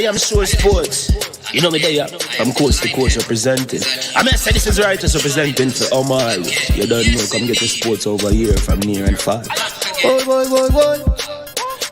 I am sure sports. You know me there, from coast to coast representing. I mean, I say this is righteous representing for Omar. You don't know, come get the sports over here from near and far. Boy.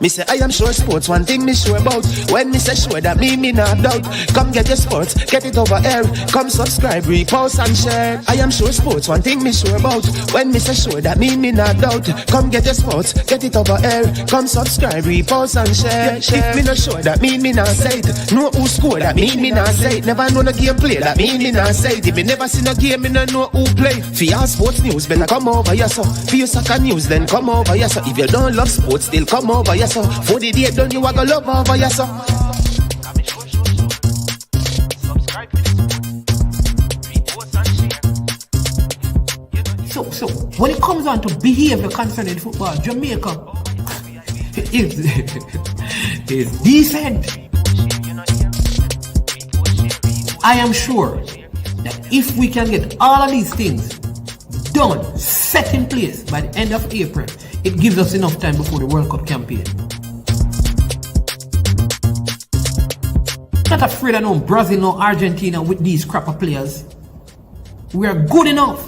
Me say I am sure sports, one thing me sure about. When me say sure, that me not doubt. Come get your sports, get it over here. Come subscribe, repost and share. I am sure sports, one thing me sure about. When me say sure, that me not doubt. Come get your sports, get it over here. Come subscribe, repost and share. If me not sure, that me not say it. Know who score, that me not say it. Never know no game play, that me not say it. If me never seen a game, me not know who play. For your sports news, better come over here so. For your soccer news, then come over here so. If you don't love sports, still come over here so. For the day done, you are gonna love over here so. So when it comes on to behavior concerning football, Jamaica is decent. I am sure that if we can get all of these things done, set in place by the end of April, it gives us enough time before the World Cup campaign. Not afraid of no Brazil, no Argentina with these crapper players. We are good enough.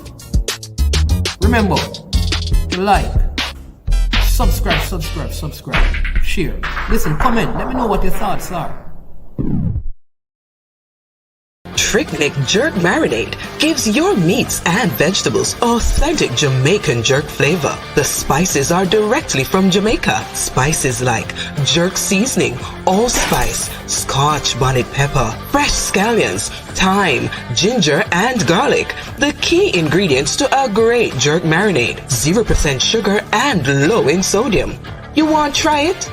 Remember to like, subscribe, share. Listen, comment, let me know what your thoughts are. Trick Jerk Marinade gives your meats and vegetables authentic Jamaican jerk flavor. The spices are directly from Jamaica. Spices like jerk seasoning, allspice, Scotch bonnet pepper, fresh scallions, thyme, ginger, and garlic. The key ingredients to a great jerk marinade. 0% sugar and low in sodium. You want to try it?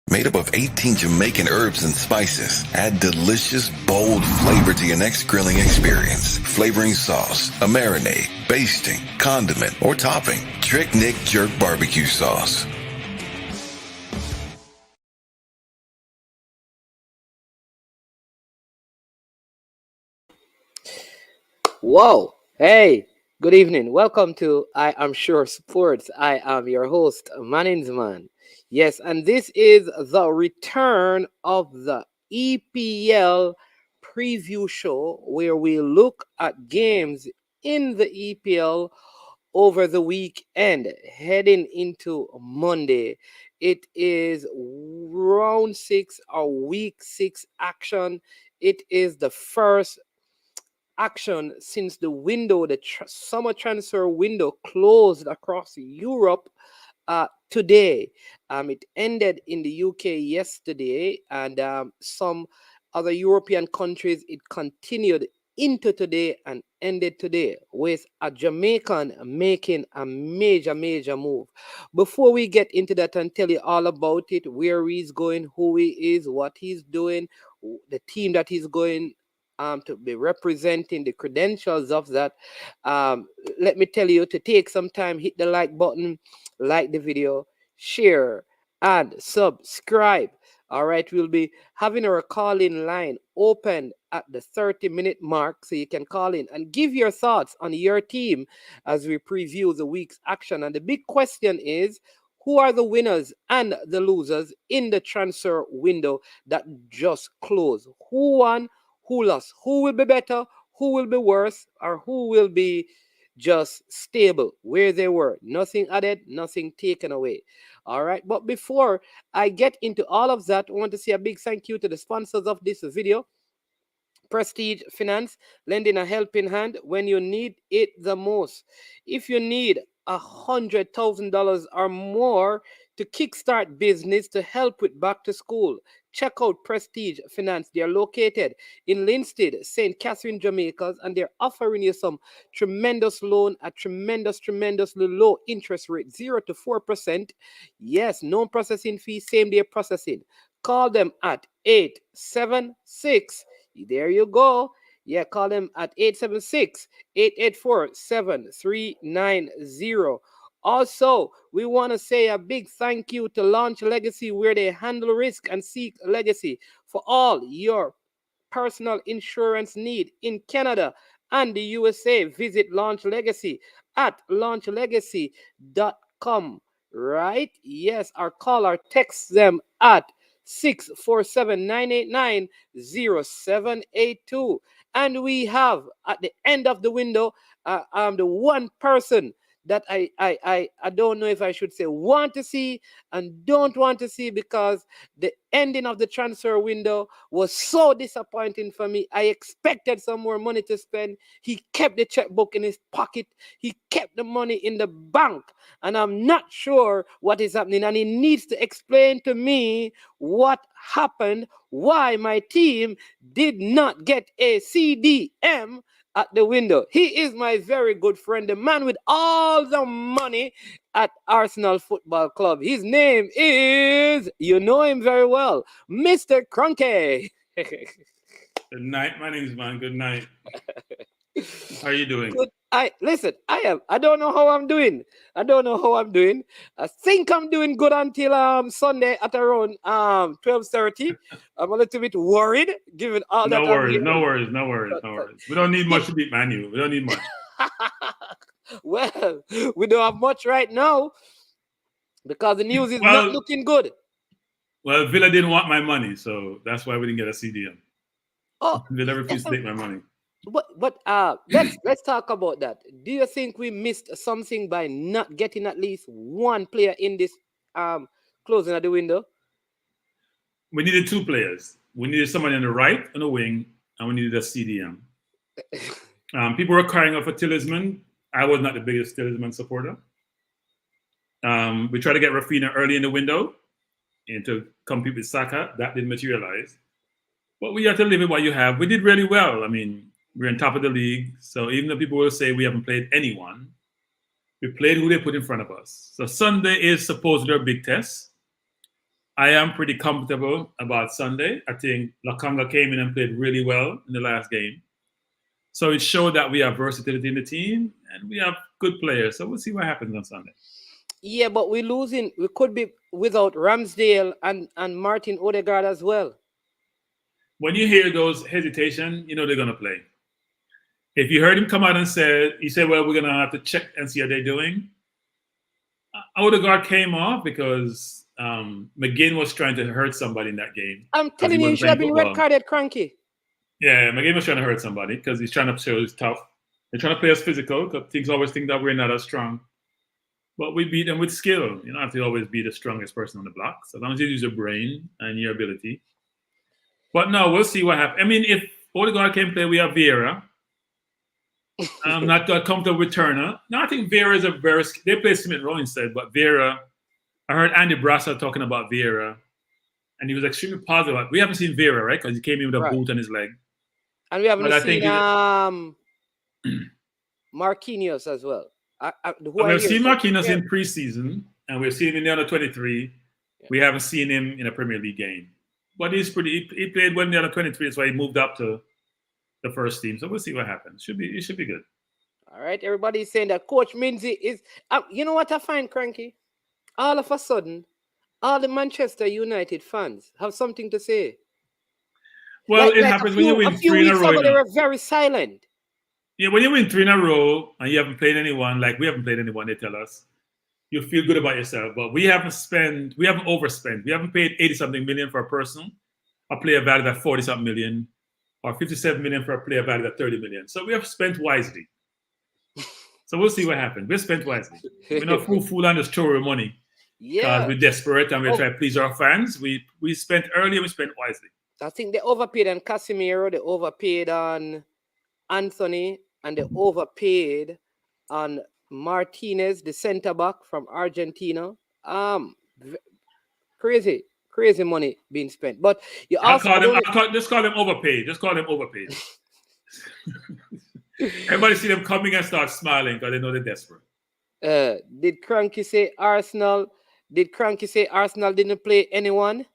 Made up of 18 Jamaican herbs and spices. Add delicious, bold flavor to your next grilling experience. Flavoring sauce, a marinade, basting, condiment, or topping. Trick Nick Jerk Barbecue Sauce. Whoa! Hey! Good evening. Welcome to I Am Sure Sports. I am your host, Maninsman. Yes, and this is the return of the EPL preview show where we look at games in the EPL over the weekend, heading into Monday. It is round 6 or week 6 action. It is the first action since the window, the summer transfer window closed across Europe today. It ended in the UK yesterday, and some other European countries, it continued into today and ended today with a Jamaican making a major move. Before we get into that and tell you all about it, where he's going, who he is, what he's doing, the team that he's going to be representing, the credentials of that, let me tell you to take some time, hit the like button, like the video, share, and subscribe. All right, we'll be having our call-in line open at the 30-minute mark, so you can call in and give your thoughts on your team as we preview the week's action. And the big question is, who are the winners and the losers in the transfer window that just closed? Who won? Who lost? Who will be better? Who will be worse? Or who will be just stable where they were? Nothing added, nothing taken away. All right. But before I get into all of that, I want to say a big thank you to the sponsors of this video. Prestige Finance, lending a helping hand when you need it the most. If you need $100,000 or more to kickstart business to help with back to school, check out Prestige Finance. They are located in Linstead, St. Catherine, Jamaica, and they're offering you some tremendous loan at tremendously low interest rate, 0 to 4%. Yes, no processing fee, same day processing. Call them at 876. There you go. Yeah, call them at 876-884-7390. Also, we want to say a big thank you to Launch Legacy, where they handle risk and seek legacy for all your personal insurance need in Canada and the USA. Visit Launch Legacy at launchlegacy.com. right? Yes, or call or text them at 647-989-0782. And we have at the end of the window, the one person that I don't know if I should say want to see and don't want to see, because the ending of the transfer window was so disappointing for me. I expected some more money to spend. He kept the checkbook in his pocket. He kept the money in the bank. And I'm not sure what is happening. And he needs to explain to me what happened, why my team did not get a CDM at the window. He is my very good friend, the man with all the money at Arsenal Football Club. His name is, you know him very well, Mr. Cronky. Good night, my name's man. Good night. How are you doing? Good. I don't know how I'm doing. I think I'm doing good until Sunday at around 12:30. I'm a little bit worried given all that. No worries. We don't need much to beat Man U. We don't need much. Well, we don't have much right now because the news is not looking good. Well, Villa didn't want my money, so that's why we didn't get a CDM. Oh, Villa refused to take my money. But let's talk about that. Do you think we missed something by not getting at least one player in this closing of the window? We needed two players. We needed somebody on the right, on the wing, and we needed a CDM. People were crying out for Talisman. I was not the biggest Talisman supporter. We tried to get Rafinha early in the window and to compete with Saka. That didn't materialize. But we have to live with what you have. We did really well. I mean, we're on top of the league. So even though people will say we haven't played anyone, we played who they put in front of us. So Sunday is supposedly a big test. I am pretty comfortable about Sunday. I think Lakanga came in and played really well in the last game. So it showed that we have versatility in the team and we have good players. So we'll see what happens on Sunday. Yeah, but we're losing. We could be without Ramsdale and Martin Odegaard as well. When you hear those hesitation, you know they're going to play. If you heard him come out and he said, well, we're going to have to check and see how they're doing. Odegaard came off because McGinn was trying to hurt somebody in that game. I'm telling you, he should have been red carded, Cranky. Yeah, McGinn was trying to hurt somebody because he's trying to show he's tough. They're trying to play us physical because teams always think that we're not as strong. But we beat them with skill. You don't have to always be the strongest person on the block. So as long as you use your brain and your ability. But no, we'll see what happens. I mean, if Odegaard can play, we have Vieira. I'm not comfortable with Turner. No, I think Vieira is they play Smith Rowe instead, but Vieira, I heard Andy Brassard talking about Vieira, and he was extremely positive. We haven't seen Vieira, right? Because he came in with a boot on his leg. And we haven't seen Marquinhos as well. We've seen Marquinhos in preseason, and we've seen him in the under 23. Yeah. We haven't seen him in a Premier League game. But he played well in the under 23, that's why he moved up to the first team. So we'll see what happens. It should be good. All right, everybody's saying that Coach Minzy is. You know what I find, Cranky? All of a sudden, all the Manchester United fans have something to say. Well, it happens when you win 3 in a row. They were very silent. Yeah, when you win 3 in a row and you haven't played anyone, like we haven't played anyone, they tell us, you feel good about yourself. But we haven't overspent. We haven't paid 80-something million for a person, a player valued at 40-something million, or 57 million for a player valued at 30 million. So we have spent wisely. So we'll see what happens. We've spent wisely. We're not fool and just throw our money. Yeah. Because we're desperate and we're trying to please our fans. We spent early and we spent wisely. I think they overpaid on Casemiro, they overpaid on Anthony, and they overpaid on Martinez, the center back from Argentina. Crazy money being spent. But you also just call them overpaid. Everybody see them coming and start smiling because they know they're desperate. Did Cranky say Arsenal didn't play anyone?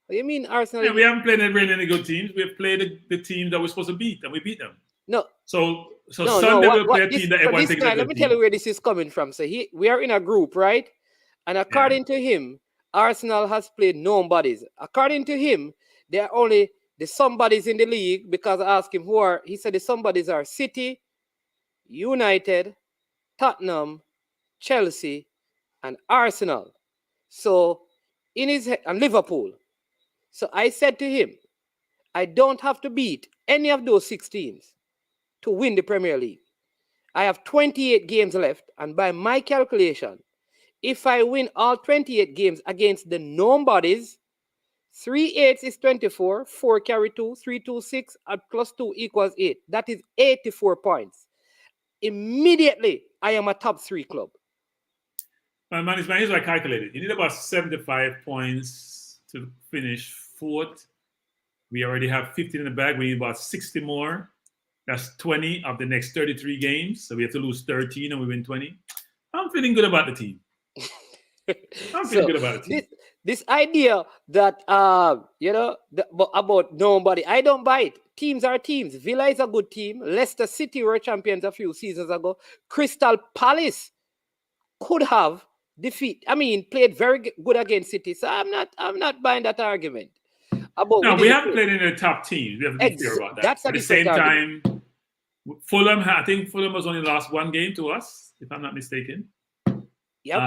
What do you mean Arsenal? Yeah, we haven't played any good teams. We have played the teams that we're supposed to beat, and we beat them. No. So Sunday we'll play a team that everyone thinks is a good Let me tell you where this is coming from. So we are in a group, right? And according to him, Arsenal has played nobodies. According to him, they are only the somebodies in the league, because I asked him who are. He said the somebodies are City, United, Tottenham, Chelsea, and Arsenal. So in his head, and Liverpool. So I said to him, I don't have to beat any of those 6 teams to win the Premier League. I have 28 games left, and by my calculation, if I win all 28 games against the known bodies, 3 8 is 24, 4 carry 2, 3 2 6, and plus 2 equals 8. That is 84 points. Immediately, I am a top 3 club. Man, here's what I calculated. You need about 75 points to finish 4th. We already have 15 in the bag. We need about 60 more. That's 20 of the next 33 games. So we have to lose 13 and we win 20. I'm feeling good about the team. I'm feeling good about the team. This idea that, about nobody, I don't buy it. Teams are teams. Villa is a good team. Leicester City were champions a few seasons ago. Crystal Palace could have played very good against City. So I'm not buying that argument. We haven't played any of the top teams. We have to be clear about that. That's at the same time, Fulham, I think Fulham has only lost 1 game to us, if I'm not mistaken. Yep.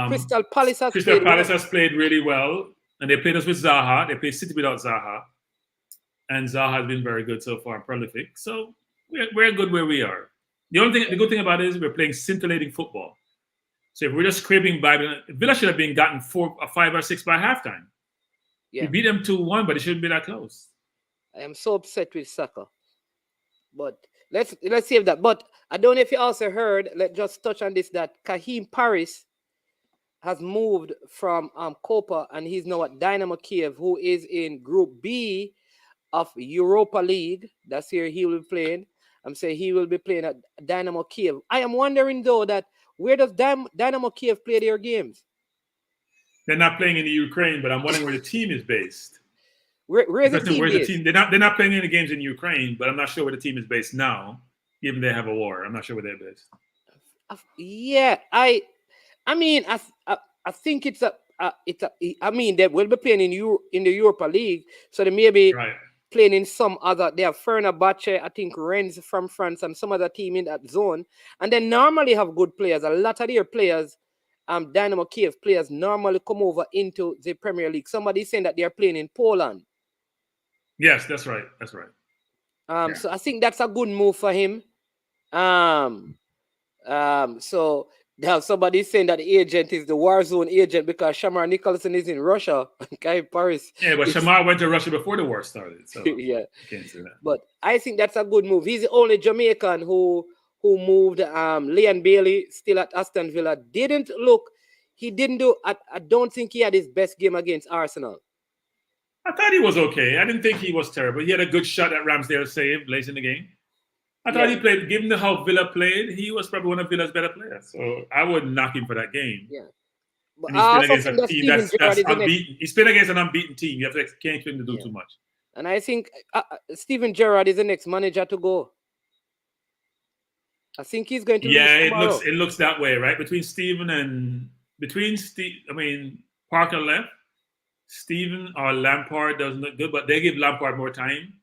Crystal Palace has played really well, and they played us with Zaha. They played City without Zaha, and Zaha has been very good so far, prolific. So we're good where we are. The good thing about it is we're playing scintillating football. So if we're just scraping by, Villa should have been gotten 4 or 5 or 6 by halftime. Yeah. We beat them 2-1, but it shouldn't be that close. I am so upset with Saka. But let's save that. But I don't know if you also heard, let's just touch on this, that Parris has moved from Copa, and he's now at Dynamo Kiev, who is in Group B of Europa League. That's where he will be playing. I'm saying he will be playing at Dynamo Kiev. I am wondering, though, that where does Dynamo Kiev play their games? They're not playing in the Ukraine, but I'm wondering where the team is based. Where's the team based? They're not playing any games in Ukraine, but I'm not sure where the team is based now, given they have a war. I'm not sure where they're based. Yeah, I think they will be playing in the Europa League, so they may be playing in some other. They have Fenerbahce, I think Rennes from France, and some other team in that zone, and they normally have good players. A lot of their players, Dynamo Kiev players, normally come over into the Premier League. Somebody's saying that they are playing in Poland. Yes, that's right. So I think that's a good move for him. So they have somebody saying that the agent is the war zone agent because Shamar Nicholson is in Russia. Okay, Parris. Yeah, but Shamar went to Russia before the war started. So yeah, can't say that. But I think that's a good move. He's the only Jamaican who moved. Leon Bailey, still at Aston Villa, he didn't do. I don't think he had his best game against Arsenal. I thought he was okay. I didn't think he was terrible. He had a good shot at Ramsdale save late in the game. I thought he played, given how Villa played, he was probably one of Villa's better players. So I wouldn't knock him for that game. Yeah. But he's playing against a team that's unbeaten. He's playing against an unbeaten team. You have to can't expect him to do too much. And I think Steven Gerrard is the next manager to go. I think he's going to. Yeah, it looks that way, right? Parker left. Steven or Lampard doesn't look good, but they give Lampard more time.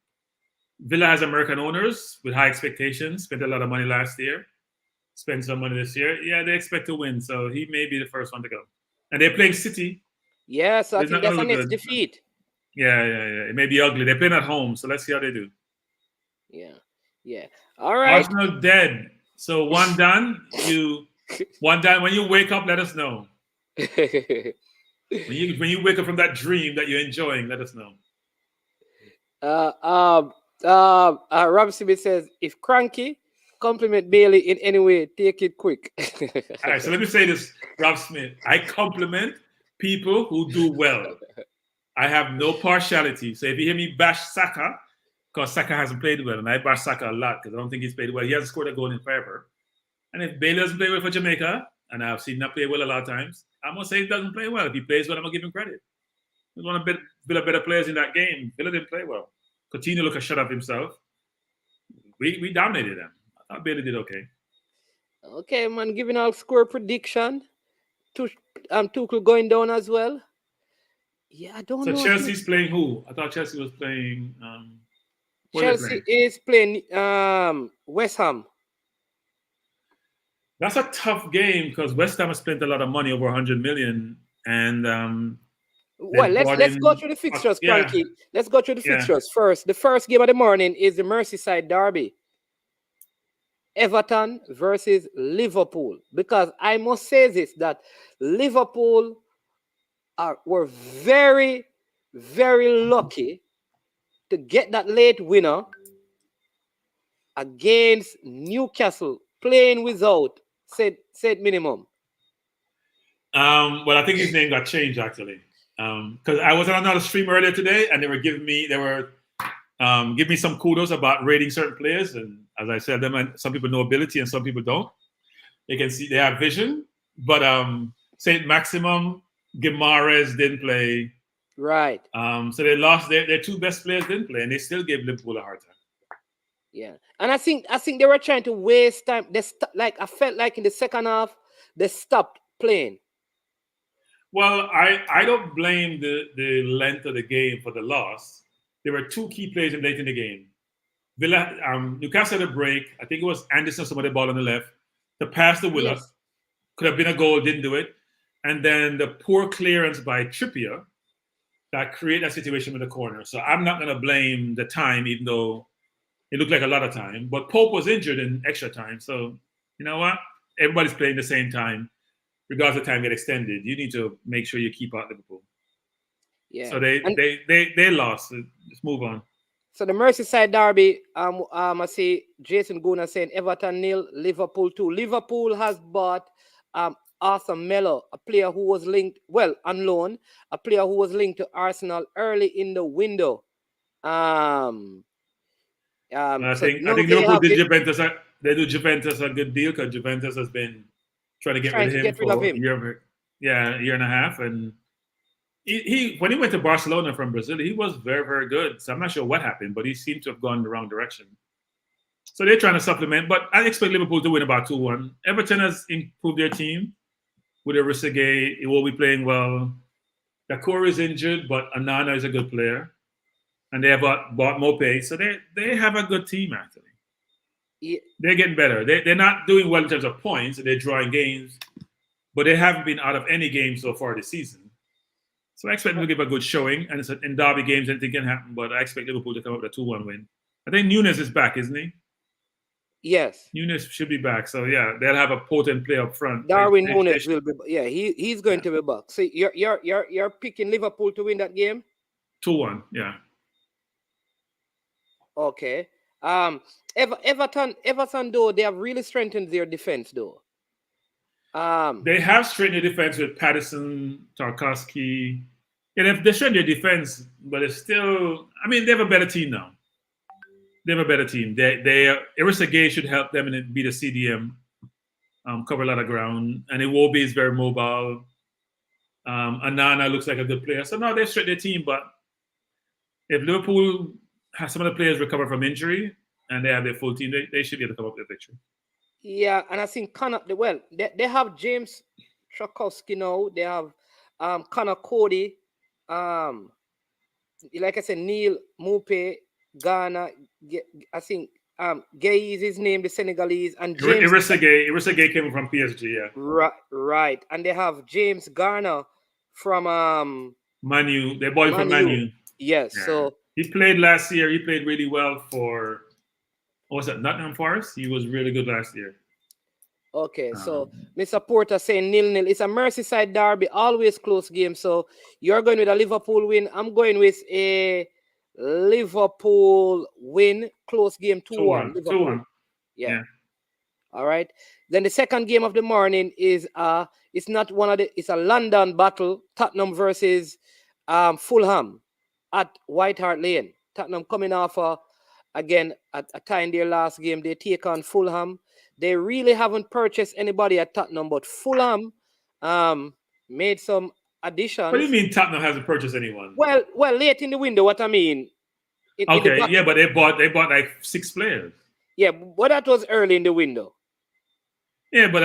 Villa has American owners with high expectations. Spent a lot of money last year. Spend some money this year. Yeah, they expect to win, so he may be the first one to go. And they're playing City. Yeah, so I think that's the next defeat. Yeah. It may be ugly. They're playing at home, so let's see how they do. Yeah. All right. Arsenal dead. So one done. When you wake up, let us know. When you wake up from that dream that you're enjoying, let us know. Rob Smith says, if cranky, compliment Bailey in any way, take it quick. All right, so let me say this, Rob Smith. I compliment people who do well. I have no partiality. So if you hear me bash Saka, because Saka hasn't played well, and I bash Saka a lot because I don't think he's played well. He hasn't scored a goal in forever. And if Bailey doesn't play well for Jamaica, and I've seen him play well a lot of times, I'm going to say he doesn't play well. If he plays well, I'm going to give him credit. He's one of Villa better players in that game. Villa didn't play well. Coutinho looked a shut up himself. We dominated them. I thought Bailey did okay. Okay, man, giving out score prediction. Tuchel going down as well. Yeah, I don't know. So Chelsea's playing who? I thought Chelsea was playing. Chelsea is playing West Ham. That's a tough game because West Ham has spent a lot of money, over 100 million, and Well, let's go through the fixtures, yeah, Frankie. Let's go through the yeah. fixtures first. The first game of the morning is the Merseyside derby. Everton versus Liverpool. Because I must say this, that Liverpool were very, very lucky to get that late winner against Newcastle, playing without said minimum. Well, I think his name got changed actually, because I was on another stream earlier today, and they were giving me some kudos about rating certain players, and as I said, some people know ability and some people don't. They can see they have vision, but Saint Maximum, Guimaraes didn't play. Right. So they lost their two best players didn't play, and they still gave Liverpool a hard time. Yeah, and I think they were trying to waste time. I felt like in the second half they stopped playing. Well, I don't blame the length of the game for the loss. There were two key players late in the game. Newcastle had a break. I think it was Anderson, some of the ball on the left. The pass to Willock. Yes. Could have been a goal, didn't do it. And then the poor clearance by Trippier that created a situation with the corner. So I'm not going to blame the time, even though it looked like a lot of time. But Pope was injured in extra time. So, you know what? Everybody's playing the same time. Regardless of time get extended, you need to make sure you keep out Liverpool. Yeah. So they lost. Let's move on. So the Merseyside derby, I see Jason Guna saying Everton 0, Liverpool 2. Liverpool has bought Arthur Melo, a player who was linked, on loan, a player who was linked to Arsenal early in the window. I think Liverpool did Juventus. They do Juventus a good deal because Juventus has been trying to get rid of him for a year and a half. And he when he went to Barcelona from Brazil, he was very, very good. So I'm not sure what happened, but he seemed to have gone the wrong direction. So they're trying to supplement, but I expect Liverpool to win about 2-1. Everton has improved their team with Aristide. He will be playing well. Dakor is injured, but Anana is a good player. And they have bought Mopé. So they have a good team, actually. Yeah. They're getting better. They're not doing well in terms of points. They're drawing games, but they haven't been out of any game so far this season. So I expect them to give a good showing. And in derby games, anything can happen, but I expect Liverpool to come up with a 2-1 win. I think Nunes is back, isn't he? Yes. Nunes should be back. So, yeah, they'll have a potent player up front. Darwin Nunes will be back. Yeah, he's going to be back. So you're picking Liverpool to win that game? 2-1, yeah. Okay. Everton, though, they have really strengthened their defense, though. They have strengthened their defense with Patterson, Tarkowski. Yeah, they strengthened their defense, but it's still, they have a better team now. They have a better team. Aristide should help them and be the CDM, cover a lot of ground. And Iwobi is very mobile. Anana looks like a good player. So, no, they've strengthened their team, but if Liverpool has some of the players recover from injury and they have their full team, they should be able to come up with a victory. Yeah, and I think they have James Tarkowski now. They have Connor Cody. Like I said, Neil Mopé, Ghana. I think Gay is his name, the Senegalese, and James Aristide came from PSG, yeah. Right. And they have James Garner from Manu. They bought him from Manu. Yes, yeah. So he played last year. He played really well for Nottingham Forest. He was really good last year. Okay, so Mr. Porter saying 0-0. It's a Merseyside derby, always close game. So you're going with a Liverpool win. I'm going with a Liverpool win, close game, 2-1. 2-1. Yeah. All right. Then the second game of the morning is it's a London battle, Tottenham versus Fulham at White Hart Lane. Tottenham coming off again at a tie in their last game. They take on Fulham. They really haven't purchased anybody at Tottenham, but Fulham made some additions. What do you mean Tottenham hasn't purchased anyone? Well, late in the window, what I mean. But they bought like 6 players. Yeah, but that was early in the window. Yeah, but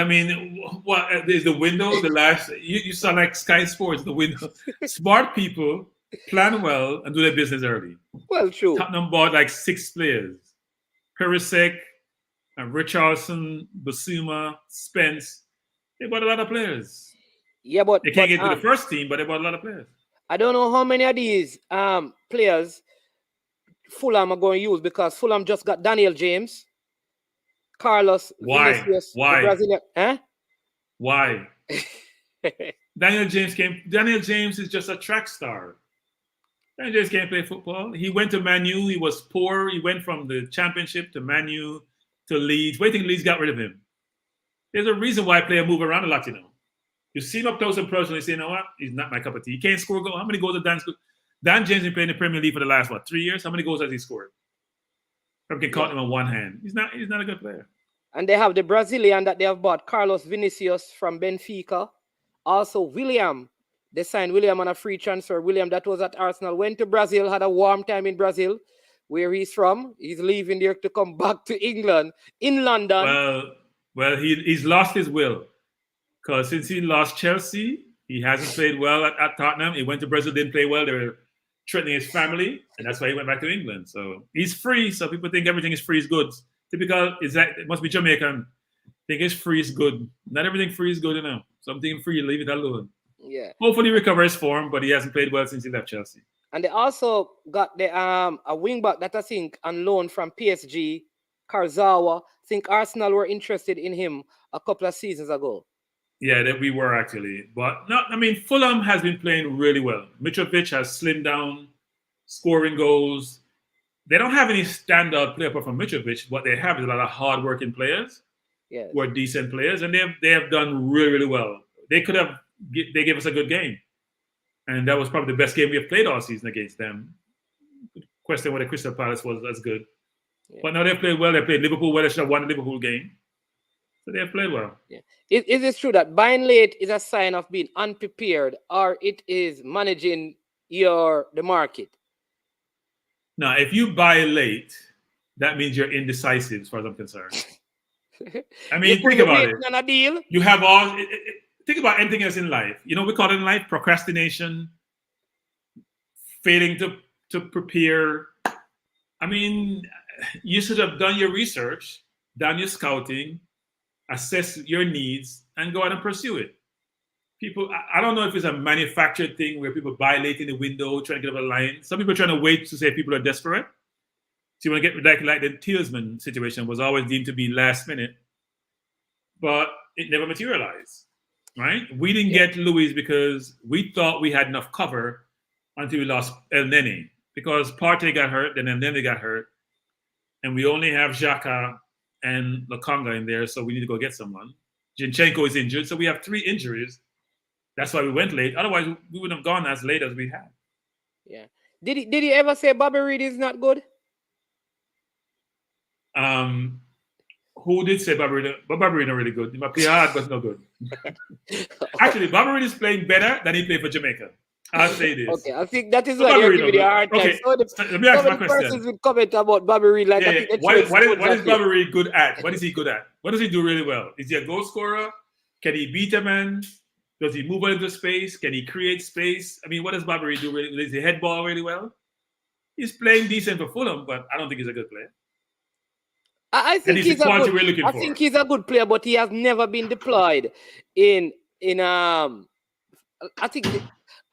what is the window? The last you sound like Sky Sports. The window. Smart people plan well and do their business early. Well, true. Tottenham bought like 6 players. Parris, And Richardson, Basuma, Spence. They bought a lot of players. Yeah, but They can't get to the first team, but they bought a lot of players. I don't know how many of these players Fulham are going to use, because Fulham just got Daniel James, Carlos Vinicius, the Brazilian. Huh? Why? Daniel James is just a track star. Daniel James can't play football. He went to Man U. He was poor. He went from the Championship to Man U to Leeds. Wait till Leeds got rid of him. There's a reason why players move around a lot, you know. You see him up close and personal, you say, you know what? He's not my cup of tea. He can't score goals. How many goals has Dan James been playing in the Premier League for the last, 3 years? How many goals has he scored? I can count him on one hand. He's not a good player. And they have the Brazilian that they have bought, Carlos Vinicius from Benfica. Also, William. They signed William on a free transfer. William, that was at Arsenal, went to Brazil, had a warm time in Brazil, where he's from. He's leaving there to come back to England, in London. Well, he's lost his will. Because since he lost Chelsea, he hasn't played well at Tottenham. He went to Brazil, didn't play well. They were threatening his family, and that's why he went back to England. So he's free. So people think everything is free is good. Typical is that it must be Jamaican. Think it's free is good. Not everything free is good, you know. Something free, leave it alone. Yeah. Hopefully he recovers form, but he hasn't played well since he left Chelsea. And they also got the a wing back that I think on loan from PSG, Karzawa. I think Arsenal were interested in him a couple of seasons ago. Yeah, that we were actually. But no, I mean, Fulham has been playing really well. Mitrovic has slimmed down, scoring goals. They don't have any standout player apart from Mitrovic. What they have is a lot of hard-working players who are decent players, and they have done really, really well. They gave us a good game. And that was probably the best game we have played all season against them. Question whether Crystal Palace was as good. Yeah. But now they played well. They played Liverpool well. They should have won the Liverpool game. So they have played well. Yeah. Is it true that buying late is a sign of being unprepared, or it is managing the market? Now, if you buy late, that means you're indecisive as far as I'm concerned. I mean, think about it. On a deal? You have all... Think about anything else in life. You know, we call it in life procrastination, failing to prepare. I mean, you should have done your research, done your scouting, assess your needs, and go out and pursue it. People, I don't know if it's a manufactured thing where people buy late in the window, trying to get up a line. Some people are trying to wait to say people are desperate. So you want to get like the Tillsman situation was always deemed to be last minute, but it never materialized. Right? We didn't get Luis because we thought we had enough cover until we lost El Nene. Because Partey got hurt, then El Nene got hurt. And we only have Xhaka and Lokonga in there, so we need to go get someone. Zinchenko is injured, so we have 3 injuries. That's why we went late. Otherwise, we wouldn't have gone as late as we had. Yeah. Did he ever say Bobby Reid is not good? Who did say Bobby Reid? But Bobby Reid not really good. He might play hard, but not good. Actually, Bobby Reid is playing better than he played for Jamaica. I'll say this. Okay, I think that is why you're giving me a hard time. Okay, let me ask my question. Persons would comment about Bobby Reid like what is Bobby Reid good at? What is he good at? What does he do really well? Is he a goal scorer? Can he beat a man? Does he move into space? Can he create space? I mean, what does Bobby Reid do really? Does he head ball really well? He's playing decent for Fulham, but I don't think he's a good player. I think he's a good player, but he has never been deployed in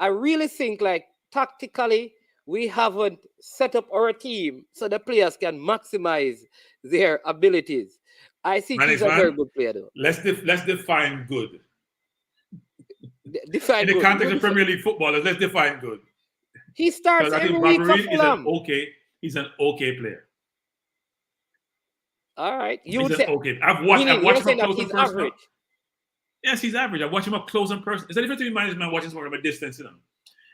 I really think like tactically we haven't set up our team so the players can maximize their abilities. I think he's a very good player though. Let's define good. Define in the context of Premier League footballers, let's define good. He starts every week for Fulham. He's an okay player. All right. Okay. I've watched him up close and personal. Average. Yes, he's average. I've watched him up close and personal. It's a difference between management watching from a distance, you know,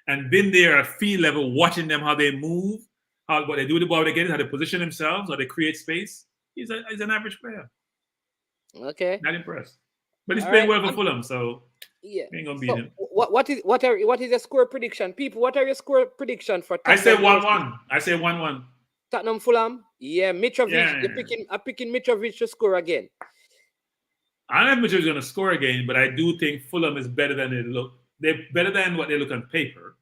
and been there at field level, watching them how they move, what they do with the ball they get, how they position themselves, how they create space. He's an average player. Okay. Not impressed, but he's playing well for Fulham, so yeah, ain't gonna beat him. What is your score prediction, people? What are your score prediction for? I say 1-1. I say 1-1. Tottenham Fulham. Yeah, Mitrovic. Yeah. I'm picking Mitrovic to score again. I don't know if Mitrovic is going to score again, but I do think Fulham is better than they look. They're better than what they look on paper.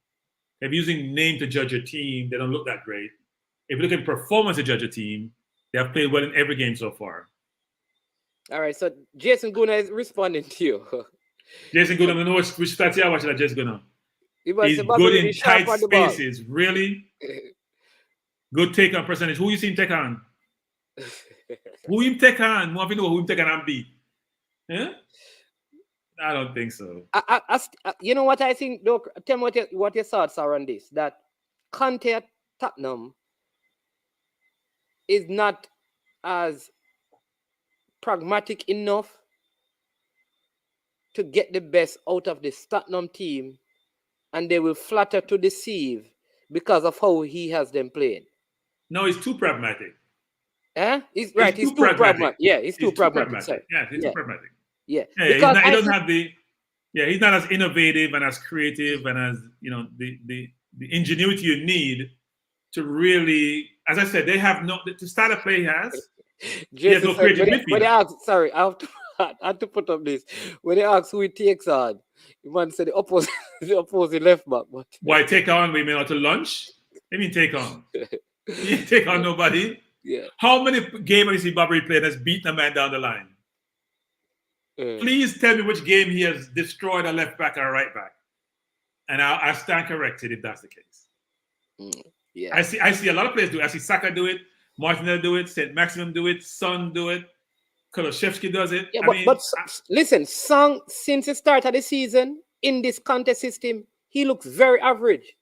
If you're using name to judge a team, they don't look that great. If you look at performance to judge a team, they have played well in every game so far. All right, so Jason Guna is responding to you. Jason Gooden, I know which stats you are watching. Jason Gooden. He must He's say Bobby good Reed in is sharp tight on the ball. spaces. Really good take on percentage. Who you seen take on? Who him take on? More know who him take on and beat. Yeah? I don't think so. You know what I think, though? Tell me what your thoughts are on this. That Conte at Tottenham is not as pragmatic enough to get the best out of this Tottenham team, and they will flatter to deceive because of how he has them playing. No, he's too pragmatic. He's too pragmatic. Yeah, he's too pragmatic. Sorry. Yeah, he's too pragmatic. Yeah. He doesn't have the. Yeah, he's not as innovative and as creative and as the ingenuity you need to really. As I said, they have no to start a play. He has no creative midfield. When they ask, sorry, I have to put up this. When they ask who he takes on, the man said the opposite left back. But why take on? We may not to lunch. I mean, take on. You take on nobody. Yeah. How many games have you seen Bobby played that's beaten a man down the line? Please tell me which game he has destroyed a left back or a right back, and I stand corrected if that's the case. Yeah, I see a lot of players do it. I see Saka do it, Martinelli do it, St. Maximum do it, Son do it, Kulusevski does it. Yeah, listen, Son, since the start of the season in this contest system, he looks very average.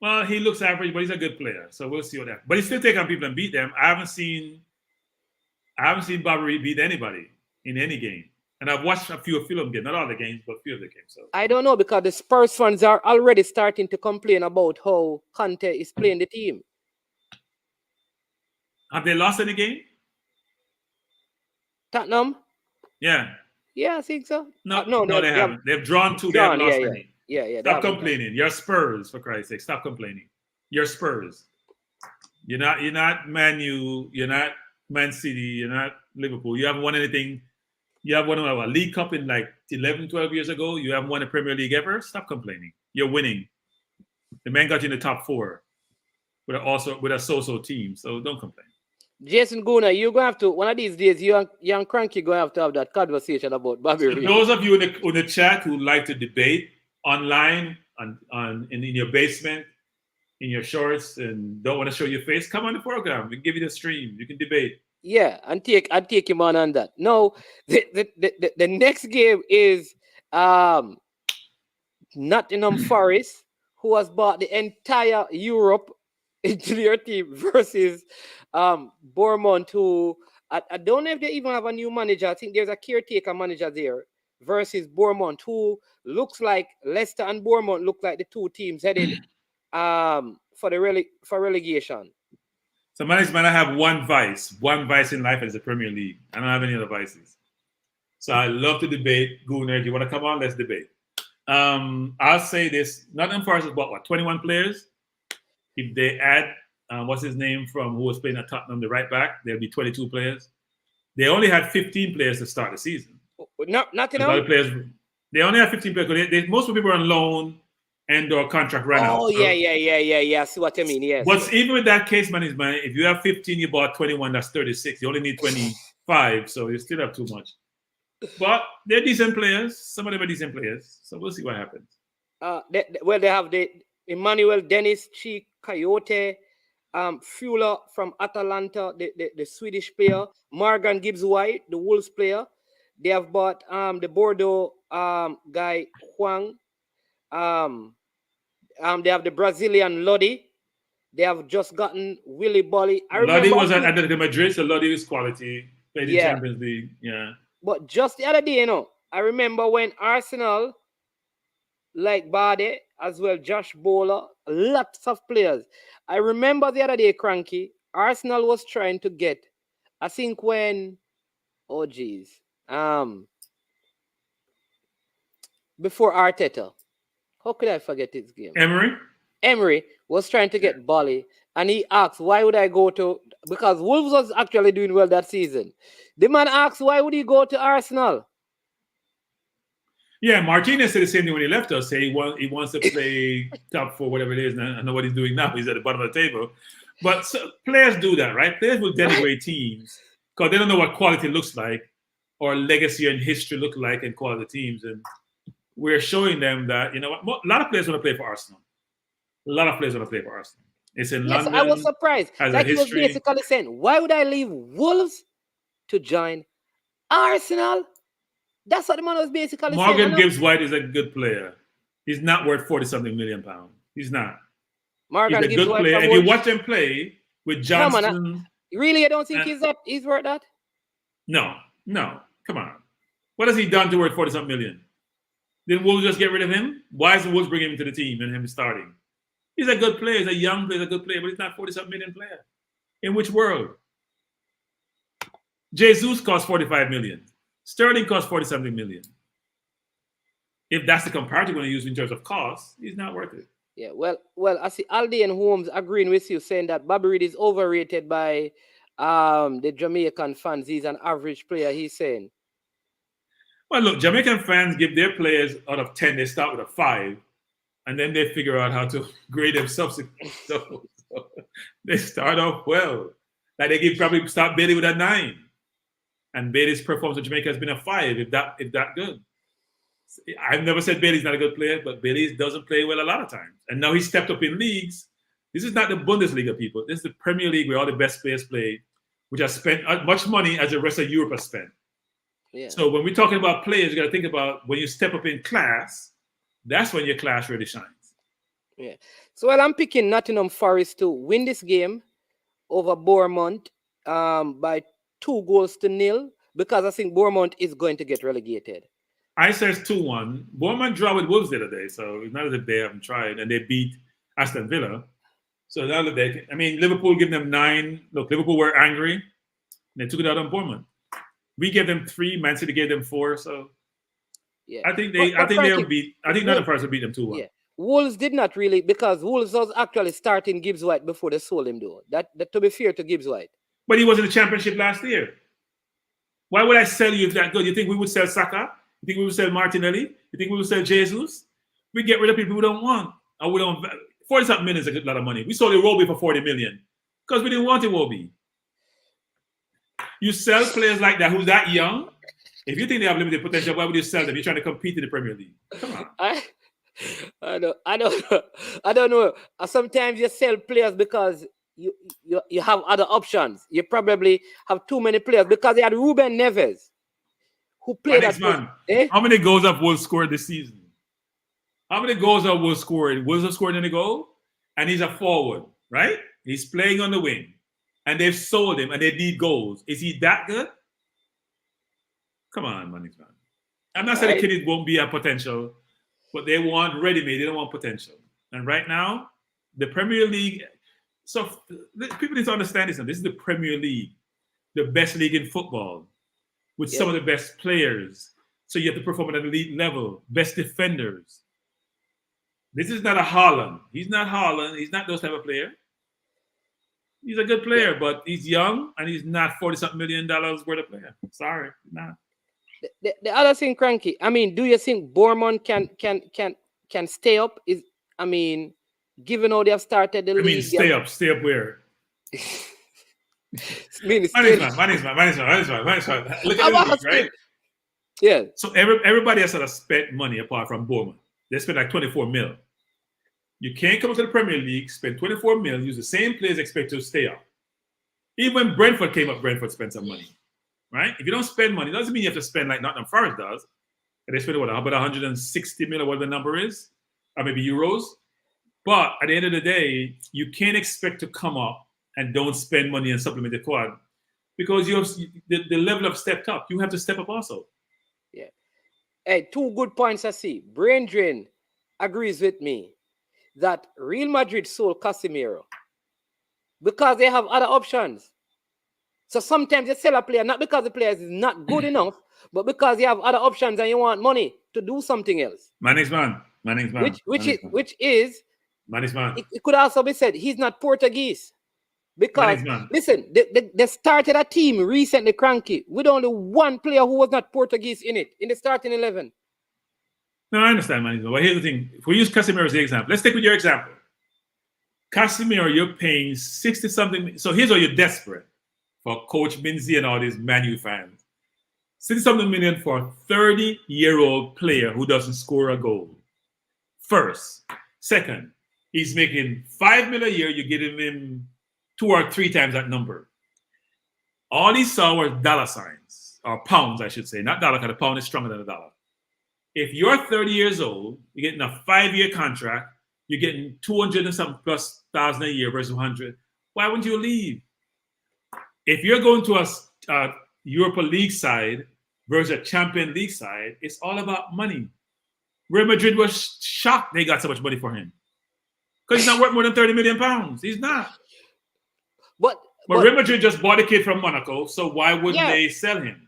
Well, he looks average, but he's a good player, so we'll see what that. But he's still taking on people and beat them. I haven't seen Bobby beat anybody in any game. And I've watched a few of them games, not all the games, but a few of the games. So I don't know, because the Spurs fans are already starting to complain about how Conte is playing the team. Have they lost any game? Tottenham? Yeah. Yeah, I think so. No, they haven't. They've drawn 2. They haven't lost any. Yeah. Stop complaining. You're Spurs, for Christ's sake. Stop complaining. You're Spurs. You're not Man U. You're not Man City. You're not Liverpool. You haven't won anything. You have won a League Cup in like 11, 12 years ago. You haven't won a Premier League ever. Stop complaining. You're winning. The man got you in the top 4 with a so-so team. So don't complain. Jason Guna, you're going to have to, one of these days, you and Cranky going to have that conversation about Bobby Reed. Those of you in the chat who like to debate online, in your basement, in your shorts, and don't want to show your face, come on the program. We give you the stream. You can debate. Yeah, and take him on that. No, the next game is Nottingham Forest, who has bought the entire Europe into their team, versus Bournemouth, who I don't know if they even have a new manager. I think there's a caretaker manager there, versus Bournemouth, who looks like Leicester and Bournemouth look like the two teams headed for relegation. So, management, I have one vice in life is the Premier League. I don't have any other vices. So, I love to debate. Gunnar, if you want to come on, let's debate. I'll say this: Nottingham Forest has bought 21 players. If they add, what's his name from who was playing at Tottenham, the right back, there'll be 22 players. They only had 15 players to start the season. Nottingham? They only have 15 players. Most people are on loan and/or contract run out. Oh, yeah. I see what you mean, yes. But even with that case management, if you have 15, you bought 21, that's 36. You only need 25, so you still have too much. But they're decent players. Some of them are decent players. So we'll see what happens. They have the Emmanuel Dennis, Chi Coyote, Fuller from Atalanta, the Swedish player, Morgan Gibbs-White, the Wolves player. They have bought the Bordeaux guy, Huang. They have the Brazilian Lodi. They have just gotten Willy Bolly. Lodi was at Atletico Madrid, so Lodi is quality. Played in Champions League, yeah. But just the other day, I remember when Arsenal, like Bade, as well, Josh Bowler, lots of players. I remember the other day, Cranky, Arsenal was trying to get, I think when, before Arteta. How could I forget this game? Emery was trying to get Bolly, and he asked, why would I go to, because Wolves was actually doing well that season. The man asked, why would he go to Arsenal? Yeah, Martinez said the same thing when he left us. He wants to play top 4, whatever it is. And I know what he's doing now. He's at the bottom of the table. But players do that, right? Players will denigrate teams because they don't know what quality looks like or legacy and history look like in quality teams. And we're showing them that, you know what, a lot of players want to play for Arsenal. A lot of players want to play for Arsenal. It's in Yes, London. I was surprised. Has Like a he was history. basically saying, why would I leave Wolves to join Arsenal? That's what the man was basically Morgan saying. Gibbs White is a good player. He's not worth 40-something million pounds. He's not. Morgan He's a Gibbs good White player. from If you Wolves. watch him play with No, Johnston, man, really, I don't think and- he's worth that. no, come on. What has he done to worth 40-something million? Did Wolves just get rid of him? Why is the Wolves bringing him to the team and him starting? He's a good player. He's a young player. He's a good player, but he's not 40-something million player. In which world? Jesus cost 45 million. Sterling cost 40-something million. If that's the comparative when you use in terms of cost, he's not worth it. Yeah, well, I see Aldi and Holmes agreeing with you, saying that Bobby Reed is overrated by the Jamaican fans. He's an average player, he's saying. Well, look, Jamaican fans give their players out of 10, they start with a 5, and then they figure out how to grade them subsequently. So they start off well. Like they probably start Bailey with a 9. And Bailey's performance in Jamaica has been a 5, if that good. I've never said Bailey's not a good player, but Bailey doesn't play well a lot of times. And now he's stepped up in leagues. This is not the Bundesliga, people. This is the Premier League where all the best players play, which has spent as much money as the rest of Europe has spent. Yeah. So when we're talking about players, you got to think about when you step up in class, that's when your class really shines. Yeah. So I'm picking Nottingham Forest to win this game over Bournemouth by 2-0 because I think Bournemouth is going to get relegated. I says 2-1. Bournemouth draw with Wolves the other day, so it's not as if they haven't tried, and they beat Aston Villa. So now that Liverpool give them 9. Look, Liverpool were angry, and they took it out on Bournemouth. We gave them 3. Man City gave them 4. So yeah, I think they'll beat. I think Nottingham Forest will beat them 2-1. Yeah, Wolves did not really, because Wolves was actually starting Gibbs White before they sold him, though. That to be fair to Gibbs White. But he was in the Championship last year. Why would I sell you if that good? You think we would sell Saka? You think we would sell Martinelli? You think we would sell Jesus? We get rid of people we don't want. And we don't. 40-something million is a lot of money. We sold Iwobi for 40 million because we didn't want Iwobi. You sell players like that who's that young. If you think they have limited potential, why would you sell them? You're trying to compete in the Premier League. Come on. I don't know. Sometimes you sell players because you have other options. You probably have too many players because they had Ruben Neves, who played at man. How many goals have Wolves scored this season? How many goals have Wolves scored? Wolves have scored any goal? And he's a forward, right? He's playing on the wing. And they've sold him and they need goals. Is he that good? Come on, man. I'm not saying the kid won't be a potential, but they want ready-made. They don't want potential. And right now, the Premier League, so people need to understand this. This is the Premier League, the best league in football, with some of the best players. So you have to perform at an elite level, best defenders. This is not a Haaland. He's not Haaland. He's not those type of player. He's a good player, but he's young and he's not $40-something million worth of player. Sorry, not. The other thing, Cranky, do you think Bournemouth can stay up? Given how they have started the league. Stay up where? Money's man. Look at the league, right? Yeah. So everybody has sort of spent money apart from Bournemouth. They spent like 24 mil. You can't come to the Premier League, spend 24 mil, use the same players, expect to stay up. Even when Brentford came up, Brentford spent some money, right? If you don't spend money, it doesn't mean you have to spend like Nottingham Forest does. And they spend about 160 mil or whatever the number is, or maybe euros. But at the end of the day, you can't expect to come up and don't spend money and supplement the squad because you have the level of stepped up. You have to step up also. Yeah. Hey, 2 good points I see. Brain Drain agrees with me that Real Madrid sold Casemiro because they have other options. So sometimes you sell a player not because the player is not good enough, but because you have other options and you want money to do something else. Manny's man. Which is Manny's man. It could also be said he's not Portuguese. Because, listen, they started a team recently, Cranky, with only one player who was not Portuguese in the starting 11. No, I understand, man. But here's the thing. If we use Casemiro as the example, let's take with your example. Casemiro, you're paying 60-something. So here's why you're desperate. for Coach Minzy and all these Man U fans. 60-something million for a 30-year-old player who doesn't score a goal. First. Second, he's making $5 million a year. You're giving him 2 or 3 times that number. All he saw were dollar signs, or pounds, I should say. Not dollar, because the pound is stronger than the dollar. If you're 30 years old, you're getting a 5-year contract, you're getting 200 and something plus thousand a year versus 100. Why wouldn't you leave? If you're going to a Europa League side versus a Champion League side, it's all about money. Real Madrid was shocked they got so much money for him. Because he's not worth more than 30 million pounds. He's not. But Real Madrid just bought a kid from Monaco, so why wouldn't they sell him?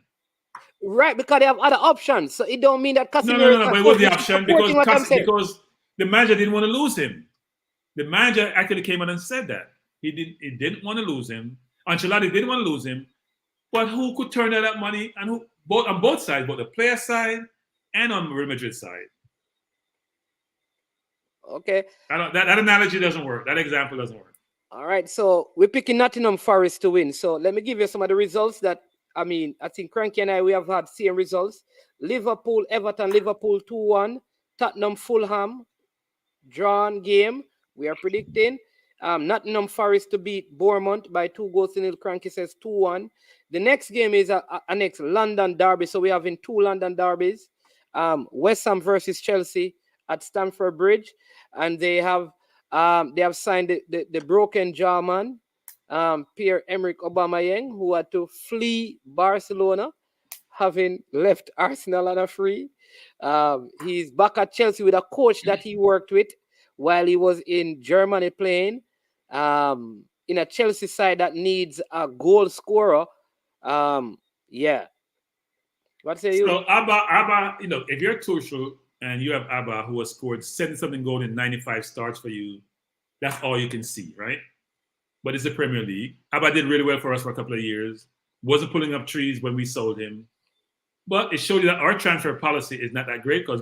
Right, because they have other options. So it don't mean that Casemiro... No, but it was the option because the manager didn't want to lose him. The manager actually came out and said that. He didn't want to lose him. Ancelotti didn't want to lose him. But who could turn down that money? And who on both sides, both the player side and on Real Madrid side. Okay. That analogy doesn't work. That example doesn't work. All right. So we're picking Nottingham Forest to win. So let me give you some of the results that, I think Cranky and we have had same results. Liverpool, Everton, Liverpool 2-1. Tottenham, Fulham, drawn game. We are predicting. Nottingham Forest to beat Bournemouth by 2-0. Cranky says 2-1. The next game is a next London derby. So we have in 2 London derbies. West Ham versus Chelsea at Stamford Bridge. And they have signed the broken jaw man, Pierre-Emerick Aubameyang, who had to flee Barcelona, having left Arsenal on a free. He's back at Chelsea with a coach that he worked with while he was in Germany playing in a Chelsea side that needs a goal scorer. What say you? So Abba, if you're Tuchel and you have Abba who has scored 70-something goals in 95 starts for you, that's all you can see, right? But it's the Premier League. Abba did really well for us for a couple of years. Wasn't pulling up trees when we sold him. But it showed you that our transfer policy is not that great because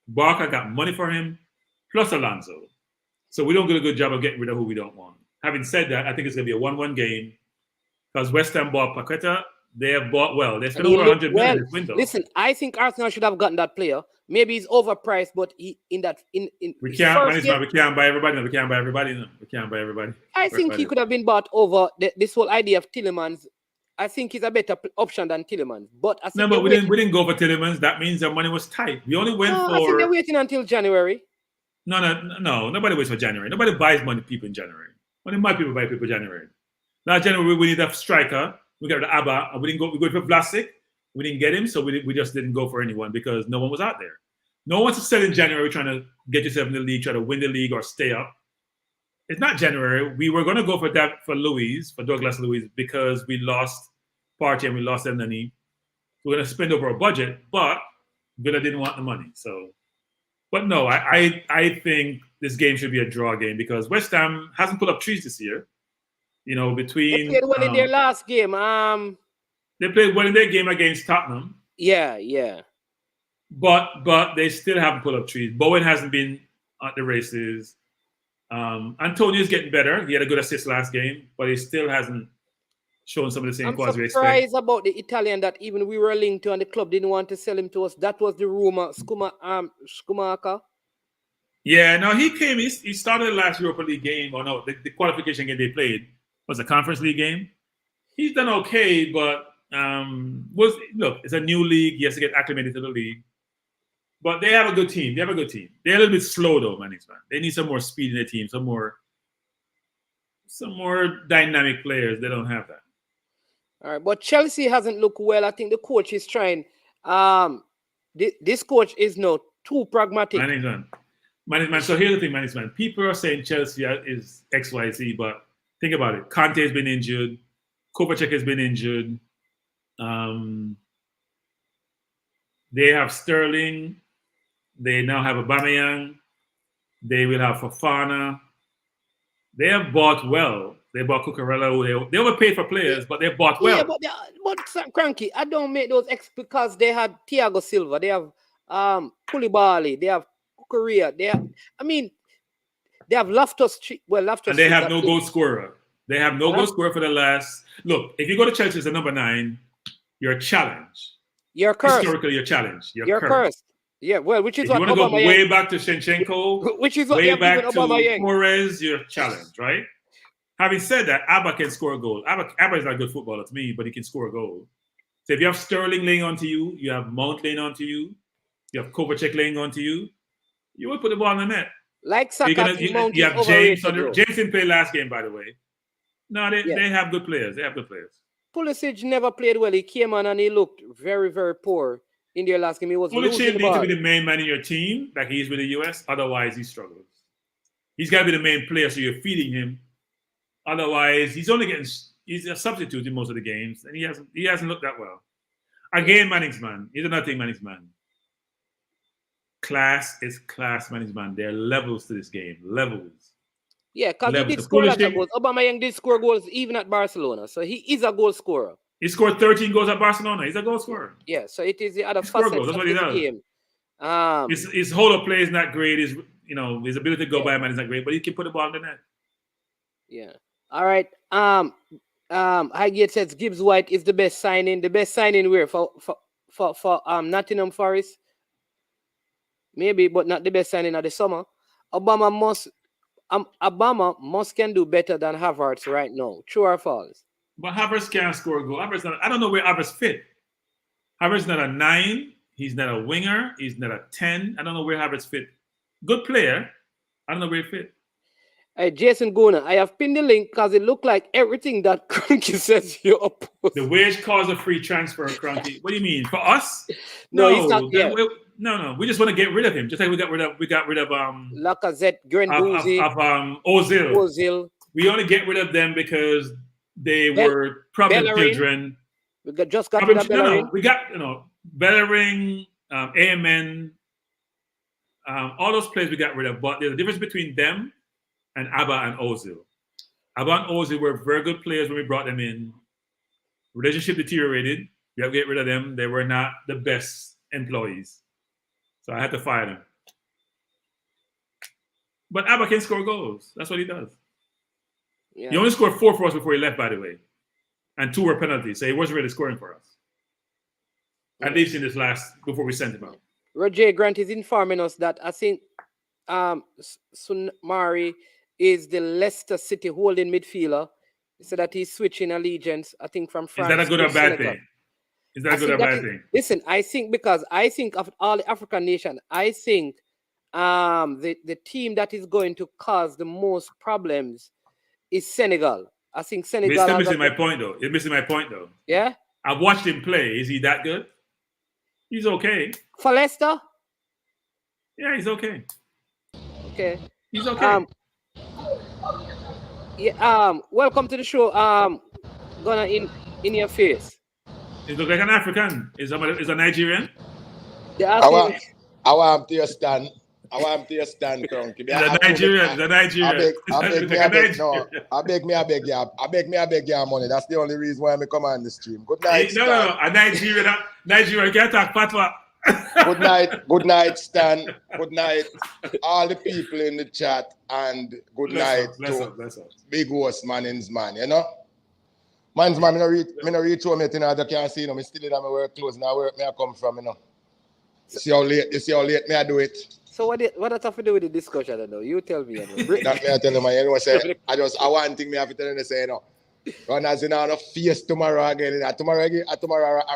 Barca got money for him, plus Alonso. So we don't do a good job of getting rid of who we don't want. Having said that, I think it's going to be a 1-1 game because West Ham bought Paqueta. They have bought well. They spent over 100 million in this window. Listen, I think Arsenal should have gotten that player. Maybe he's overpriced, but we can't buy everybody. We can't buy everybody. I think he could have been bought over this whole idea of Tielemans. I think he's a better option than Tielemans. But we didn't go for Tielemans. That means their money was tight. We only went for. I think they're waiting until January. No. Nobody waits for January. Nobody buys people in January. Only my people buy people in January. Now January we need a striker. We got the Abba, and we didn't go. We go for Vlasic. We didn't get him, so we just didn't go for anyone because no one was out there. No one wants to sell in January trying to get yourself in the league, try to win the league or stay up. It's not January. We were going to go for that for Douglas Luiz, because we lost Partey and we lost Elneny. We're going to spend over a budget, but Villa didn't want the money. So, but no, I think this game should be a draw game because West Ham hasn't put up trees this year. Between they played well in their last game. They played well in their game against Tottenham. Yeah. But they still haven't put up trees. Bowen hasn't been at the races. Antonio's getting better. He had a good assist last game, but he still hasn't shown some of the same quality we expect. I'm surprised about the Italian that even we were linked to and the club didn't want to sell him to us. That was the rumor. Schumacher. Yeah, no, he came. He started the last Europa League game, or no, the qualification game they played was a Conference League game. He's done okay, but it's a new league. He has to get acclimated to the league. But they have a good team. They're a little bit slow though, man. They need some more speed in their team, some more dynamic players. They don't have that. All right, but Chelsea hasn't looked well. I think the coach is trying. This coach is now too pragmatic. Management. So here's the thing, management. People are saying Chelsea is XYZ, but think about it. Conte has been injured. Kovacic has been injured. They have Sterling. They now have Aubameyang. They will have Fofana. They have bought well. They bought Cucurella. They overpaid for players, but they bought well. Yeah, but Cranky, I don't make those because they had Thiago Silva. They have Koulibaly. They have Cucurella. They have Loftus. And they have no goal scorer. They have no goal scorer for the last. Look, if you go to Chelsea as a number 9, you're challenged. You're cursed. Historically, you're challenged. You're cursed. Yeah, well, which is if what you want to go Aubameyang, way back to Shinchenko, which is what way back to Aubameyang. Torres, you're challenged, right? Having said that, Abba can score a goal. Abba is not a good footballer to me, but he can score a goal. So if you have Sterling laying onto you, you have Mount laying onto you, you have Kovacic laying onto you, you will put the ball in the net. Like Saka, you have James. James didn't play last game, by the way. No, they have good players. They have good players. Pulisic never played well. He came on and he looked very, very poor in their last game. He was Pulisic needs to be the main man in your team, like he is with the US. Otherwise, he struggles. He's got to be the main player, so you're feeding him. Otherwise, he's a substitute in most of the games, and he hasn't looked that well. Again, Manning's man. Here's another thing, Manning's man. Class is class, Manning's man. There are levels to this game. Levels. Yeah, because he did score lots of goals. Aubameyang did score goals even at Barcelona, so he is a goal scorer. He scored 13 goals at Barcelona. He's a goal scorer. Yeah, so it is the other facets of the game. His whole of play is not great. His ability to go by man is not great, but he can put the ball in the net. Yeah. All right. Highgate says Gibbs White is the best signing. The best signing where for Nottingham Forest? Maybe, but not the best signing of the summer. Obama must can do better than Havertz right now. True or false? But Havertz can't score a goal. I don't know where Havertz fit. Havertz not a 9. He's not a winger. He's not a 10. I don't know where Havertz fit. Good player. I don't know where he fit. Hey, Jason Gona, I have pinned the link because it looked like everything that Cranky says you oppose. The wage calls a free transfer, Cranky. What do you mean? For us? No, he's not yet. No. We just want to get rid of him. Just like we got rid of Lacazette, Guendouzi, Ozil. We only get rid of them because they were problem children. We just got rid of Bellerin. We got Bellerin, AMN, all those players we got rid of. But there's a difference between them and Abba and Ozil. Abba and Ozil were very good players when we brought them in. Relationship deteriorated. We have to get rid of them. They were not the best employees. So I had to fire them. But Abba can score goals. That's what he does. Yeah. He only scored 4 for us before he left, by the way. And 2 were penalties. So he wasn't really scoring for us. Yeah. At least in this last, before we sent him out. Roger Grant is informing us that I think Sunmari is the Leicester City holding midfielder. He said that he's switching allegiance, I think, from France. Is that a good or bad thing? Is that a good or bad thing? Listen, I think of all the African nations, I think the team that is going to cause the most problems is Senegal. I think Senegal. You're missing my point, though. You're missing my point, though. Yeah? I've watched him play. Is he that good? He's okay. For Leicester? Yeah, he's okay. Okay. He's okay. Welcome to the show. Gonna in your face. He looks like an African. Is a Nigerian? I want to stand. Cronky. The Nigerian. I beg your money. That's the only reason why I come on the stream. Good night. No. A Nigerian can't talk patwa. Good night, Stan. Good night, all the people in the chat, and good night to Big Host Manning's man. You know, Manning's man. Me no reach home yet. I can't see. Me still in my work clothes. Now where me I come from. You know. You see how late me I do it. So what does that have to do with the discussion? I don't know. You tell me. That me I tell you, man. You know, say I one thing me have to tell you. Say you know. Runners in on a face tomorrow again. Tomorrow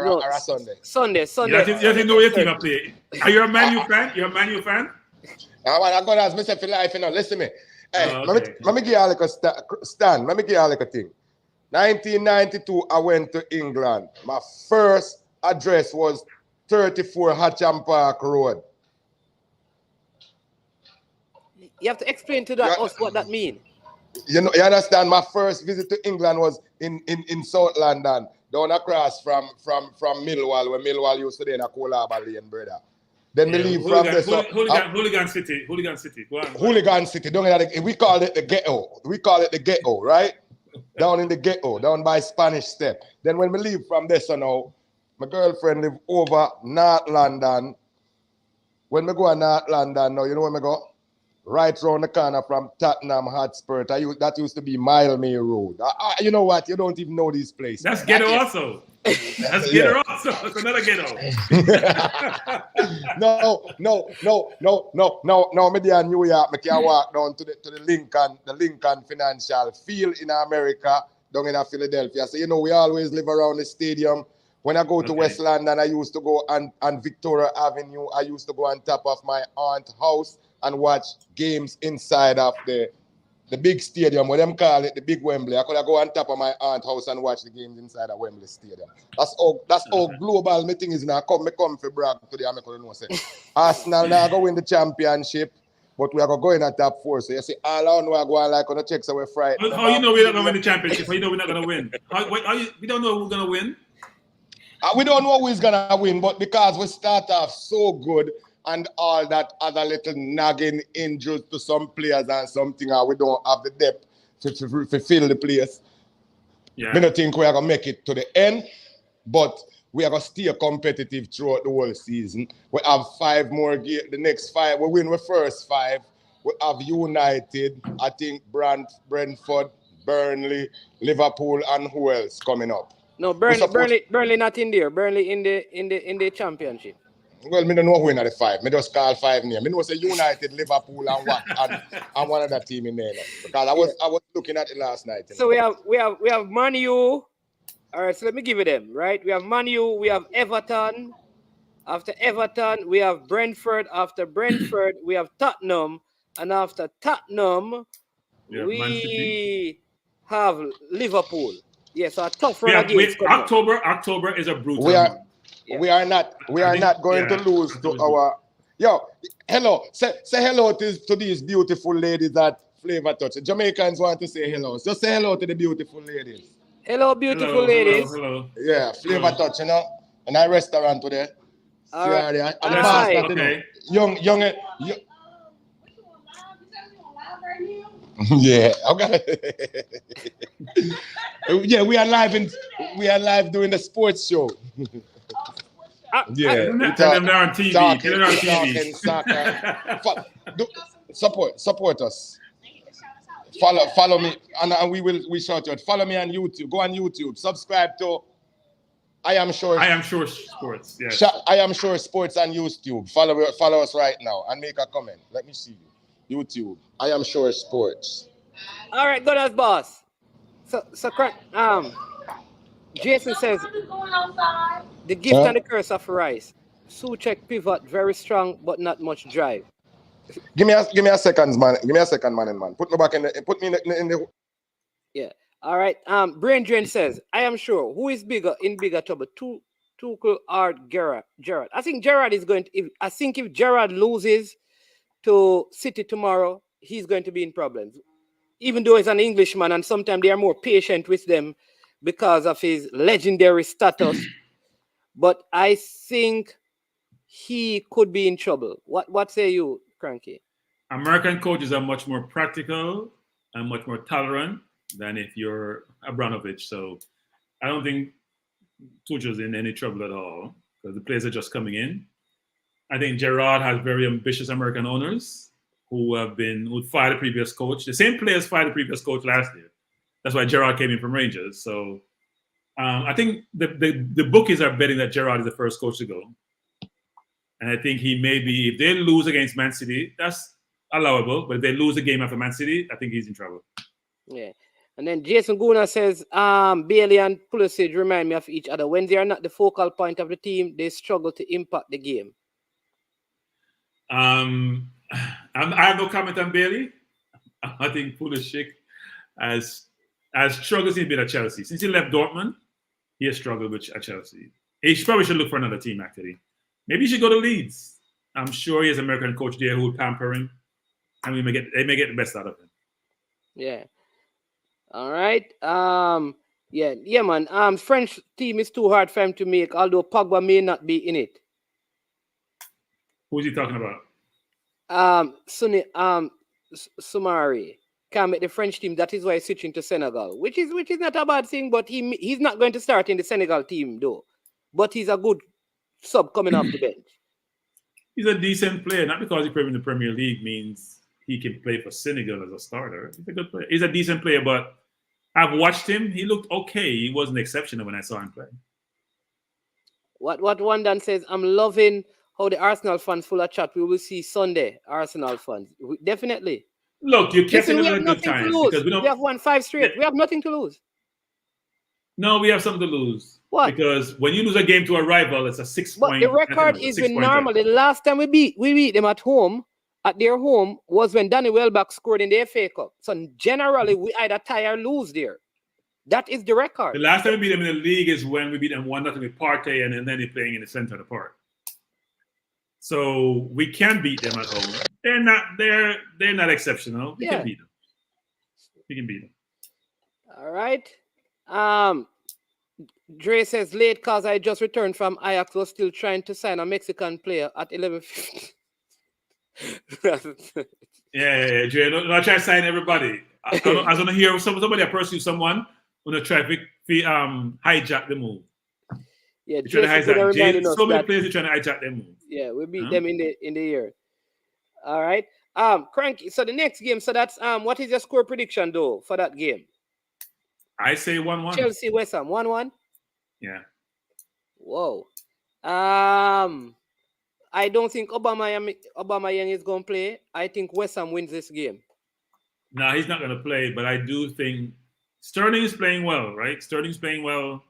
or a Sunday. Sunday. You have to know your team up there. Are you a Man U fan? You're a Man U fan? I'm going to ask myself for life, you know. Listen to me. Hey, let me give you like a stand. Let me give you like a thing. 1992, I went to England. My first address was 34 Hatcham Park Road. You have to explain to us what that means. You know, you understand? My first visit to England was in South London, down across from Millwall, where Millwall used to be in a Colaba Lane, brother. Then we leave from there. Hooligan City. Go on. Hooligan City. We call it the ghetto. Right? Down in the ghetto, down by Spanish Step. Then when we leave from there, so now, my girlfriend live over North London. When we go to North London now, you know where we go? right round the corner from Tottenham Hotspur. That used to be Mile May Road. You know what? You don't even know these places. That's ghetto also. That's ghetto also. That's another ghetto. No. Me there in New York, me can walk down to the Lincoln Financial Field in America, down in Philadelphia. So, we always live around the stadium. When I go to West London, I used to go on Victoria Avenue. I used to go on top of my aunt's house and watch games inside of the big stadium, what them call it, the big Wembley. I could go on top of my aunt's house and watch the games inside of Wembley Stadium. That's how global my thing is now. Me come for brag today. I could know say Arsenal now go win the championship, but we are going at top 4. So you see, all I know I go on like on the checks away Friday. How you know we're not going to win the championship? How you know we're not going to win? We don't know who's going to win. We don't know who's going to win, but because we start off so good and all that other little nagging injuries to some players and something, we don't have the depth to fill the place. Yeah. I don't think we are going to make it to the end, but we are going to stay competitive throughout the whole season. We have 5 more games. The next 5, we win the first 5. We have United, I think Brentford, Burnley, Liverpool, and who else coming up? No, Burnley not in there. Burnley in the championship. Well, I don't know who in the 5. I just call 5 names. I know say United, Liverpool, and one other team in there. Because I was looking at it last night. So we have Man U. All right, so let me give you them, right? We have Man U, we have Everton. After Everton, we have Brentford. After Brentford, we have Tottenham. And after Tottenham, we have Liverpool. Yes, so a tough run against October is a brutal. We are not going to lose to our. Hello. Say hello to these beautiful ladies at Flavor Touch. The Jamaicans want to say hello. So say hello to the beautiful ladies. Hello, beautiful ladies. Hello. Yeah, Flavor Touch, and a restaurant today. All right. Okay. Young. Yeah, okay. Yeah, we are live doing the sports show. Tell them they're on TV. Support us. Follow me, and we shout out. Follow me on YouTube. Go on YouTube. Subscribe to I Am Sure Sports. Yes. I Am Sure Sports on YouTube. Follow us right now and make a comment. Let me see you. YouTube. I Am Sure Sports. All right, good as boss. So Jason says the gift and the curse of Rice. Suchek pivot very strong but not much drive. Give me a second, man. Man. Put me back in the. Yeah. All right. Brain Drain says, I am sure who is bigger trouble, Tuchel or Gerrard. I think Gerrard is going to. If Gerrard loses to City tomorrow, he's going to be in problems. Even though he's an Englishman, and sometimes they are more patient with them because of his legendary status. But I think he could be in trouble. What say you, Cranky? American coaches are much more practical and much more tolerant than if you're Abramovich. So I don't think Tuchel's in any trouble at all because the players are just coming in. I think Gerrard has very ambitious American owners who fired the previous coach. The same players fired the previous coach last year. That's why Gerrard came in from Rangers. So I think the bookies are betting that Gerrard is the first coach to go. And I think he may be, if they lose against Man City, that's allowable. But if they lose a game after Man City, I think he's in trouble. Yeah. And then Jason Guna says, Bailey and Pulisic remind me of each other. When they are not the focal point of the team, they struggle to impact the game. I have no comment on Bailey. I think Pulisic has struggled since he's been at Chelsea. Since he left Dortmund, he has struggled at Chelsea. He probably should look for another team, actually. Maybe he should go to Leeds. I'm sure he has an American coach there who will pamper him, and they may get the best out of him. Yeah. All right. Yeah, man. French team is too hard for him to make, although Pogba may not be in it. Who's he talking about? Sumari can't make the French team. That is why he's switching to Senegal, which is not a bad thing. But he's not going to start in the Senegal team though. But he's a good sub coming off the bench. He's a decent player, not because he played in the Premier League means he can play for Senegal as a starter. He's a good player. He's a decent player, but I've watched him. He looked okay. He wasn't exceptional when I saw him play. What one Dan says, I'm loving how the Arsenal fans full of chat. We will see Sunday, Arsenal fans. Definitely. Look, you're catching Listen, we them have at a good nothing time. to lose. Because We have won 5 straight. We have nothing to lose. No, we have something to lose. What? Because when you lose a game to a rival, it's a 6 But point. the record is when normal. The last time we beat them at home, at their home, was when Danny Welbeck scored in the FA Cup. So generally, we either tie or lose there. That is the record. The last time we beat them in the league is when we beat them 1-0 with Partey, and then they're playing in the center of the park. So we can beat them at home. They're not exceptional. We can beat them. We can beat them. All right. Dre says late cause I just returned from Ajax, was still trying to sign a Mexican player at 11:50. Yeah, Dre. Not try to sign everybody. I was gonna hear somebody pursue someone gonna try to hijack the move. Yeah, Dre, so many players are trying to hijack their move. Yeah, we beat them in the year. All right. Cranky. So the next game. So that's what is your score prediction though for that game? I say 1-1. Chelsea West Ham 1-1. Yeah. Whoa. I don't think Aubameyang is going to play. I think West Ham wins this game. No, he's not going to play, but I do think Sterling is playing well, right? Sterling's playing well.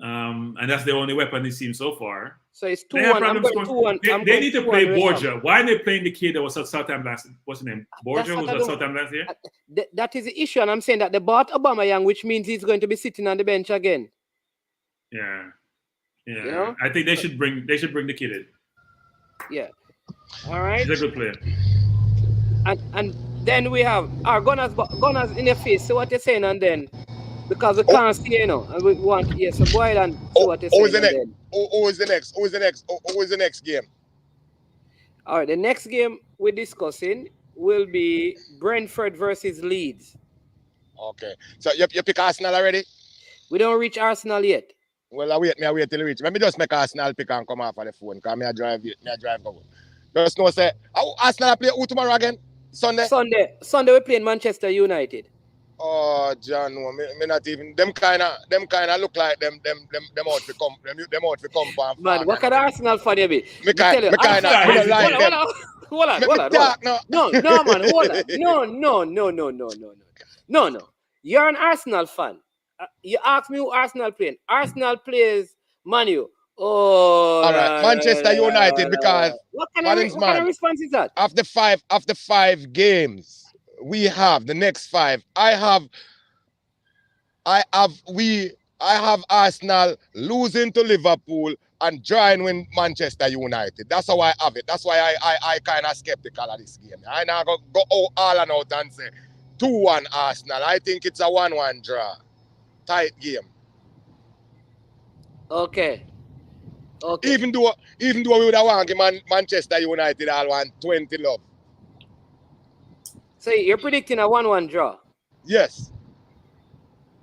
And that's the only weapon he's seen so far. So it's 2-1. I'm going 2-1. They need to play Borja. Why are they playing the kid that was at Southampton last? What's his name? Borja was at Southampton last year? That is the issue, and I'm saying that they bought Aubameyang, which means he's going to be sitting on the bench again. Yeah. You know? I think they should bring the kid in. Yeah. All right. He's a good player. And then we have our Gunners in the face. So what you're saying, and then because we can't see, and we want so go ahead and see what you're saying. Who is the next game? All right, the next game we're discussing will be Brentford versus Leeds. Okay. So you pick Arsenal already? We don't reach Arsenal yet. Well, I wait till we reach. Let me just make Arsenal pick and come off of the phone because I drive go. Just know say Arsenal play who tomorrow again? Sunday we playing Manchester United. Oh, John, me not even them kind of look like them out to come Man, what kind of Arsenal fan you be? Me kind of like them. Hold on. No, man, hold on. No. You're an Arsenal fan. You ask me who Arsenal playing. Arsenal plays Man U. Oh, all right, Manchester United because what kind of response is that? After five games, we have the next 5. I have Arsenal losing to Liverpool and drawing with Manchester United. That's how I have it. That's why I kind of skeptical of this game. I now go all and out and say 2-1 Arsenal. I think it's a 1-1 draw. Tight game. Okay. Even though we would have won Manchester United all 120 love. So you're predicting a 1-1 draw? Yes.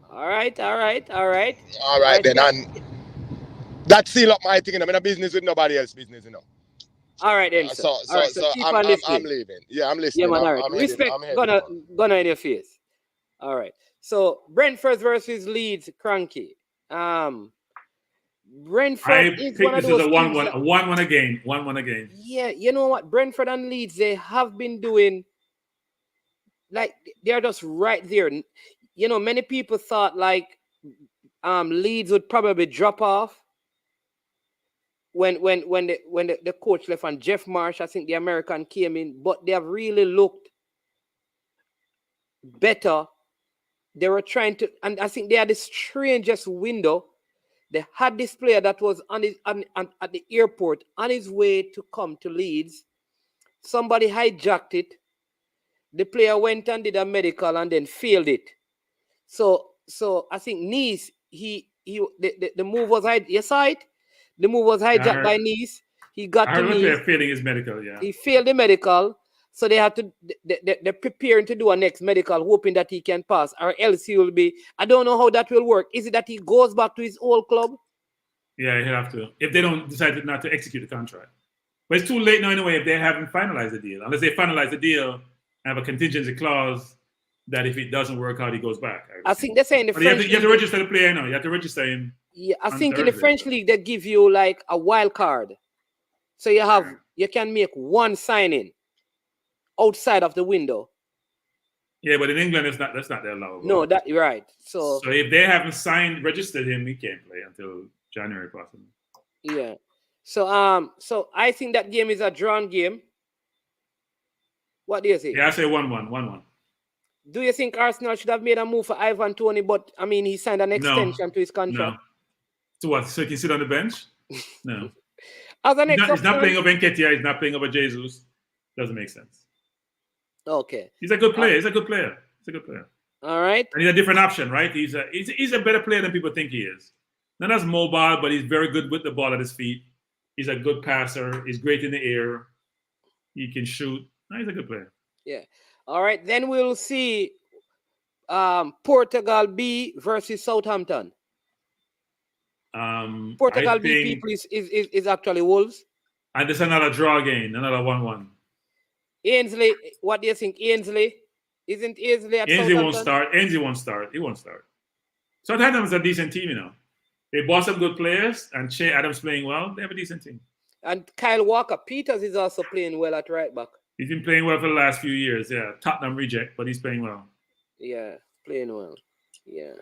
All right. Then, and that seal up my thing. I'm in a business with nobody else's business, All right then. So keep on listening. I'm leaving. Yeah, I'm listening. Yeah, man. All right. Respect. Gonna in your face. All right. So Brentford versus Leeds, Cranky. Brentford is one of those a 1-1 again. 1-1 again. Yeah, you know what? Brentford and Leeds, they have been doing like they're just right there. You know, many people thought like Leeds would probably drop off when the coach left and Jeff Marsh, I think the American, came in, but they have really looked better. They were trying to, and I think they had the strangest window. They had this player that was at the airport on his way to come to Leeds. Somebody hijacked it. The player went and did a medical and then failed it. So I think Nice, the move was you saw it? The move was hijacked by Nice. He got to Nice. Failing his medical, yeah. He failed the medical. So they have to, they're preparing to do a next medical, hoping that he can pass, or else he will be, I don't know how that will work. Is it that he goes back to his old club? Yeah, he'll have to. If they don't decide not to execute the contract. But it's too late now anyway if they haven't finalized the deal. Unless they finalize the deal and have a contingency clause that if it doesn't work out, he goes back. I think they're saying you have to register the player now. You have to register him. Yeah, I think in the French league they give you like a wild card, so you can make one signing outside of the window. Yeah, but in England that's not their law. No, that right. So if they haven't registered him, he can't play until January possibly. Yeah. So I think that game is a drawn game. What do you think? Yeah, I say 1-1. Do you think Arsenal should have made a move for Ivan Toney, but I mean he signed an extension to his contract? No. So what? So he can sit on the bench? No. He's not playing over Nketiah. He's not playing over Jesus. Doesn't make sense. Okay. He's a good player. He's a good player. All right. And he's a different option, right? He's a better player than people think he is. Not as mobile, but he's very good with the ball at his feet. He's a good passer. He's great in the air. He can shoot. No, he's a good player. Yeah. All right. Then we'll see Portugal B versus Southampton. Portugal B people is actually Wolves. And there's another draw game, another 1-1. Ainsley, what do you think? Ainsley? Isn't Ainsley at Ainsley Southampton? Ainsley won't start. He won't start. Southampton's a decent team, you know. They bought some good players, and Shea Adams playing well. They have a decent team. And Kyle Walker-Peters is also playing well at right back. He's been playing well for the last few years. Yeah, Tottenham reject, but he's playing well. Yeah, playing well. Yeah.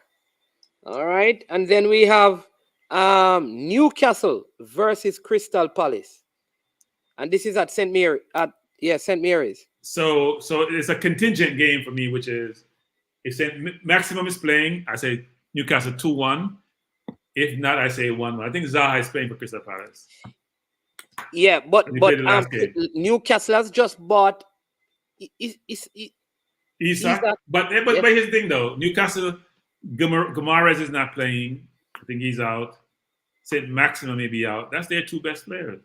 All right, and then we have Newcastle versus Crystal Palace, and this is at St. Mary's. So it's a contingent game for me, which is if Maximum is playing, I say Newcastle 2-1. If not, I say 1-1. I think Zaha is playing for Crystal Palace. Yeah, but Newcastle has just bought Isak. But here's the thing though, Newcastle, Guimaraes is not playing. I think he's out. St. Maxima may be out. That's their two best players.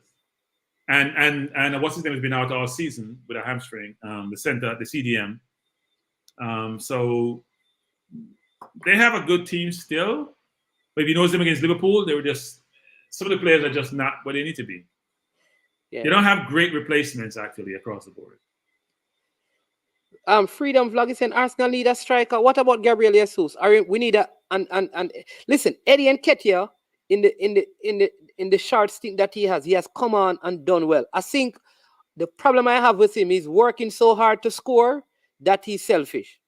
And what's his name has been out all season with a hamstring. The center, the CDM. So they have a good team still. But if you notice them against Liverpool, they were just some of the players are just not what they need to be. Yeah. They don't have great replacements actually across the board. Freedom Vlog is saying Arsenal need a striker. What about Gabriel Jesus? We need a and listen, Eddie Nketiah in the short stint that he has come on and done well. I think the problem I have with him is working so hard to score that he's selfish.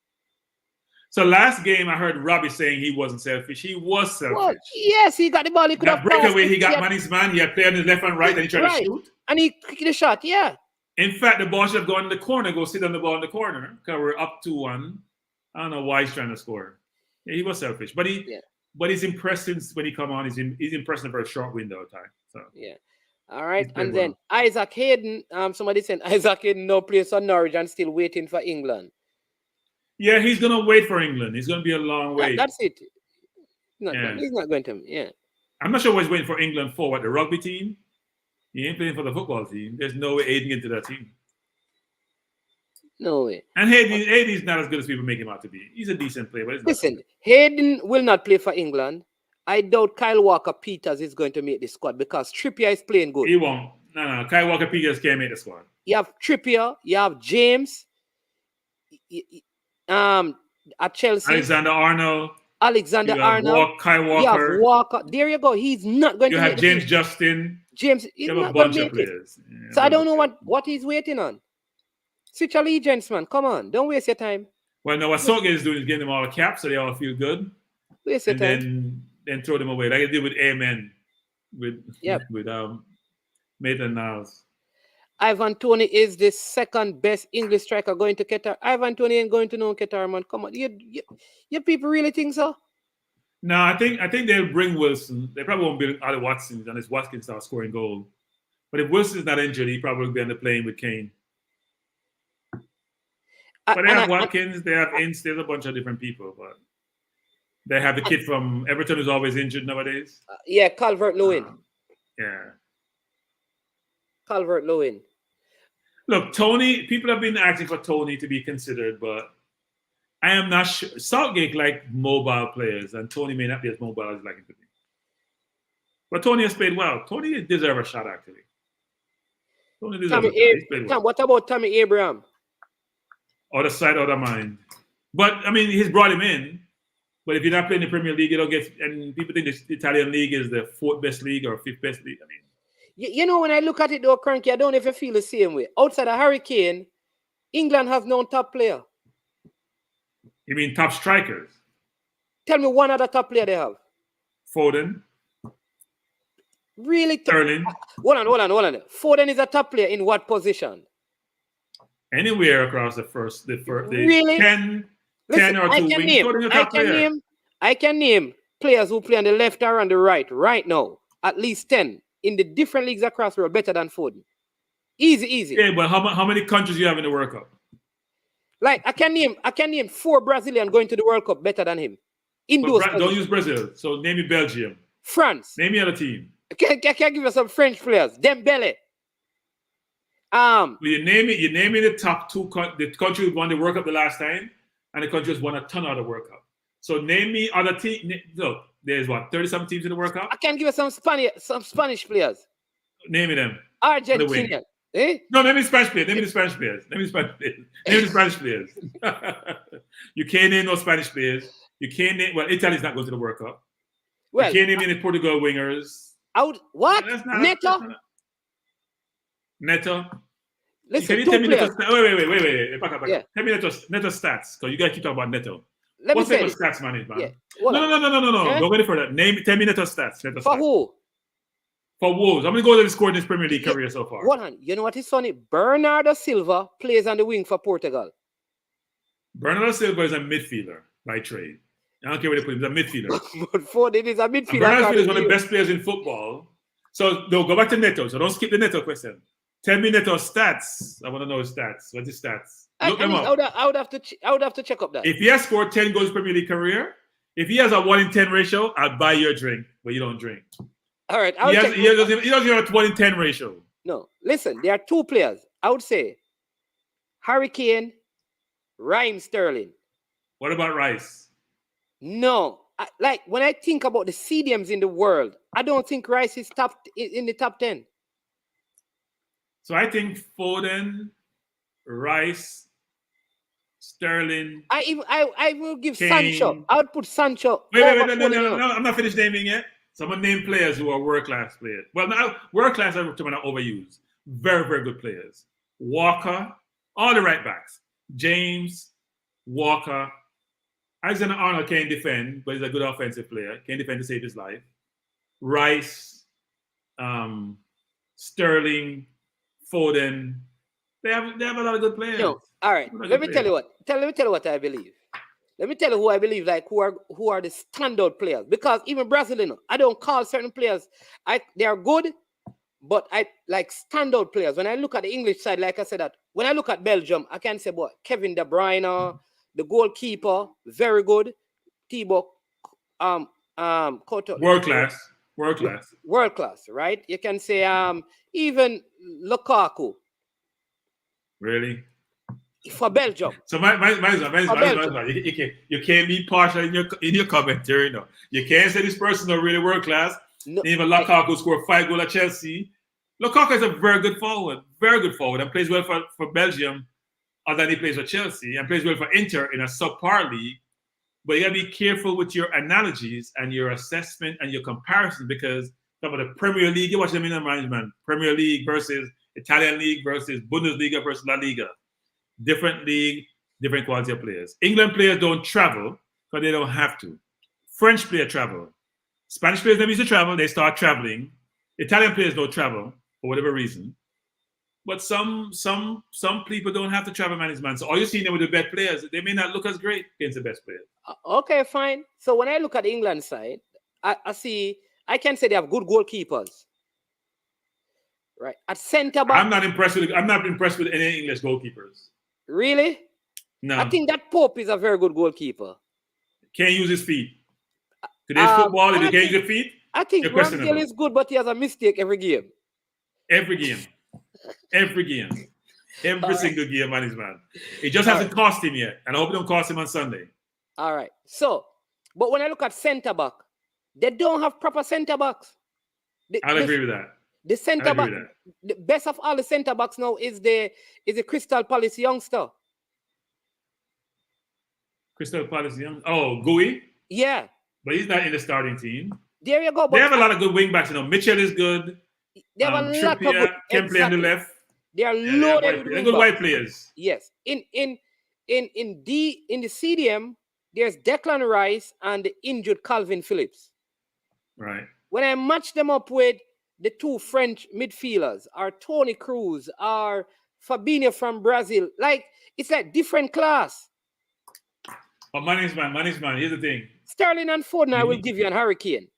So last game I heard Robbie saying he wasn't selfish. He was selfish. Well, yes, he got the ball. He could have breakaway. He got man's man. He had played on his left and right, and he tried to shoot. And he kicked the shot. Yeah. In fact, the ball should have gone in the corner. Go sit on the ball in the corner because we're up 2-1. I don't know why he's trying to score. Yeah, he was selfish, but he's impressive when he come on. He's impressive for a short window of time. So yeah. All right, and then Isaac Hayden. Somebody said Isaac Hayden no place for Norwich and still waiting for England. Yeah, he's gonna wait for England. It's gonna be a long wait. That's it. He's not going to. Yeah. I'm not sure what he's waiting for England for. What, the rugby team? He ain't playing for the football team. There's no way Hayden into that team. No way. And Hayden's not as good as people make him out to be. He's a decent player, but listen, Hayden will not play for England. I doubt Kyle Walker-Peters is going to make the squad because Trippier is playing good. He won't. No. Kyle Walker-Peters can't make the squad. You have Trippier. You have James. At Chelsea. Alexander-Arnold. Kyle Walker. You have Walker. There you go. He's not going to make the team. You have James Justin. James, he's you not have a bunch of players. So I don't know what he's waiting on. Switch allegiance, man. Come on. Don't waste your time. Well, no, what Southgate is doing is getting them all a cap so they all feel good. Waste your time. Then throw them away. Like I did with Amen. With Maitland Niles. Ivan Toney is the second best English striker going to Qatar. Ivan Toney ain't going to no Qatar, man. Come on. You people really think so? No, I think they'll bring Wilson. They probably won't bring Ali Watkins unless Watkins starts scoring goals. But if Wilson's not injured, he probably will be on the plane with Kane. But they have Watkins, they have Ince, there's a bunch of different people. But they have the kid from Everton who's always injured nowadays. Calvert-Lewin. Calvert-Lewin. Look, Tony, people have been asking for Tony to be considered, but I am not sure. Southgate like mobile players, and Tony may not be as mobile as like him to be. But Tony has played well. Tony deserves a shot, actually. Don't deserve it. What about Tommy Abraham? Other side, other mind. But I mean, he's brought him in. But if you're not playing the Premier League, you don't get. And people think the Italian league is the 4th best league or 5th best league. I mean, you know, when I look at it though, Cranky, I don't even feel the same way. Outside of Hurricane, England has no top player. You mean top strikers? Tell me one other top player they have. Foden. Really? Sterling. Hold on. Foden is a top player in what position? Anywhere across the really? 10 or 2 wings. I can name players who play on the left or on the right now. At least 10 in the different leagues across the world better than Foden. Easy. Yeah, but how many countries you have in the World Cup? Like I can name 4 Brazilians going to the World Cup better than him. Don't use Brazil. So name me Belgium. France. Name me other team. Can I give you some French players? Dembele. You name me the top 2 the country who won the World Cup the last time, and the country has won a ton of the World Cup. So name me other team. Look, there's 30-some teams in the World Cup. I can give you some Spanish players. Name me them. Argentina. No, name me Spanish players. Name me the Spanish players. You can't name no Spanish players. You can't name. Well, Italy's not going to the World Cup. Well, you can't name any Portugal wingers. What? Neto. Listen, can you tell me Neto? Wait. Back up. Yeah. Tell me Neto stats, because you guys keep talking about Neto. What type of stats, man? Yeah. No. Don't go any further. Tell me Neto stats. For who? For Wolves. How many goals have he scored in his Premier League career so far? Hold on. You know what is funny? Bernardo Silva plays on the wing for Portugal. Bernardo Silva is a midfielder by trade. I don't care where they put him. He's a midfielder. But Foden is a midfielder. Bernardo Silva is one of the best players in football. So no, go back to Neto. So don't skip the Neto question. Tell me Neto stats. I want to know his stats. What's his stats? Look them up. I would have to check up that. If he has scored 10 goals in Premier League career, if he has a 1 in 10 ratio, I'll buy you a drink, but you don't drink. All right. He doesn't have a 1 in 10 ratio. No. Listen, there are 2 players. I would say Hurricane, Raheem Sterling. What about Rice? No. Like when I think about the CDMs in the world, I don't think Rice is in the top 10. So I think Foden, Rice, Sterling. I will give Kane. Sancho. I would put Sancho. Wait, no. I'm not finished naming yet. Someone name players who are world-class players. Well, now world-class are overused. Very, very good players. Walker, all the right backs. James, Walker. Alexander Arnold can't defend, but he's a good offensive player. Can't defend to save his life. Rice, Sterling, Foden. They have a lot of good players. No. All right. Let me tell you what I believe. Let me tell you who I believe, like who are the standout players. Because even Brazilian, I don't call certain players. They are good, but I like standout players. When I look at the English side, like I said, that when I look at Belgium, I can say about Kevin De Bruyne, the goalkeeper, very good. Thibaut, Courtois. World class, right? You can say even Lukaku. Really? For Belgium. So you can't be partial in your commentary, no. You can't say this person is really world class. No. Even Lukaku scored 5 goals at Chelsea. Lukaku is a very good forward, and plays well for Belgium, other than he plays for Chelsea, and plays well for Inter in a subpar league. But you gotta be careful with your analogies and your assessment and your comparison, because some of the Premier League, you watch them in the management, Premier League versus Italian League versus Bundesliga versus La Liga. Different league, different quality of players. England players don't travel because they don't have to. French players travel. Spanish players never used to travel, they start traveling. Italian players don't travel for whatever reason. But some people don't have to travel, management. So all you see them with the best players, they may not look as great against the best players. Okay, fine. So when I look at the England side, I can say they have good goalkeepers. Right. At centre back. I'm not impressed with any English goalkeepers. Really? No. I think that Pope is a very good goalkeeper. Can't use his feet. Today's football, if you can't use your feet, I think Ramsdale is good, but he has a mistake every game. Every single game, man. It just hasn't cost him yet. And I hope it don't cost him on Sunday. All right. So, but when I look at centre back, they don't have proper centre backs. I'll agree with that. The center back, the best of all the center backs now is the Crystal Palace youngster. Crystal Palace young. Oh, Gui. Yeah, but he's not in the starting team. There you go. They have a lot of good wing backs. You know, Mitchell is good. They have a lot of good. Can play on the left. They are loaded with good white players. Yes. In the CDM, there's Declan Rice and the injured Calvin Phillips. Right. When I match them up with the two French midfielders, or Toni Kroos, or Fabinho from Brazil, like it's like different class. But money's man. Here's the thing. Sterling and Foden, I will give you an hurricane.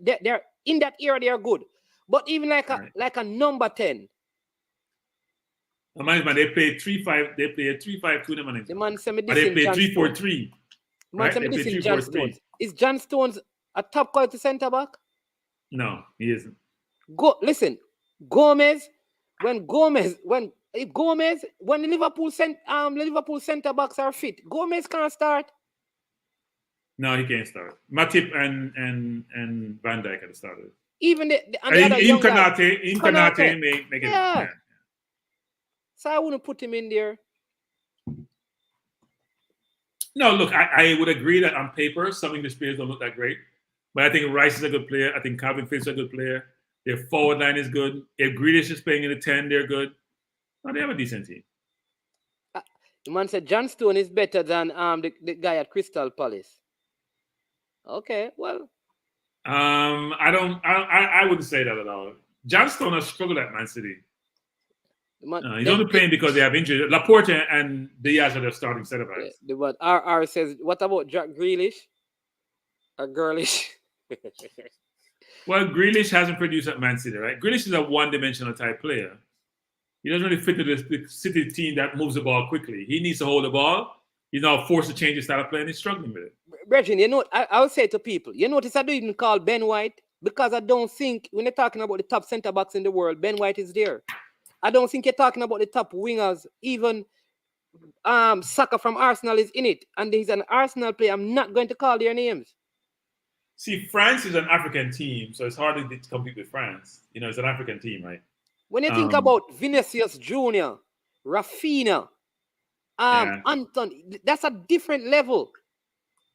They're in that era, they are good. But even like a number 10. The money's man, they play 3-5. They play a 3-5-2 in the money. The man said me this. They play 3-4-3. Man said me this in John Stones. Is John Stones a top quality centre back? No, he isn't. Listen, Gomez. When the Liverpool centre backs are fit, Gomez can't start. No, he can't start. Matip and Van Dijk had started. Even the Konate make it. Yeah. So I wouldn't put him in there. No, look, I would agree that on paper some English players don't look that great, but I think Rice is a good player. I think Calvin Phillips is a good player. Their forward line is good. If Grealish is playing in the 10, they're good. No, they have a decent team. The man said John Stone is better than the guy at Crystal Palace. Okay, well. I wouldn't say that at all. John Stone has struggled at Man City. He's only playing because they have injuries. Laporte and Diaz are their starting center backs. But RR says, what about Jack Grealish? Or Girlish? Well, Grealish hasn't produced at Man City, right? Grealish is a one-dimensional type player. He doesn't really fit into the City team that moves the ball quickly. He needs to hold the ball. He's now forced to change his style of play, and he's struggling with it. Brethren, you know, I would say to people, you notice I don't even call Ben White because I don't think, when they're talking about the top centre-backs in the world, Ben White is there. I don't think you're talking about the top wingers. Even Saka from Arsenal is in it. And he's an Arsenal player. I'm not going to call their names. See, France is an African team, so it's hard to compete with France. You know, it's an African team, right? When you think about Vinicius Jr., Rafinha, Anton, that's a different level.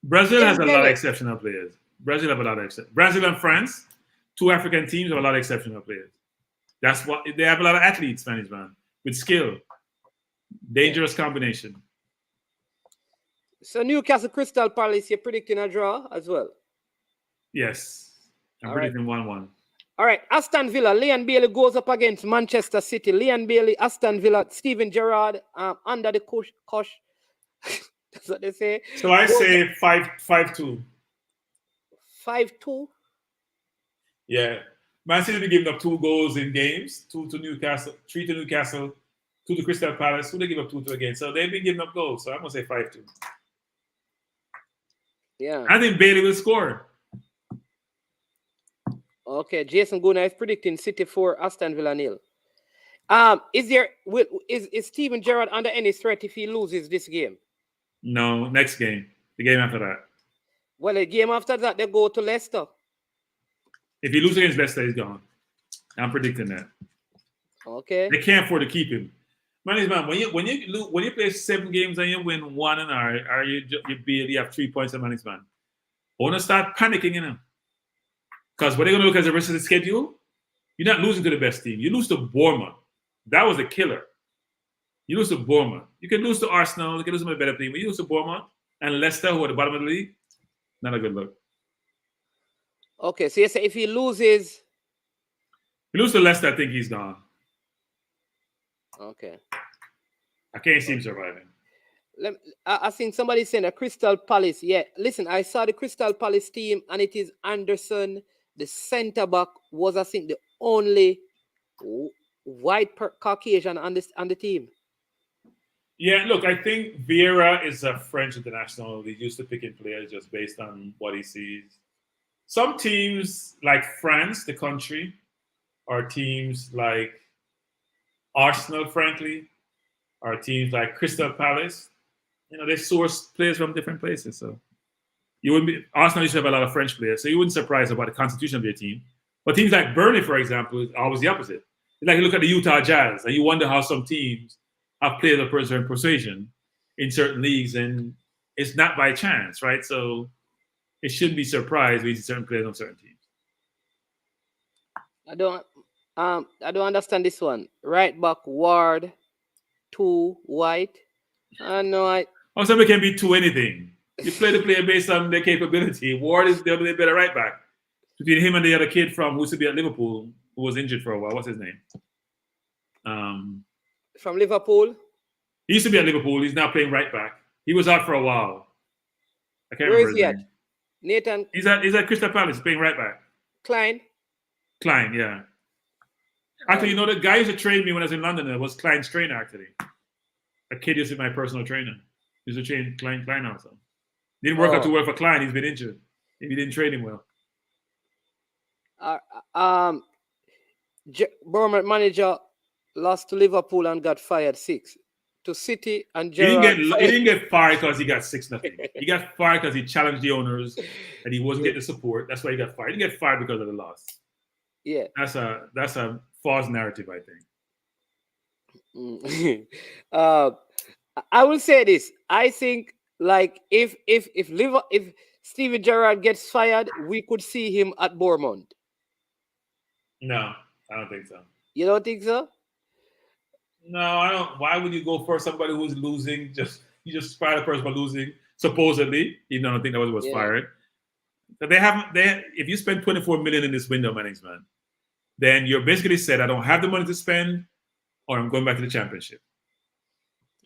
Brazil has a lot of exceptional players. Brazil and France, two African teams have a lot of exceptional players. That's what they have, a lot of athletes, Spanish man, with skill. Dangerous combination. So Newcastle Crystal Palace, you're predicting a draw as well? Yes. I'm predicting 1-1. All right. Aston Villa, Leon Bailey goes up against Manchester City. Leon Bailey, Aston Villa, Steven Gerrard under the cosh. That's what they say. So I say 5-2. 5-2? Yeah. Man City have been giving up 2 goals in games, 2 to Newcastle, 3 to Newcastle, 2 to Crystal Palace, who they give up 2 to again. So they've been giving up goals. So I'm going to say 5-2. Yeah. I think Bailey will score. Okay, Jason Guna is predicting City 4, Aston Villa 0. Is Steven Gerrard under any threat if he loses this game? No, next game. The game after that. Well, the game after that, they go to Leicester. If he loses against Leicester, he's gone. I'm predicting that. Okay. They can't afford to keep him. Man, when you play 7 games and you win 1 or you barely have 3 points on man. I want to start panicking, you know. Because when they're going to look at the rest of the schedule, you're not losing to the best team. You lose to Bournemouth. That was a killer. You lose to Bournemouth. You can lose to Arsenal. You can lose to a better team. But you lose to Bournemouth and Leicester, who are at the bottom of the league, not a good look. Okay, so you say if he loses... He loses to Leicester, I think he's gone. Okay. I can't see him surviving. I think somebody saying a Crystal Palace. Yeah, listen, I saw the Crystal Palace team, and it is Anderson. The centre back was, I think, the only white Caucasian on the team. Yeah, look, I think Vieira is a French international. He's used to picking players just based on what he sees. Some teams like France, the country, or teams like Arsenal, frankly, or teams like Crystal Palace, you know, they source players from different places. So you wouldn't be Arsenal used to have a lot of French players, so you wouldn't be surprised about the constitution of their team. But teams like Burnley, for example, is always the opposite. It's like you look at the Utah Jazz, and you wonder how some teams have players of certain persuasion in certain leagues, and it's not by chance, right? So it shouldn't be surprised we see certain players on certain teams. I don't understand this one. Right back Ward, 2 White. Somebody can be 2 anything. You play the player based on their capability. Ward is the other better right back. Between him and the other kid who used to be at Liverpool, who was injured for a while. What's his name? From Liverpool? He used to be at Liverpool. He's now playing right back. He was out for a while. I can't remember his name. Nathan? He's at Crystal Palace playing right back. Klein, yeah. Actually, the guy who used to train me when I was in London was Klein's trainer, actually. A kid used to be my personal trainer. He used to train Klein also. Didn't work out too well for Klein. He's been injured. He didn't train him well. Bournemouth manager lost to Liverpool and got fired 6. To City and Gerrard. He didn't get fired because he got 6-0. He got fired because he challenged the owners and he wasn't getting the support. That's why he got fired. He didn't get fired because of the loss. Yeah. That's a false narrative, I think. I will say this. I think like if Steven Gerrard gets fired, we could see him at Bournemouth. No, I don't think so. You don't think so? No, I don't. Why would you go for somebody who's losing? You just fire the person for losing, supposedly. Even though I don't think that was fired. But if you spend 24 million in this window, management, then you're basically said, I don't have the money to spend, or I'm going back to the championship.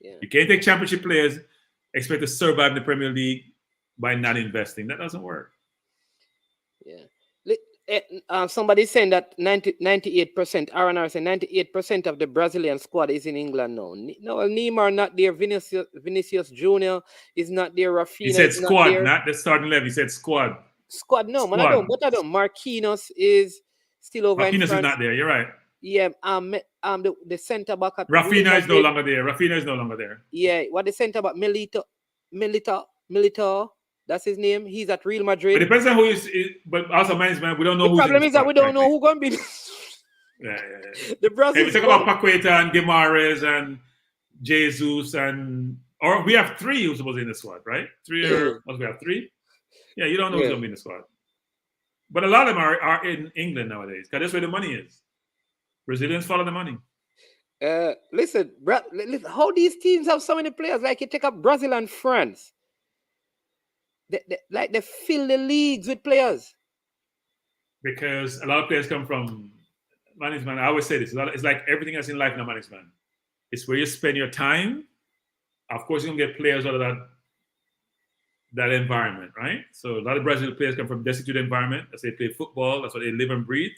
Yeah. You can't take championship players, expect to survive in the Premier League by not investing. That doesn't work. Yeah. Somebody saying that 98%, R&R saying 98% of the Brazilian squad is in England now. No, Neymar not there. Vinicius Jr. is not there. Rafinha. He said squad, not the starting 11. He said squad. Squad, no, squad. Man, I don't. Marquinhos is still over. Marquinhos is not there. You're right. Yeah, the centre back at Rafinha is no longer there. Rafinha is no longer there. Yeah, what the centre back Milito. That's his name. He's at Real Madrid. But it depends on who is. But also, man, we don't know who. The problem is that we don't know who's going to be. Yeah. The Brazil. Hey, we talk about Paqueta and Guimaraes and Jesus or we have 3 who's supposed to be in the squad, right? 3 or we have 3. Yeah, you don't know who's going to be in the squad. But a lot of them are in England nowadays because that's where the money is. Brazilians follow the money. Listen, how these teams have so many players? Like you take up Brazil and France. They fill the leagues with players. Because a lot of players come from management. I always say this. It's like everything else in life in management. It's where you spend your time. Of course, you're going to get players out of that environment, right? So a lot of Brazilian players come from destitute environment. That's why they play football. That's what they live and breathe.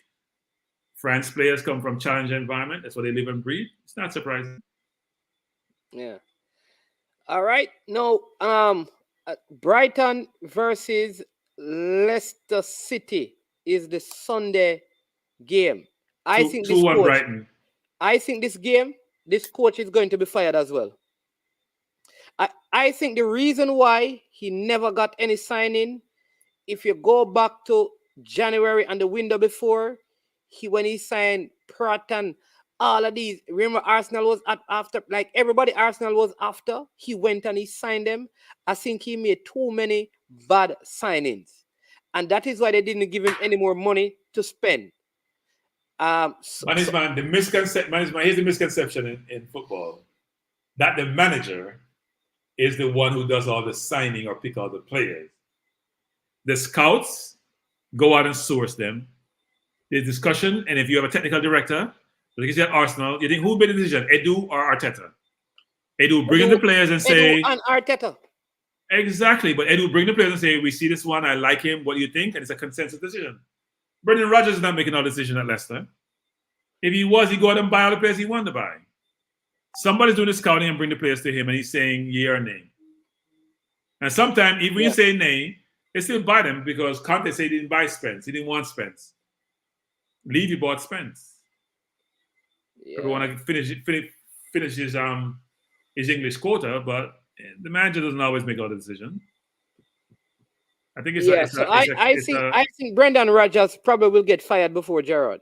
France players come from challenge environment. That's what they live and breathe. It's not surprising. Yeah. All right. No, Brighton versus Leicester City is the Sunday game. I think this coach is going to be fired as well. I think the reason why he never got any signing, if you go back to January and the window before, when he signed Pratt and all of these, remember Arsenal was after, like everybody Arsenal was after, he went and he signed them. I think he made too many bad signings. And that is why they didn't give him any more money to spend. Here's the misconception in football, that the manager is the one who does all the signing or pick all the players. The scouts go out and source them. There's discussion, and if you have a technical director, like you said, Arsenal, you think who made the decision, Edu or Arteta? Edu bring in the players and say... Edu and Arteta. Exactly, but Edu bring the players and say, we see this one, I like him, what do you think? And it's a consensus decision. Brendan Rodgers is not making all decision at Leicester. If he was, he'd go out and buy all the players he wanted to buy. Somebody's doing the scouting and bring the players to him, and he's saying yea or nay. And sometimes, even when you say nay, they still buy them because Conte said he didn't buy Spence. He didn't want Spence. Levy bought Spence. Yeah. Everyone finish his English quota, but the manager doesn't always make all the decisions. I think it's Yeah, I think Brendan Rodgers probably will get fired before Gerrard.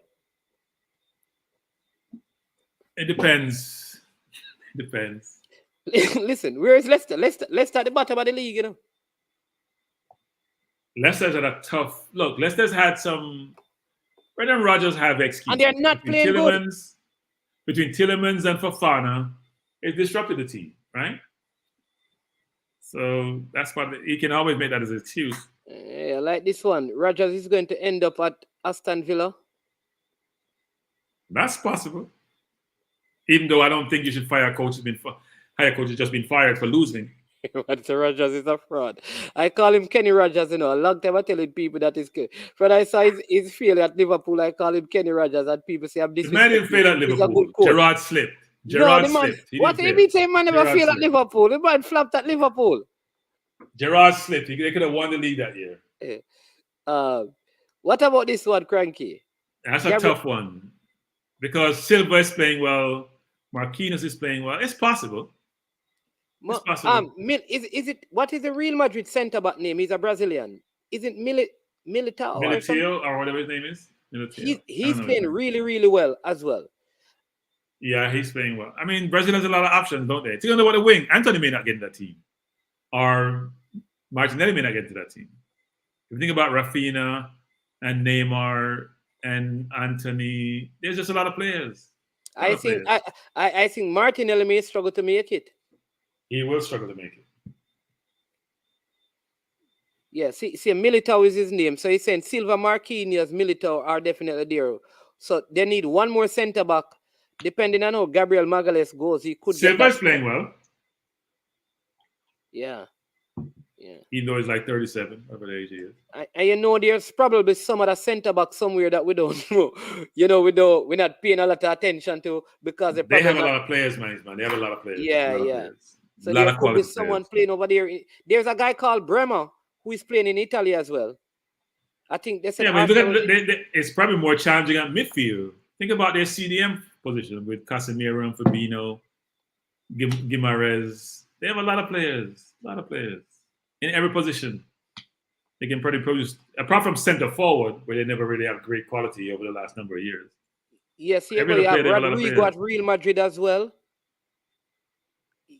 It depends. Depends. Listen, where is Leicester? Leicester at the bottom of the league, you know. Leicester's had a tough look. Leicester's had some. Brendan Rodgers have excuses. And they're not playing good. Between Tillemans and Fofana, it disrupted the team, right? So that's what he can always make that as an excuse. Yeah, like this one. Rodgers is going to end up at Aston Villa. That's possible. Even though I don't think you should fire a coach who's just been fired for losing. Mr. Rodgers is a fraud. I call him Kenny Rodgers, you know. A long time I'm telling people that is good. When I saw his failure at Liverpool, I call him Kenny Rodgers, and people say I'm this man didn't fail at Liverpool. Gerrard slipped. Slipped. What do you mean saying man never failed at Liverpool? The man flopped at Liverpool. Gerrard slipped. They could have won the league that year. What about this one, Cranky? That's a tough one. Because Silva is playing well, Marquinhos is playing well. It's possible. It's possible. Is it what is the Real Madrid centre back name? He's a Brazilian. Is it Militao or whatever his name is? He's playing really, really well as well. Yeah, he's playing well. I mean, Brazil has a lot of options, don't they? Think about the wing. Anthony may not get into that team. Or Martinelli may not get into that team. If you think about Rafinha and Neymar and Anthony, there's just a lot of players. I think Martinelli may struggle to make it. He will struggle to make it. Yeah, see, Militao is his name. So he's saying Silva, Marquinhos, Militao are definitely there. So they need one more centre back. Depending on how Gabriel Magalhaes goes, he could. Silva's playing well. Yeah. Even though he's like 37, whatever the age he is. And you know, there's probably some other centre back somewhere that we don't know. You know, we're not paying a lot of attention to because they have a lot of players, man. They have a lot of players. Yeah. Players. So there could be someone playing over there. There's a guy called Bremer who is playing in Italy as well. I think that's it's probably more challenging at midfield. Think about their CDM position with Casemiro and Fabinho, Guimaraes. They have a lot of players. In every position. They can probably produce, apart from centre forward, where they never really have great quality over the last number of years. Yes, you have Rodrigo at Real Madrid as well.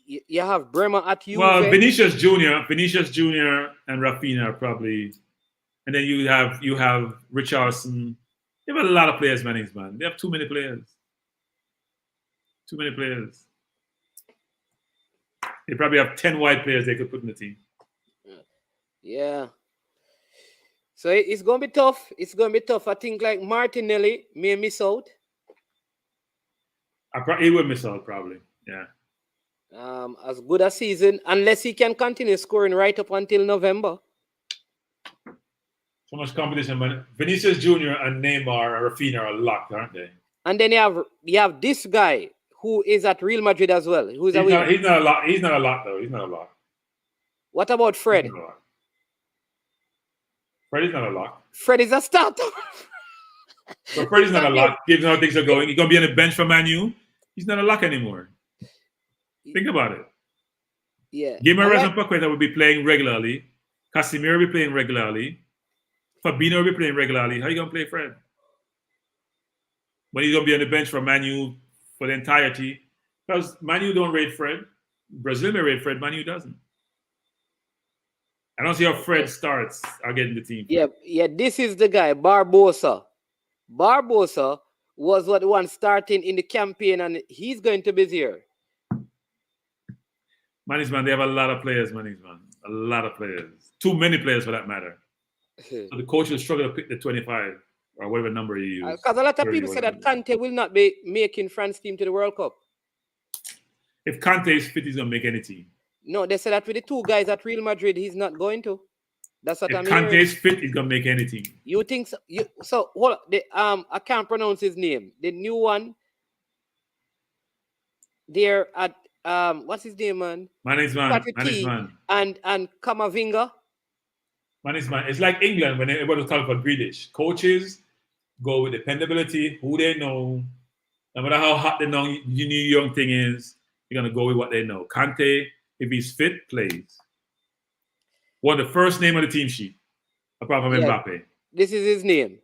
You have Bremer at Juve. Well, Vinicius Jr. and Rafinha are probably, and then you have Richarlison. They have a lot of players, man. They have too many players. They probably have 10 wide players they could put in the team. Yeah. So it's going to be tough. I think like Martinelli may miss out. He will miss out probably. Yeah. As good a season, unless he can continue scoring right up until November. So much competition, man. Vinicius Jr. and Neymar and Rafinha are locked, aren't they? And then you have this guy who is at Real Madrid as well. He's not a lock. He's not a lock though. He's not a lock. What about Fred? Fred is not a lock. Fred is a starter. But Fred is not a lock. Given how things are going, he's gonna be on the bench for Man U. He's not a lock anymore. Think about it. Yeah. Guimaraes and Paqueta will be playing regularly. Casemiro will be playing regularly. Fabinho will be playing regularly. How are you going to play Fred? When he's going to be on the bench for Man U for the entirety. Because Man U don't rate Fred. Brazil may rate Fred. Man U doesn't. I don't see how Fred starts are getting the team. Yeah. This is the guy, Barbosa. Barbosa was the one starting in the campaign, and he's going to be here. Management, they have a lot of players, management. A lot of players. Too many players for that matter. So the coach will struggle to pick the 25 or whatever number you use. Because a lot of people say that Kante will not be making France team to the World Cup. If Kante is fit, he's going to make any team. No, they said that with the two guys at Real Madrid, he's not going to. That's what I'm hearing. If Kante is fit, he's going to make any team. You think so? Hold on. I can't pronounce his name. The new one, they're at what's his name, man? Man. And Kamavinga. Man. It's like England when everybody called for Grealish. Coaches go with dependability, who they know. No matter how hot the new young thing is, you're gonna go with what they know. Kante, if he's fit, plays. One the first name on the team sheet. apart from Mbappe. This is his name.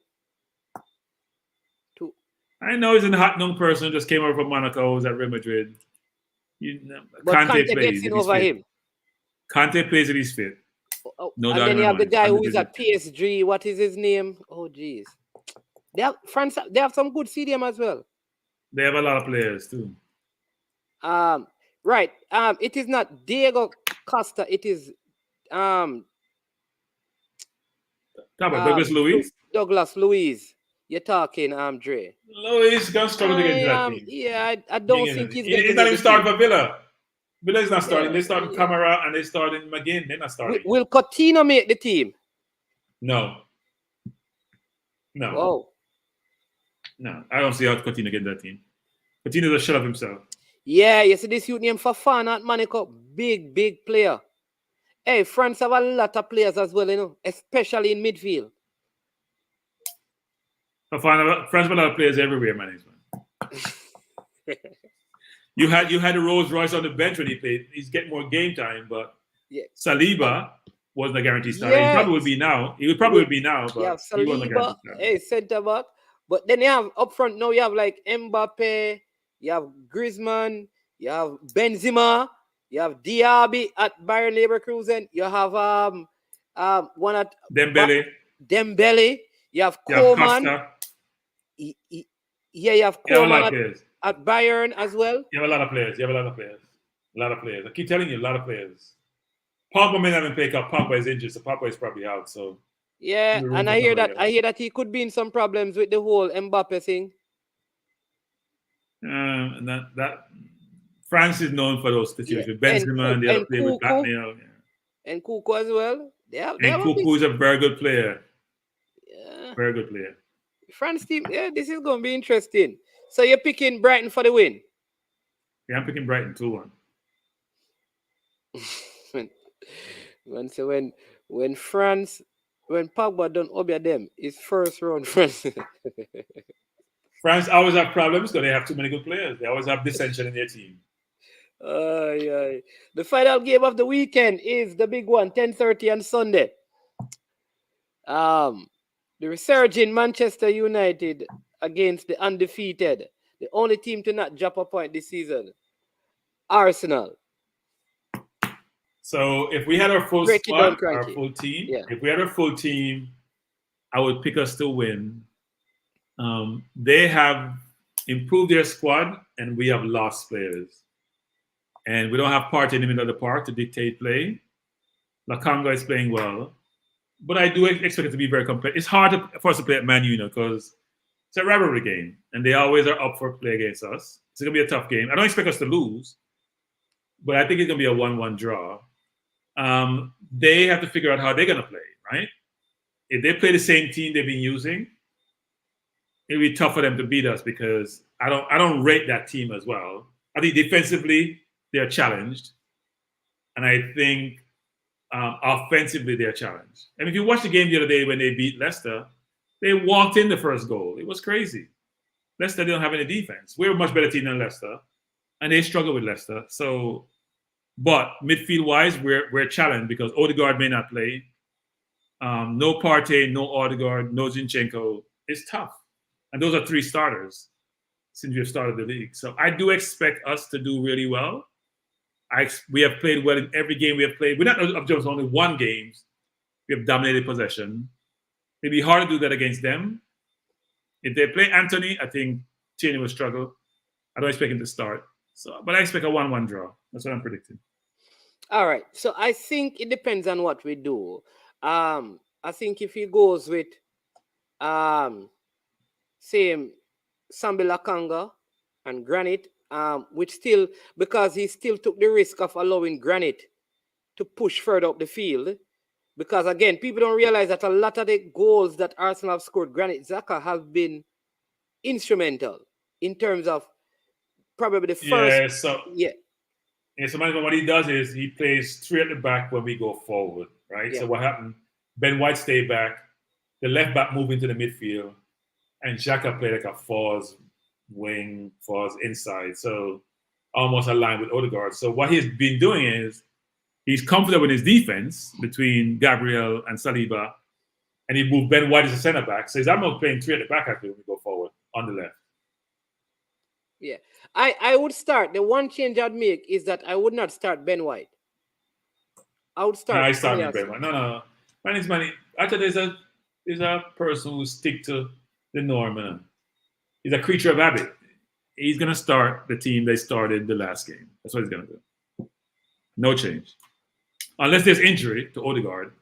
I know he's a hot young person who just came over from Monaco, who's at Real Madrid. But Kante gets in over him. Kante plays if he's fit. No, and then you have the guy who is at PSG. What is his name? Oh, jeez. France. They have some good CDM as well. They have a lot of players too. Right. It is not Diego Costa. It is Douglas Luiz. Douglas Luiz. You're talking, Dre. Luiz gonna struggle to get that team. Yeah, I don't think he's not even starting for Villa. Villa is not starting. They started Camara and they started McGinn. They're not starting. Will Coutinho make the team? No. Oh. No, I don't see how Coutinho get that team. Coutinho just shut up himself. Yeah, you see this youth named Fafana at Monaco. Big player. Hey, France have a lot of players as well, you know, especially in midfield. France have a lot of players everywhere, man. You had a Rolls Royce on the bench when he played. He's getting more game time, but Saliba wasn't a guaranteed starter. He probably would be now. He would probably be now, but Saliba, he wasn't a guaranteed starter. Centre back. But then you have up front now. You have like Mbappe. You have Griezmann. You have Benzema. You have Diaby at Bayern Leverkusen. You have one at Dembele. You have Coman. You have Coman at Bayern as well. You have a lot of players. I keep telling you, a lot of players. Pogba may not even play because Pogba is injured, so Pogba is probably out. So yeah, and I hear that he could be in some problems with the whole Mbappe thing. And that France is known for those situations. Benzema and the other player with blackmail. And Kuku as well. Kuku is a very good player. Yeah. Very good player. France team, this is going to be interesting. So you're picking Brighton for the win? Yeah, I'm picking Brighton 2-1. when Pogba done obey them, it's first round France. France always have problems because they have too many good players. They always have dissension in their team. The final game of the weekend is the big one, 10:30 on Sunday. The resurging Manchester United against the undefeated, the only team to not drop a point this season, Arsenal. So if we had our full squad, our full team, if we had our full team, I would pick us to win. They have improved their squad, and we have lost players. And we don't have Partey in the middle of the park to dictate play. Lokonga is playing well. But I do expect it to be very competitive. It's hard for us to play at Man U, because it's a rivalry game, and they always are up for play against us. It's going to be a tough game. I don't expect us to lose, but I think it's going to be a 1-1 draw. They have to figure out how they're going to play, right? If they play the same team they've been using, it'll be tough for them to beat us because I don't rate that team as well. I think defensively they're challenged, and I think offensively they're challenged. And if you watch the game the other day when they beat Leicester, they walked in the first goal. It was crazy. Leicester didn't have any defense. We're a much better team than Leicester, and they struggle with Leicester. So, but midfield-wise, we're challenged because Odegaard may not play. No Partey, no Odegaard, no Zinchenko. It's tough. And those are 3 starters since we've started the league. So I do expect us to do really well. We have played well in every game we have played. We're not up just only 1 game. We have dominated possession. It'd be hard to do that against them. If they play Anthony, I think Tierney will struggle. I don't expect him to start. But I expect a 1-1 draw. That's what I'm predicting. All right. So I think it depends on what we do. I think if he goes with same Sambi Lokonga and Granit, which still, because he still took the risk of allowing Granit to push further up the field. Because again, people don't realize that a lot of the goals that Arsenal have scored, Granit Xhaka have been instrumental in terms of probably the first. So what he does is he plays 3 at the back when we go forward, right? Yeah. So what happened? Ben White stayed back, the left back moved into the midfield, and Xhaka played like a falls wing, falls inside, so almost aligned with Odegaard. So what he's been doing is he's comfortable in his defense between Gabriel and Saliba, and he moved Ben White as a center back. So I'm not playing 3 at the back actually when we go forward on the left. Yeah. I would start. The one change I'd make is that I would not start Ben White. I would start. No, I start with Ben White. No. Money. Actually, there's a person who stick to the norm. He's a creature of habit. He's gonna start the team they started the last game. That's what he's gonna do. No change. Unless there's injury to Odegaard,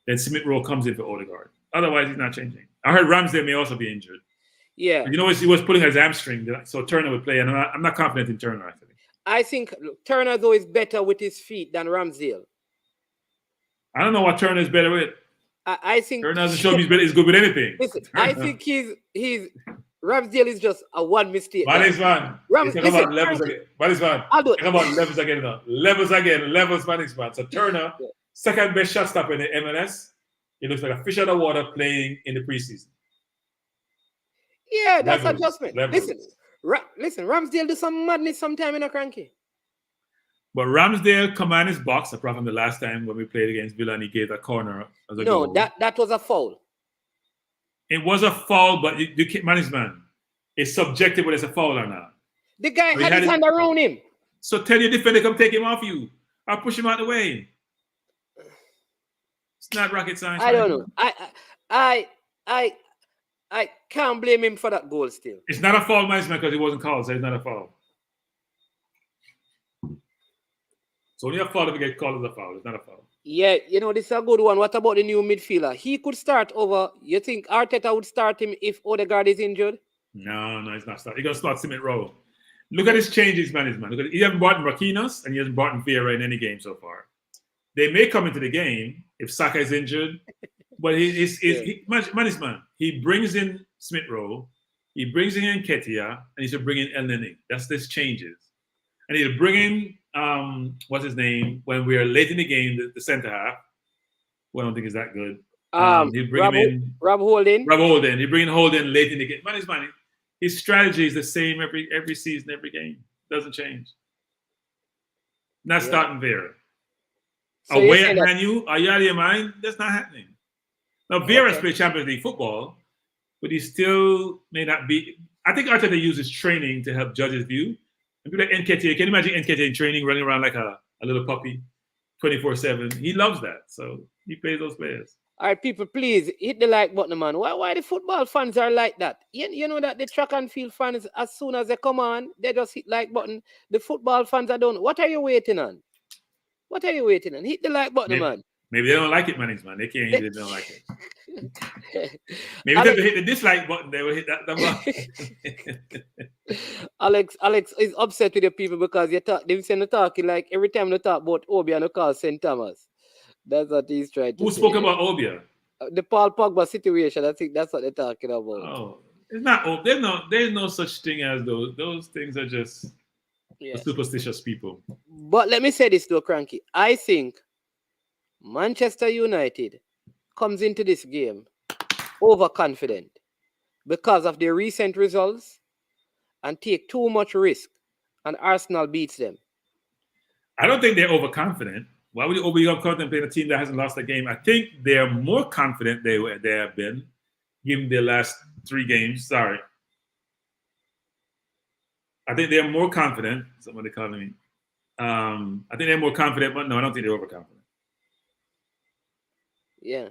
then Smith Rowe comes in for Odegaard. Otherwise, he's not changing. I heard Ramsdale may also be injured. Yeah. But he was pulling his hamstring, so Turner would play, and I'm not confident in Turner, actually. I think Turner, though, is better with his feet than Ramsdale. I don't know what Turner is better with. I think Turner hasn't shown he's good with anything. Listen, I think he's Ramsdale is just a one mistake. Levels again. I'll do it. Talk about levels again now. Levels, man. So Turner, second best shot stopper in the MLS. He looks like a fish out of water playing in the preseason. Yeah, that's adjustment. Levels. Listen, Ramsdale do some madness sometime in a cranky. But Ramsdale command his box, apart from the last time when we played against Villa and he gave that corner as a goal. No, that was a foul. It was a foul, but you can't manage, man. It's subjective whether it's a foul or not. The guy had his hand around him. So tell your defender, come take him off you. I'll push him out the way. It's not rocket science. I don't know. I can't blame him for that goal still. It's not a foul, man, because it wasn't called, so it's not a foul. So when you have foul, if you get called as a foul, it's not a foul. Yeah, this is a good one. What about the new midfielder? He could start over. You think Arteta would start him if Odegaard is injured? No, he's not starting. He's going to start Smith Rowe. Look at his changes, man. He hasn't brought in Marquinhos and he hasn't brought in Vieira in any game so far. They may come into the game if Saka is injured, but he brings in Smith Rowe, he brings in Nketiah, and he should bring in El Neni. That's this changes. And he'll bring in what's his name when we're late in the game, the center half. Well, I don't think he's that good. He'll bring him in Rob Holding. He'll bring in Holding late in the game. Money. His strategy is the same every season, every game. Doesn't change. Not starting Vieira. So away at Man U, are you out of your mind? That's not happening. Now, Vieira's played Champions League football, but he still may not be. I think Arteta uses training to help judge his view. And people like Nketiah, can you imagine Nketiah in training running around like a little puppy 24/7? He loves that. So he plays those players. All right, people, please hit the like button, man. Why the football fans are like that? You know that the track and field fans, as soon as they come on, they just hit like button. The football fans are done. What are you waiting on? Hit the like button, man. Maybe they don't like it, man. They can't hit it, they don't like it. Maybe if they hit the dislike button, they will hit that button. Alex is upset with the people because they're talking like every time they talk about Obi and they call St. Thomas. That's what he's trying to say. Who spoke about Obia? The Paul Pogba situation. I think that's what they're talking about. Oh, it's not. There's no such thing as those. Those things are just superstitious people. But let me say this though, Cranky. I think Manchester United comes into this game overconfident because of their recent results and take too much risk, and Arsenal beats them. I don't think they're overconfident. Why would you be confident playing a team that hasn't lost a game? I think they're more confident they have been, given their last 3 games. Sorry. I think they're more confident. Somebody calling me. I think they're more confident, but no, I don't think they're overconfident. Yeah.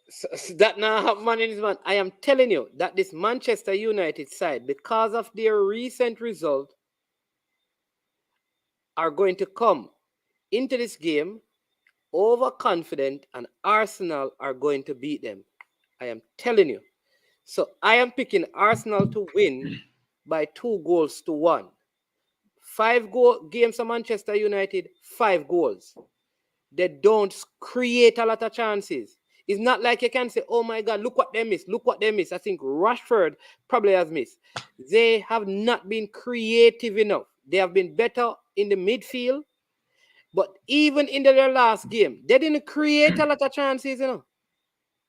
So that now happening, man. I am telling you that this Manchester United side, because of their recent result, are going to come into this game overconfident, and Arsenal are going to beat them. I am telling you. So I am picking Arsenal to win by 2-1. 5 games of Manchester United, 5 goals. They don't create a lot of chances. It's not like you can say, oh my God, look what they missed. I think Rashford probably has missed. They have not been creative enough. They have been better in the midfield, but even in their last game, they didn't create a lot of chances,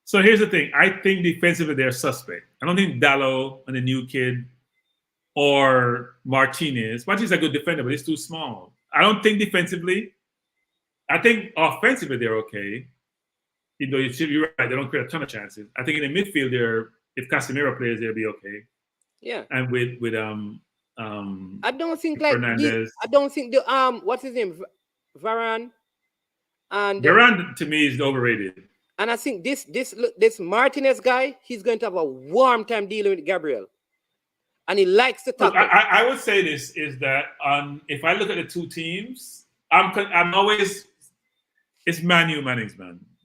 So here's the thing. I think defensively they're suspect. I don't think Dallo and the new kid or Martinez is a good defender, but he's too small. I don't think defensively. I think offensively they're okay. Even though you should be right, they don't create a ton of chances. I think in the midfield, if Casemiro plays, they'll be okay. Yeah. And with I don't think like Fernandez. I don't think the what's his name, Varane, and Varane to me is overrated. And I think this Martinez guy, he's going to have a warm time dealing with Gabriel, and he likes to tackle. I would say this is that if I look at the two teams, I'm always it's Man U, man.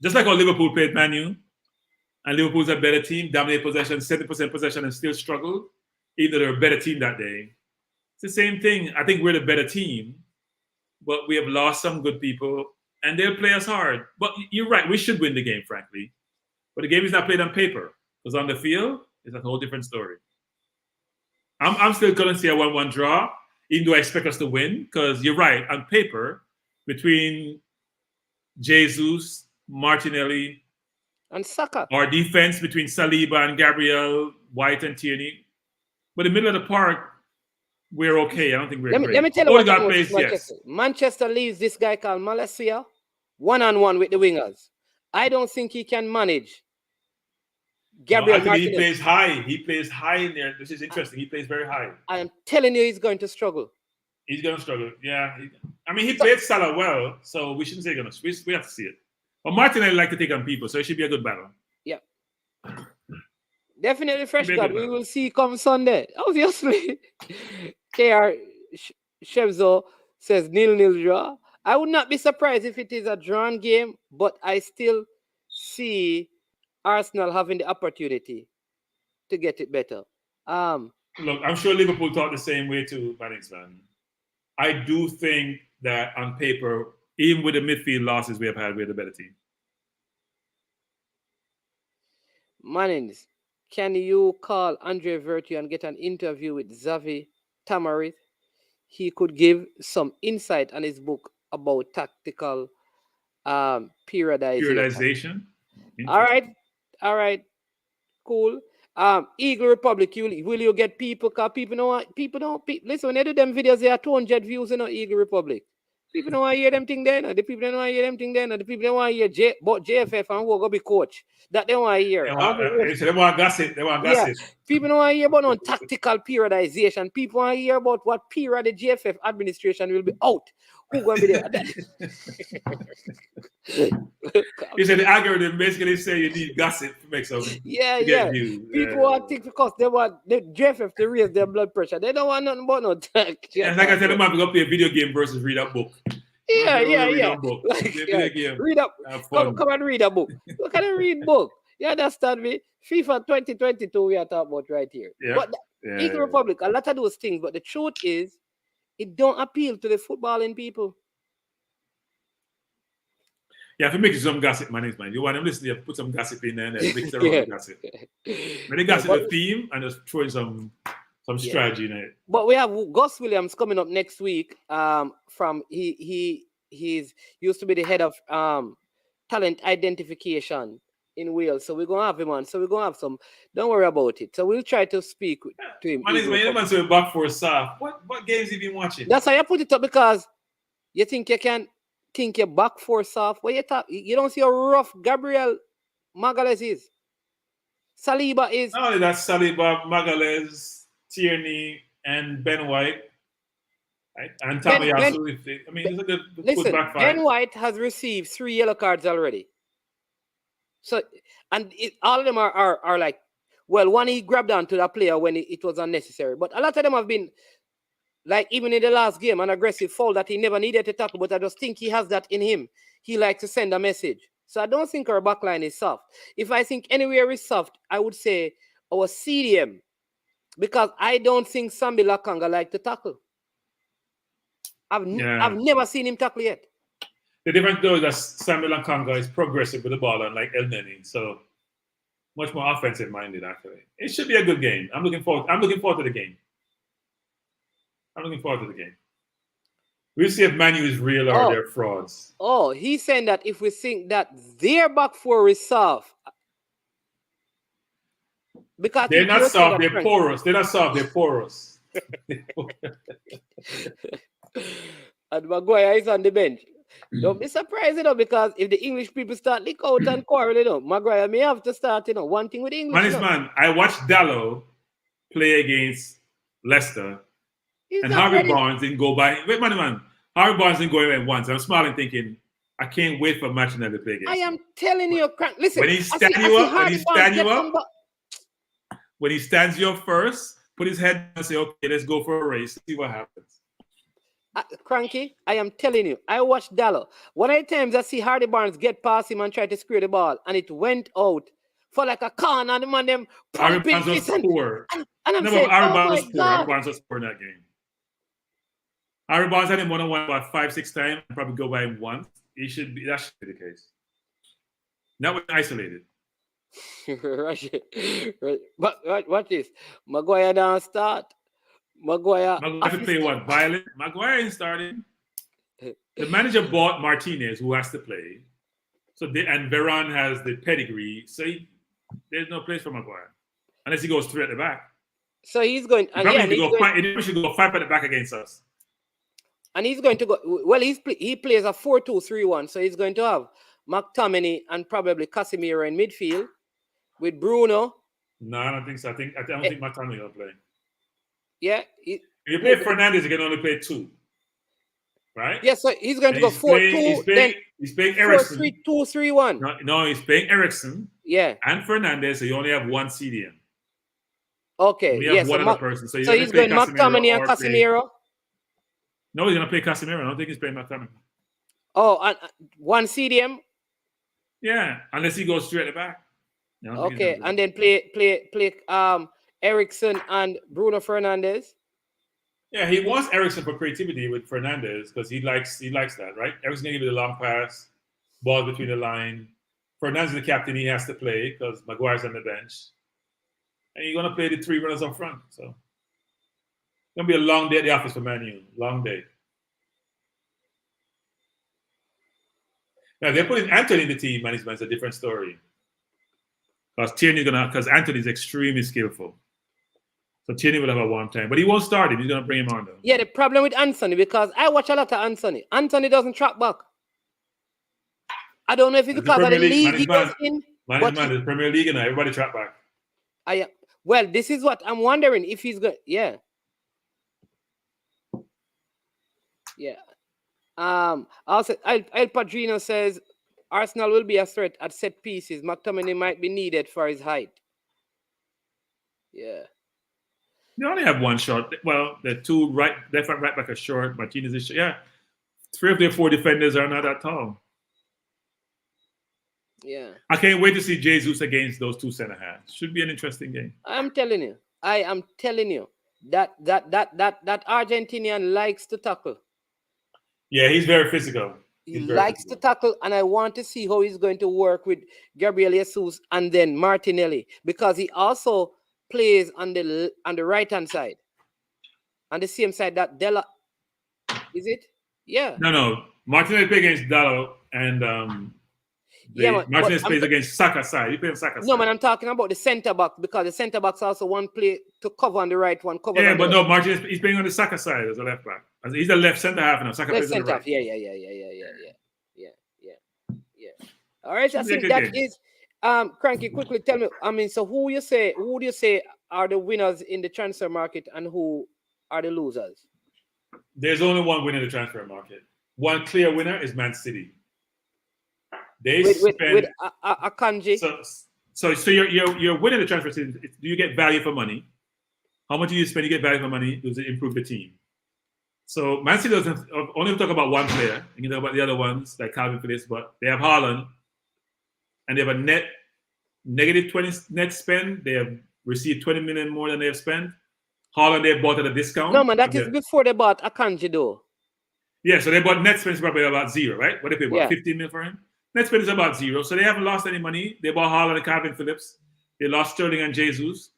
Just like how Liverpool played Man U, and Liverpool's a better team, dominate possession, 70% possession, and still struggle, even though they're a better team that day. It's the same thing. I think we're the better team, but we have lost some good people. And they'll play us hard. But you're right, we should win the game, frankly. But the game is not played on paper. Because on the field, it's a whole different story. I'm still going to see a 1-1 draw, even though I expect us to win. Because you're right, on paper, between Jesus, Martinelli, and Saka. Our defense between Saliba and Gabriel, White and Tierney. But in the middle of the park, we're okay. I don't think we're great. Let me tell you what plays, Manchester. Yes. Manchester leaves this guy called Malacia one-on-one with the wingers. I don't think he can manage Gabriel Martinez. He plays high. He plays high in there. This is interesting. He plays very high. I am telling you, he's going to struggle. He's going to struggle. Yeah. He played Salah well, so we shouldn't say going to. We have to see it. But Martinelli like to take on people, so it should be a good battle. Yeah. Definitely fresh God. We will see come Sunday. Obviously. KR Shevzo says 0-0 draw. I would not be surprised if it is a drawn game, but I still see Arsenal having the opportunity to get it better. Look, I'm sure Liverpool thought the same way too, man. I do think that on paper, even with the midfield losses we have had, we're the better team. Mannings, can you call Andre Vertu and get an interview with Xavi Tamarit? He could give some insight on his book about tactical periodization. All right, cool. Eagle Republic, will you get people? Because people don't. Listen, when they do them videos, they are 200 views in Eagle Republic. People don't want to hear them thing then. The people don't want to hear them thing then. The people don't want to hear but JFF and who go be coach. That they want to hear. They want gossip. Yeah. People don't want to hear about no tactical periodization. People want to hear about what period the JFF administration will be out. Who going to be there? You said the algorithm basically say you need gossip to make some. Yeah. People want to think because they want the JFF to raise their blood pressure. They don't want nothing but no tech. And like I said, they might go play a video game versus read a book. Yeah. Read up. Come and read a book. Look at the read book. You understand me? FIFA 2022 we are talking about right here. Yeah. But Eagle Republic, a lot of those things, but the truth is, it don't appeal to the footballing people. Yeah, if you make some gossip, man. You want them listening, you put some gossip in there and then mix the wrong gossip. When they gossip the theme and just throw in some strategy in it. But we have Gus Williams coming up next week. From he's used to be the head of talent identification in Wales. So we're gonna have him on. So we're gonna have some. Don't worry about it. So we'll try to speak to him. Man, so back for Saf. What games have you been watching? That's why I put it up, because you think you can think you're back for Saf. What you talk? You don't see how rough Gabriel Magalhaes is. Saliba is. Not only that, Saliba, Magalhaes, Tierney, and Ben White. Right? And Tommy Yasu. It's a good back five. Ben White has received 3 yellow cards already. So, and all of them are like, well, one he grabbed onto that player when it was unnecessary. But a lot of them have been, like, even in the last game, an aggressive foul that he never needed to tackle. But I just think he has that in him. He likes to send a message. So I don't think our backline is soft. If I think anywhere is soft, I would say our CDM. Because I don't think Sambi Lakanga like to tackle. I've never seen him tackle yet. The difference though is that Samuel Nkanga is progressive with the ball, unlike El Neni, so much more offensive minded. Actually, it should be a good game. I'm looking forward to the game. We'll see if Manu is real or they're frauds. Oh, he's saying that if we think that their back four is soft, because they're not soft, they're porous. They're not soft, they're porous. And Maguire is on the bench. Don't be surprised, because if the English people start lick out and quarrel, Maguire may have to start, one thing with English. Man, I watched Dallo play against Leicester, He's and not Harvey ready. Barnes didn't go by. Wait, man. Harvey Barnes didn't go away once. I'm smiling, thinking, I can't wait for Martinelli to play against I him. am telling you, listen. When he stands when he stands you up first, put his head and say, okay, let's go for a race, see what happens. Cranky, I am telling you, I watched Dallo. One of the times I see Hardy Barnes get past him and try to square the ball, and it went out for like a corner, and the man them Hardy Barnes was poor. And I'm saying, Hardy Barnes was poor in that game. Hardy Barnes had him one-on-one about 5-6 times, and probably go by him once. That should be the case. Not when isolated. But what is Maguire don't start? Maguire to play what? Violent? Maguire ain't starting. The manager bought Martinez, who has to play. And Veron has the pedigree, so there's no place for Maguire unless he goes 3 at the back. So he's going. He should go 5 at the back against us. And he's going to go. Well, he plays a 4-2-3-1, so he's going to have McTominay and probably Casemiro in midfield with Bruno. No, I don't think so. I don't think McTominay will play. Yeah. If you play Fernandes, you can only play 2. Right? Yeah, so he's going to go 4-2. He's playing Ericsson. 4-3-2-3-1. No, he's playing Ericsson. Yeah. And Fernandes, so you only have 1 CDM. Okay. You have one other person. So he's going McTominay and Casemiro. No, he's going to play Casemiro. I don't think he's playing McTominay. Oh, and 1 CDM? Yeah, unless he goes straight at the back. Okay, and then play Ericsson and Bruno Fernandes. Yeah, he wants Ericsson for creativity with Fernandes because he likes that, right? Ericsson can give you the long pass, ball between the line. Fernandes is the captain; he has to play because Maguire's on the bench, and you're gonna play the 3 runners up front. So it's gonna be a long day at the office for Man U. Long day. Now they're putting Anthony in the team management. It's a different story. Because Anthony's extremely skillful. So Tierney will have a one time. But he won't start him. He's going to bring him on, though. Yeah, the problem with Anthony, because I watch a lot of Anthony. Anthony doesn't track back. I don't know if it's because of the league he was in. The Premier League and everybody track back. Well, this is what I'm wondering if he's going. Yeah. Yeah. Also, El Padrino says Arsenal will be a threat at set pieces. McTominay might be needed for his height. Yeah. They only have 1 shot. Well, the 2 left and right back are short. Martinez is short. Yeah. 3 of their 4 defenders are not that tall. Yeah. I can't wait to see Jesus against those 2 center halves. Should be an interesting game. I am telling you that Argentinian likes to tackle. Yeah, he's very physical. He likes to tackle, and I want to see how he's going to work with Gabriel Jesus and then Martinelli, because he also plays on the right hand side, on the same side that Della. Is it? Yeah. No. Martinelli plays against Dallo, and Martinez plays against Saka's side. He plays Saka's side. No, man, I'm talking about the centre back, because the centre backs also one play to cover on the right, one cover. Yeah, but no, Martinez he's playing on the Saka side as a left back. He's the left centre half now. Saka plays on the right. Yeah. All right, I think that is Cranky. Quickly tell me. I mean, so who do you say are the winners in the transfer market, and who are the losers? There's only one winner in the transfer market. One clear winner is Man City. They spend Akanji. So you're winning the transfer season. Do you get value for money? How much do you spend? You get value for money. Does it improve the team? So Man City doesn't only talk about one player. You can talk about the other ones like Calvin Phillips, but they have Haaland, and they have a negative 20 net spend. They have received 20 million more than they have spent. Haaland they bought at a discount. No man, that is before they bought Akanji though. Yeah, so they bought net spend is probably about 0, right? What they paid about 15 million for him. Net spend is about 0, so they haven't lost any money. They bought Haaland and Calvin Phillips. They lost Sterling and Jesus.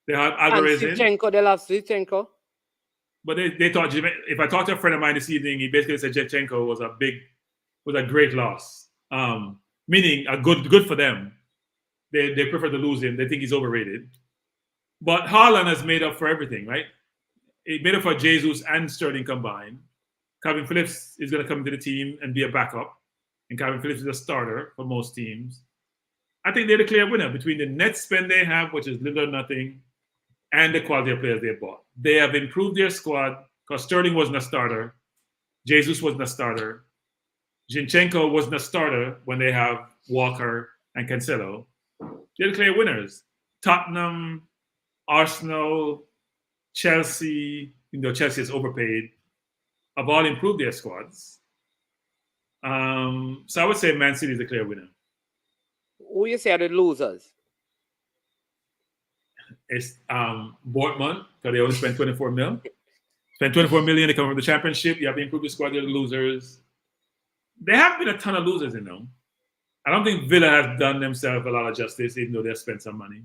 They have Alvarez in. They lost Zinchenko. But they thought, if I talked to a friend of mine this evening, he basically said Zinchenko was a great loss. Meaning good for them. They prefer to lose him. They think he's overrated. But Haaland has made up for everything, right? It made up for Jesus and Sterling combined. Calvin Phillips is going to come to the team and be a backup. And Calvin Phillips is a starter for most teams. I think they're the clear winner between the net spend they have, which is little or nothing, and the quality of players they bought. They have improved their squad because Sterling wasn't a starter. Jesus wasn't a starter. Zinchenko wasn't a starter when they have Walker and Cancelo. They're the clear winners. Tottenham, Arsenal, Chelsea, Chelsea is overpaid, have all improved their squads. So I would say Man City is the clear winner. Who you say are the losers? It's Dortmund, because they only spent 24 mil. Spent 24 million, they come from the championship. You have to improve the squad, they're the losers. There have been a ton of losers, I don't think Villa has done themselves a lot of justice, even though they've spent some money.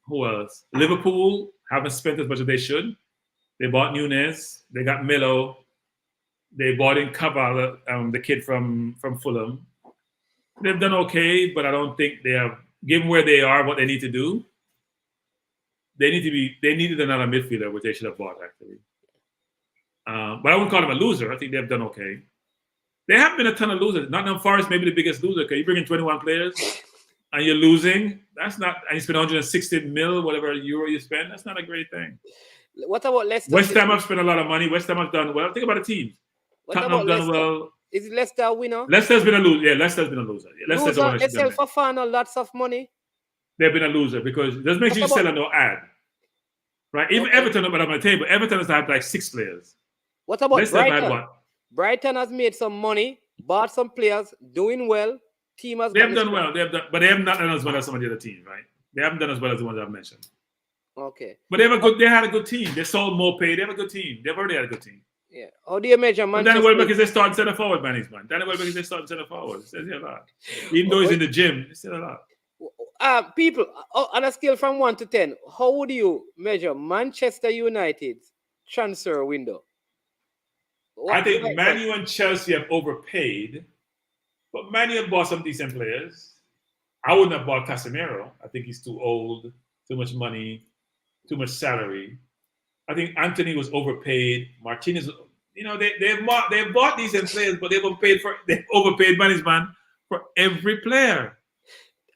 Who else? Liverpool haven't spent as much as they should. They bought Nunez. They got Melo. They bought in Cavall, the kid from Fulham. They've done okay, but I don't think they have, given where they are, what they need to do, they needed another midfielder, which they should have bought, actually. But I wouldn't call them a loser. I think they've done okay. There have been a ton of losers. Nottingham Forest may be the biggest loser, because you bring in 21 players and you're losing. That's not, and you spend 160 mil, whatever euro you spend. That's not a great thing. What about Leicester? West Ham have spent a lot of money. West Ham have done well. Think about the teams. Tottenham done well. Is Leicester a winner? Leicester's been a loser. Yeah, Leicester's been a loser. Yeah, Leicester's loser, they sell for fun and lots of money. They've been a loser because it doesn't make you sell a no ad. Right? Even Everton up on the table. Everton has had like 6 players. What about Leicester Brighton? had what? Brighton has made some money, bought some players, doing well. Team has They've done well. But they have not done as well as some of the other teams, right? They haven't done as well as the ones I've mentioned. Okay. But they had a good team. They sold Mopey. They have a good team. They've already had a good team. Yeah. How do you measure Manchester? Danny Welbeck is they start center forward, man. Danny Welbeck is they start center forward. It says a lot. Even though he's in the gym, it's still a lot. People, on a scale from 1 to 10, how would you measure Manchester United's transfer window? I think Man U and Chelsea have overpaid, but Man U have bought some decent players. I wouldn't have bought Casemiro. I think he's too old, too much money, too much salary. I think Anthony was overpaid. Martinez, they've bought decent players, but they've overpaid management for every player.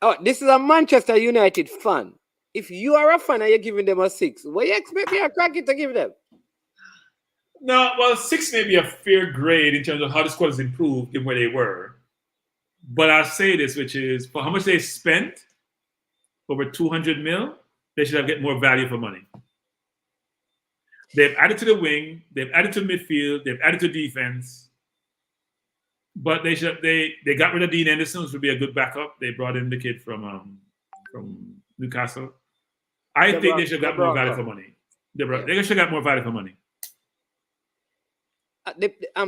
Oh, this is a Manchester United fan. If you are a fan and you're giving them a 6, what do you expect your cracky to give them? No, well, 6 may be a fair grade in terms of how the squad has improved given where they were. But I'll say this, which is for how much they spent, over 200 mil, they should have get more value for money. They've added to the wing, they've added to midfield, they've added to defense. But they got rid of Dean Henderson, which would be a good backup. They brought in the kid from Newcastle. I think they should have got more value for money. They should have got more value for money.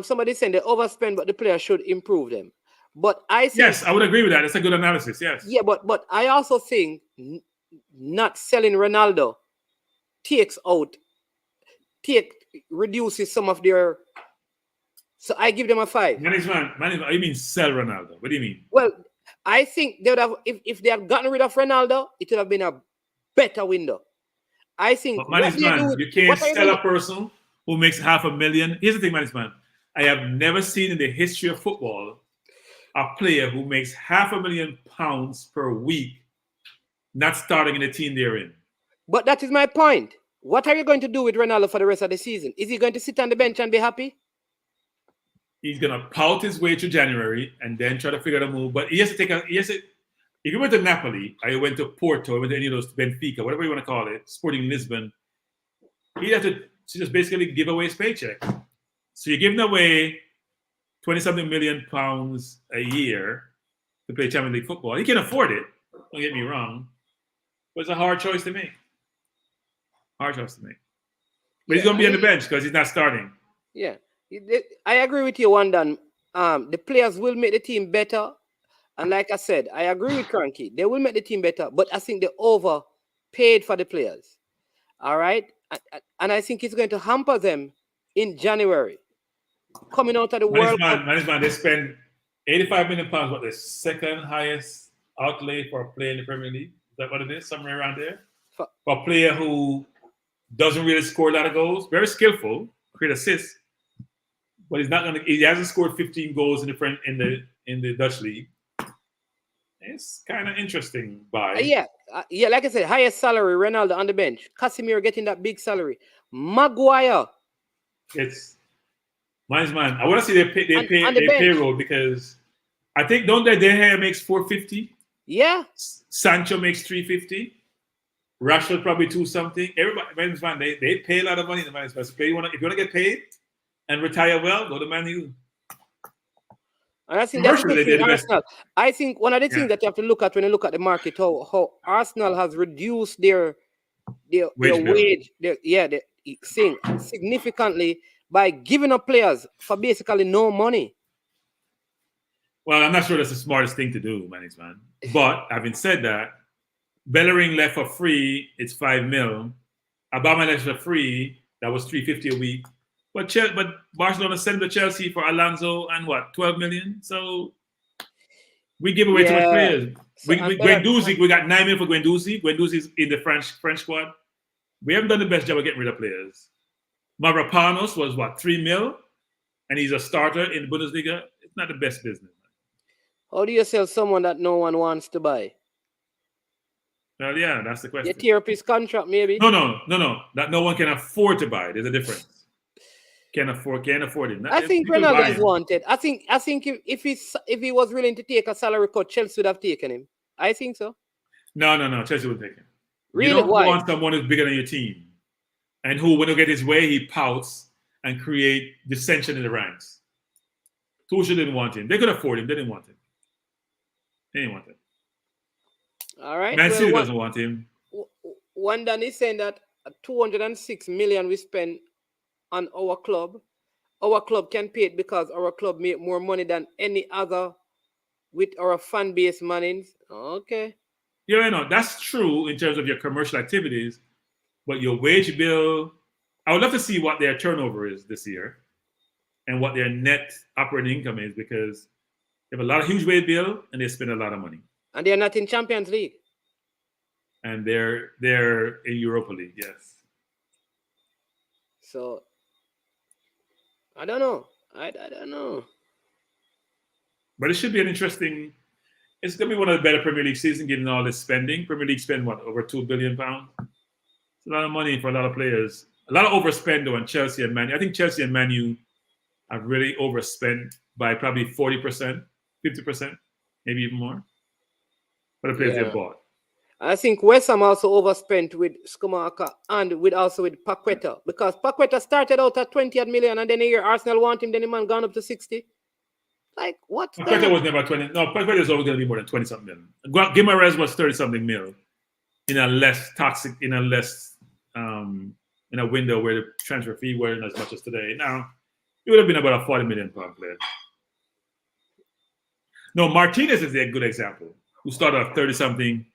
Somebody saying they overspend, but the player should improve them. But I think, yes, I would agree with that. It's a good analysis. Yes. Yeah, but I also think not selling Ronaldo reduces some of their. So I give them a 5. Management. You mean sell Ronaldo? What do you mean? Well, I think they would have if they had gotten rid of Ronaldo, it would have been a better window. I think. But management, you can't sell a person who makes $500,000. Here's the thing, management. I have never seen in the history of football a player who makes £500,000 per week not starting in the team they're in. But that is my point. What are you going to do with Ronaldo for the rest of the season? Is he going to sit on the bench and be happy? He's going to pout his way through January and then try to figure out a move. But he has to if you went to Napoli, or you went to Porto, or went to any of those, Benfica, whatever you want to call it, Sporting Lisbon, he'd have to just basically give away his paycheck. So you're giving away £20-something million a year to play Champions League football. He can afford it, don't get me wrong. But it's a hard choice to make. But he's going to be on the bench because he's not starting. Yeah. I agree with you, Wandan. The players will make the team better. And like I said, I agree with Cranky. They will make the team better. But I think they overpaid for the players. All right? And I think it's going to hamper them in January. Coming out of the World Cup. Management, they spend £85 million, what, the second highest outlay for a player in the Premier League? Is that what it is? Somewhere around there? For a player who doesn't really score a lot of goals. Very skillful. create assists, but he's not gonna. He hasn't scored 15 goals in the Dutch league. It's kind of interesting. Yeah, like I said, highest salary, Ronaldo on the bench. Casemiro getting that big salary. Maguire. It's mine's man. I want to see their payroll because I think don't they? De Gea makes 450. Yeah. Sancho makes 350. Rashford probably 2 something. Everybody, men's man, they pay a lot of money in the men's man. So if you want to get paid and retire well, go to Man U. And I think that's Arsenal. I think one of the things that you have to look at when you look at the market, how Arsenal has reduced their wage, significantly by giving up players for basically no money. Well, I'm not sure that's the smartest thing to do, man. But having said that, Bellerin left for free. It's 5 mil. Obama left for free. That was 350 a week. But Barcelona sent to Chelsea for Alonso and what, 12 million? So we give away too much players. Guendouzi, we got 9 million for Guendouzi. Guendouzi's in the French squad. We haven't done the best job of getting rid of players. Mavropanos was what, 3 mil? And he's a starter in the Bundesliga. It's not the best business. How do you sell someone that no one wants to buy? Well, yeah, that's the question. You tear up his contract, maybe? No. That no one can afford to buy. There's a difference. Can't afford him. I think Ronaldo is wanted. I think if he was willing to take a salary cut, Chelsea would have taken him. I think so. No. Chelsea would take him. Really? You don't Why? want someone who's bigger than your team, and who, when he get his way, he pouts and create dissension in the ranks. Tuchel didn't want him. They could afford him. They didn't want him. They didn't want him. All right. Man City doesn't want him. One Dan is saying that 206 million we spend on our club can pay it because our club make more money than any other with our fan base mannings. Okay. Yeah, that's true in terms of your commercial activities, but your wage bill, I would love to see what their turnover is this year and what their net operating income is, because they have a lot of huge wage bill and they spend a lot of money. And they're not in Champions League. And they're in Europa League, yes. So I don't know. I don't know. But it should be it's going to be one of the better Premier League seasons given all this spending. Premier League spend, what, over £2 billion? It's a lot of money for a lot of players. A lot of overspend, though, on Chelsea and Man U. I think Chelsea and Man U have really overspent by probably 40%, 50%, maybe even more, for the players they've bought. I think West Ham also overspent with Schumacher and with Paqueta, because Paqueta started out at 20 million and then a year Arsenal want him, then the man gone up to 60. Like, what? Paqueta was never 20. No, Paqueta is always going to be more than 20-something million. Guimaraes was 30-something mil in a less toxic, in a window where the transfer fee weren't as much as today. Now, it would have been about a £40 million player. No, Martinez is a good example, who started at 30-something.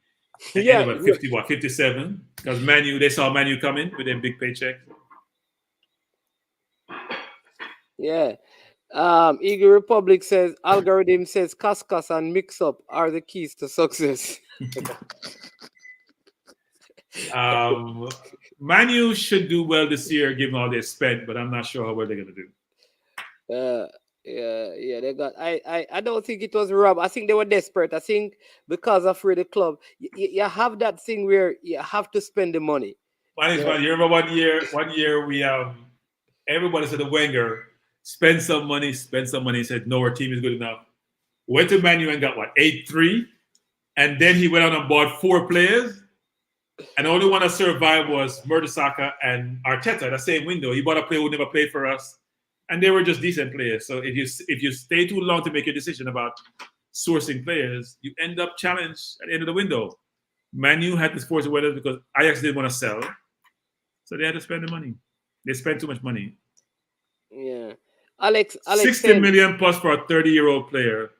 Yeah, about 57, because they saw Man U coming with a big paycheck. Yeah. Eagle Republic says algorithm says Cascas and mix up are the keys to success. Man U should do well this year given all they spent, but I'm not sure how well they're gonna do. Yeah, they got. I don't think it was rob. I think they were desperate. I think because of the club, you have that thing where you have to spend the money. You remember one year we everybody said to Wenger, spend some money. He said, no, our team is good enough. Went to Man U and got 8-3, and then he went out and bought 4 players, and the only one that survived was Mertesacker and Arteta. The same window, he bought a player who never played for us. And they were just decent players. So if you stay too long to make a decision about sourcing players, you end up challenged at the end of the window. Man U had to force the weather because Ajax didn't want to sell. So they had to spend the money. They spent too much money. Yeah. Alex 60 million plus for a 30-year-old player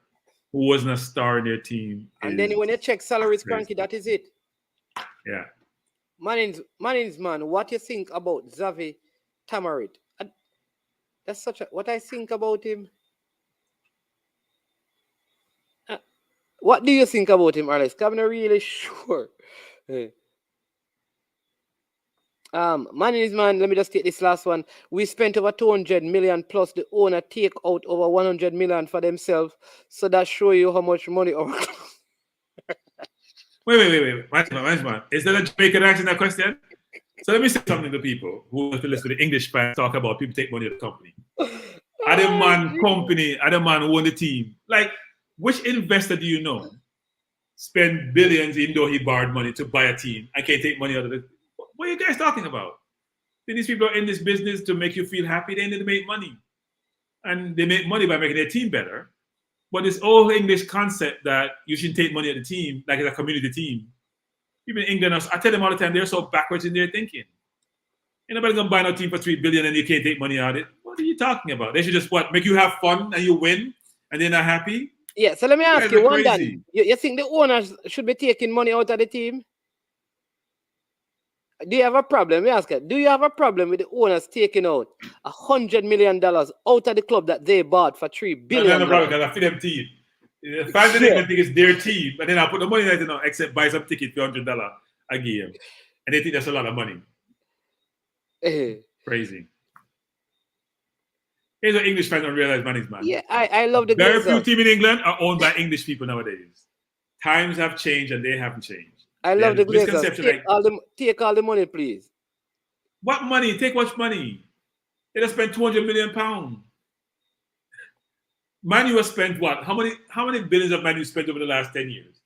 who wasn't a star in their team. And then when you check salaries, Cranky, that is it. Yeah. Mannings, man, what you think about Xavi Tamarit? That's what I think about him. What do you think about him, Alex? I'm not really sure. Man is man, let me just take this last one. We spent over 200 million plus the owner take out over 100 million for themselves. So that show you how much money our Wait. Man. Is that a Jamaican answer that question? So let me say something to people who want to listen to the English fans talk about people take money out of the company. Are the man company, are the man who own the team? Like, which investor do you know spend billions even though he borrowed money to buy a team and can't take money out of it? What are you guys talking about? These people are in this business to make you feel happy. They need to make money. And they make money by making their team better. But this old English concept that you shouldn't take money at the team, like it's a community team. People in England, I tell them all the time, they're so backwards in their thinking. Ain't nobody gonna buy no team for $3 billion and you can't take money out of it. What are you talking about? They should just make you have fun and you win and they're not happy? Yeah, so let me ask you one thing. You think the owners should be taking money out of the team? Do you have a problem? Let me ask you, do you have a problem with the owners taking out $100 million out of the club that they bought for $3 billion? No problem, because I feel them team. The fans didn't think it's their team, but then I put the money in it, except buy some ticket for $100 a game. And they think that's a lot of money. Crazy. Here's what English fans don't realize, man. Yeah, I love the Very few teams in England are owned by English people nowadays. Times have changed and they haven't changed. I love the Glazers. Take all the money, please. What money? Take what money? They just spent £200 million. Man U has spent what? How many billions of Man U spent over the last 10 years?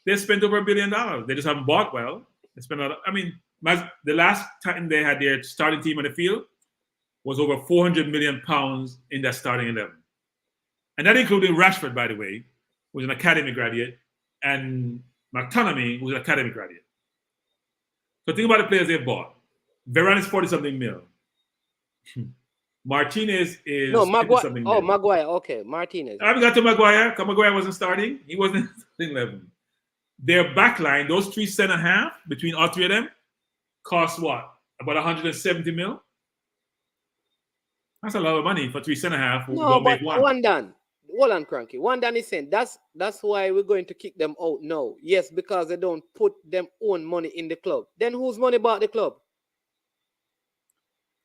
They spent over $1 billion. They just haven't bought well. They spent the last time they had their starting team on the field was over £400 million in that starting 11. And that included Rashford, by the way, who was an academy graduate, and McTominay, who's an academy graduate. So think about the players they bought. Varane is 40-something mil. Martinez is something mil. Maguire. Okay, Martinez. I haven't got to Maguire because Maguire wasn't starting. He wasn't starting 11. Their backline, those 3 center-half, between all three of them, cost what? About 170 mil? That's a lot of money for 3 center-half who don't make one. One done. Hold on, Cranky. One done is saying that's why we're going to kick them out now. Yes, because they don't put them own money in the club. Then whose money bought the club?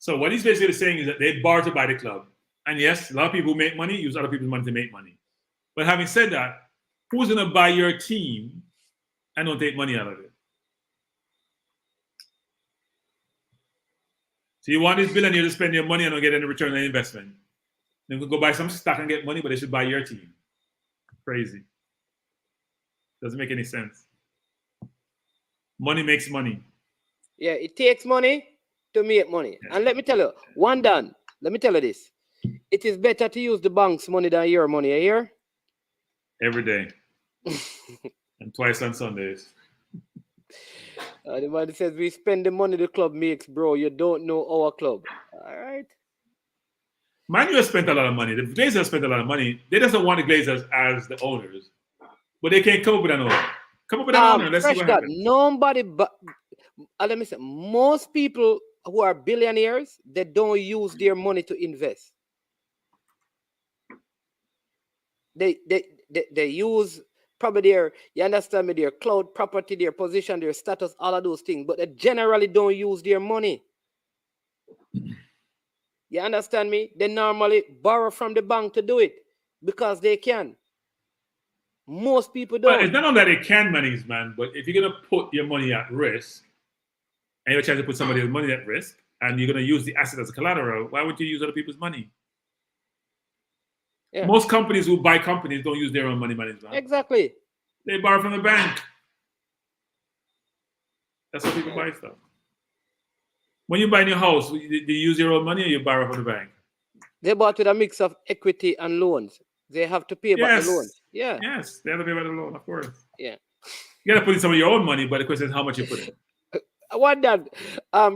So what he's basically saying is that they borrow to buy the club. And yes, a lot of people who make money use other people's money to make money. But having said that, who's going to buy your team and don't take money out of it? So you want this billionaire to spend your money and don't get any return on investment. They could go buy some stock and get money, but they should buy your team. Crazy. Doesn't make any sense. Money makes money. Yeah, it takes money to make money. Yeah. And let me tell you, let me tell you this. It is better to use the bank's money than your money, you hear? Every day. And twice on Sundays. The man says, we spend the money the club makes, bro. You don't know our club. All right. Man U has spent a lot of money. The Glazers have spent a lot of money. They just don't want the Glazers as the owners. But they can't come up with an owner. Come up with an owner. Let's see what happens. Nobody but let me say, most people who are billionaires, they don't use their money to invest. They use probably you understand me, their cloud property, their position, their status, all of those things, but they generally don't use their money. You understand me? They normally borrow from the bank to do it because they can. Most people don't. Well, it's not only that they can manage, man, but if you're going to put your money at risk and you're trying to put somebody's money at risk and you're going to use the asset as a collateral, why would you use other people's money? Yeah. Most companies who buy companies don't use their own money management. Exactly. They borrow from the bank. That's how people buy stuff. When you buy a new house, do you use your own money or you borrow from the bank? They bought with a mix of equity and loans. They have to pay back the loans. Yeah. Yes, they have to pay back the loan, of course. Yeah. You got to put in some of your own money, but the question is how much you put in. I want that.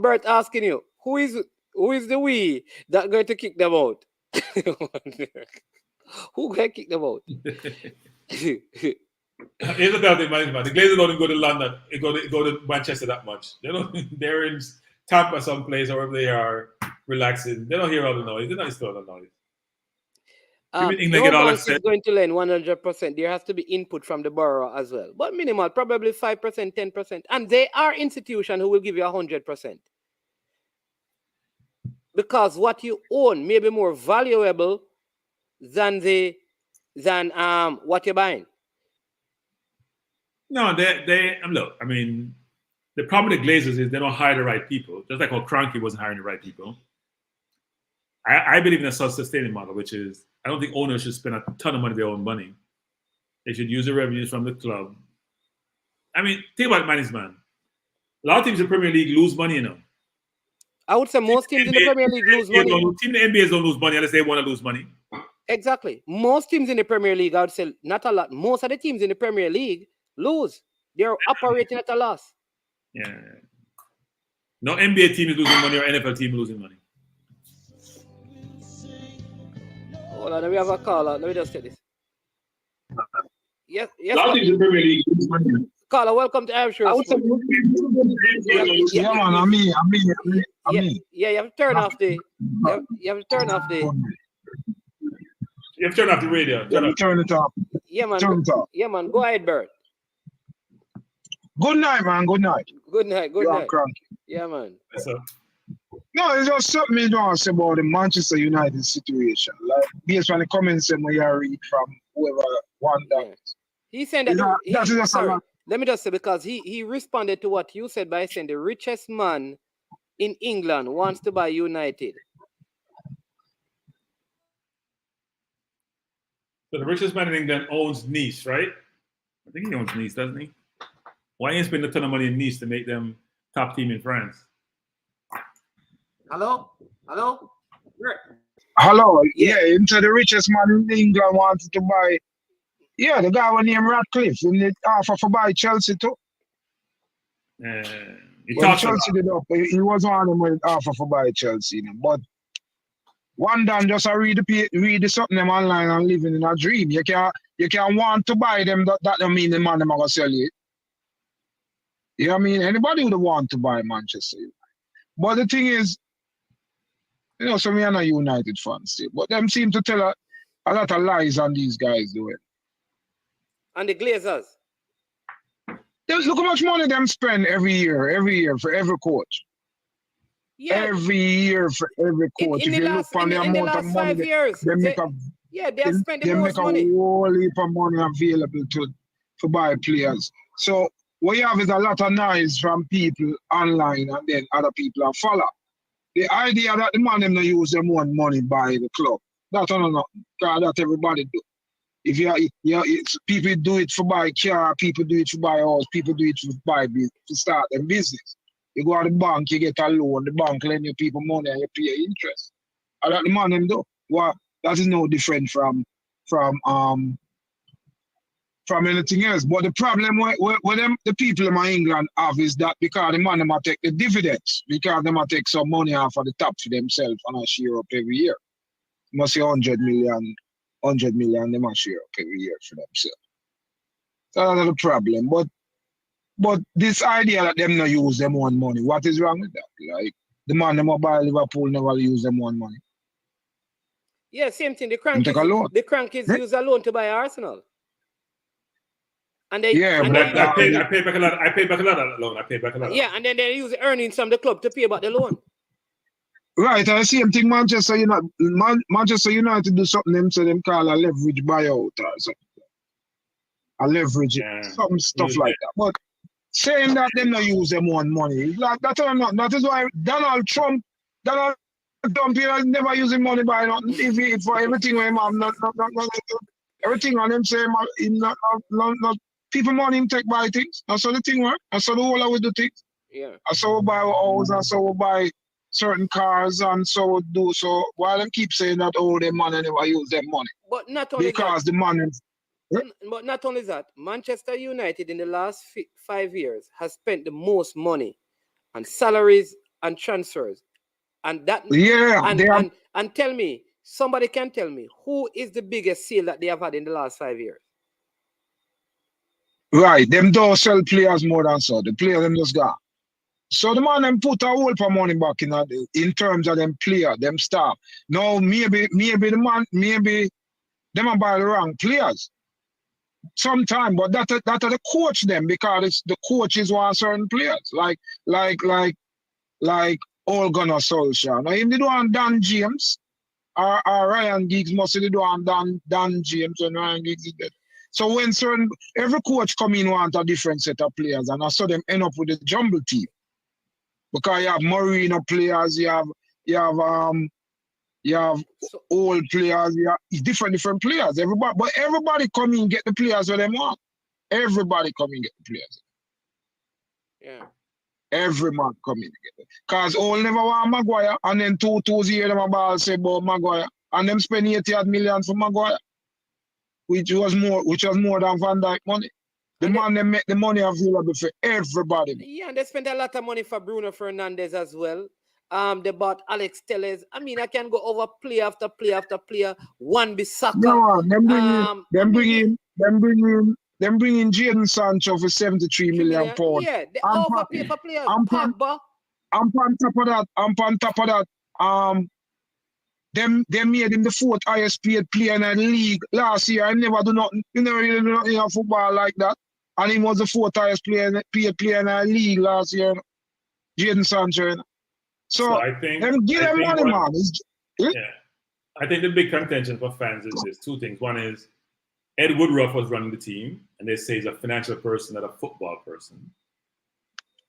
Bert asking you, who is the we that going to kick them out? Who going to kick them out? Here's the thing, man. The Glazers don't go to London, go to Manchester that much. They're in Tampa someplace or wherever they are relaxing. They don't hear all the noise. They're not still all the noise. England No get all bank upset. is going to lend 100%. There has to be input from the borrower as well, but minimal, probably 5%, 10%, and they are institutions who will give you 100%. Because what you own may be more valuable than what you're buying. No, they look. I mean, the problem with the Glazers is they don't hire the right people. Just like how Kroenke wasn't hiring the right people. I believe in a self-sustaining model, which is I don't think owners should spend a ton of money their own money. They should use the revenues from the club. I mean, think about it, man. A lot of teams in the Premier League lose money, you know. I would say most teams in the Premier League lose money. Teams in the NBA don't lose money unless they want to lose money. Exactly. Most teams in the Premier League, I would say, not a lot. Most of the teams in the Premier League lose. They're operating at a loss. Yeah. No NBA team is losing money or NFL team losing money. Hold on, we have a caller. Let me just take this. Yes. A lot of teams in the Premier League lose money. Caller, welcome to I'm Sure. Yeah, man, I'm me. Yeah, you have to turn off the. You have to turn off the. You have to turn off the radio. Turn it off. Yeah, man. Turn it off. Yeah, man. Go ahead, Bert. Good night, man. Good night. Good night. Good night. Yeah, man. No, it's just something you don't say about the Manchester United situation. Like, based on the comments that I read from whoever won that. Yeah. He said that. Sorry, let me just say, because he responded to what you said by saying the richest man in England wants to buy United. So the richest man in England owns Nice, right? I think he owns Nice, doesn't he? Why ain't spend a ton of money in Nice to make them top team in France? Hello? Hello. Yeah, into the richest man in England wanted to buy. Yeah, the guy was named Radcliffe. And they offer for buy Chelsea too. Chelsea did up. He was one of them with offer for buy Chelsea. You know. But one day just read the something them online and living in a dream. You can want to buy them. That don't mean the man them are gonna sell it. You know what I mean? Anybody would want to buy Manchester United. But the thing is, you know, so we are not United fans still. But them seem to tell a lot of lies on these guys doing. And the Glazers. Look how much money them spend every year for every coach. Yeah. Every year for every coach. In the last 5 years, they have spent the most money. They make a whole heap of money available to buy players. So what you have is a lot of noise from people online, and then other people are follow. The idea that the man them not use them own money buy the club, that's not that everybody do. If people do it for buy car, people do it for buy house, people do it to start their business. You go to the bank, you get a loan, the bank lend you people money and you pay interest. And that the man them do. Well, that is no different from anything else. But the problem with them, the people in England have is that because the man them take the dividends, because they take some money off of the top for themselves and share up every year. You must say 100 million they must share up every year for themselves. So that's the problem. But this idea that them not use them own money, what is wrong with that? Like the man them buy Liverpool never use them own money. Yeah, same thing. The Crankies use a loan to buy Arsenal. And they I paid back a lot. I paid back a lot of that loan. Yeah, and then they use the earnings from the club to pay back the loan. Right, and the same thing Manchester United do something them so them call a leverage buyout or something. A leverage, some stuff like that. But saying that them not use them own money, like that is why Donald Trump never using money by nothing. If for everything with him, not everything on him say not people money him take buy things. That's how the thing work. That's how the whole of we do things. Yeah. That's how we buy our house, that's how we buy certain cars, and so do so. While them keep saying that them money never use them money. But not only because that, the money. But not only that, Manchester United in the last 5 years has spent the most money on salaries and transfers, and that. Yeah. And tell me, somebody can tell me who is the biggest sale that they have had in the last 5 years? Right, them don't sell players more than so. The player them just gone. So the man them put a whole for money back in terms of them player, them staff. Now maybe the man, maybe them are by the wrong players. Sometime, but that are the coach them because it's the coaches want certain players like All Gunner Solskjaer. Now if they do on Dan James or Ryan Giggs must they do on Dan James and Ryan Giggs is dead. So when every coach come in want a different set of players, and I saw them end up with a jumble team because you have Marino players, you have old players, it's different players. Everybody come in get the players where they want. Everybody come in get the players. Yeah. Every man come in get them. Because all never want Maguire, and then 2 years them about say about Maguire, and them spend 80 million for Maguire, which was more than Van Dijk money. The man they make the money available for everybody. Yeah, and they spent a lot of money for Bruno Fernandes as well. They bought Alex Telles. I mean, I can go over player after player after player. One Bissaka. No, them bring in Jadon Sancho for 73 million pounds. Yeah, they overpay for players. Pogba. On top of that, them made him the 4th highest paid player in the league last year. I never do nothing. You never really do nothing in football like that. And he was the 4th highest paid player in the league last year. Jadon Sancho. So I think give them money, man. Yeah. I think the big contention for fans is this: 2 things. One is Ed Woodruff was running the team, and they say he's a financial person, not a football person.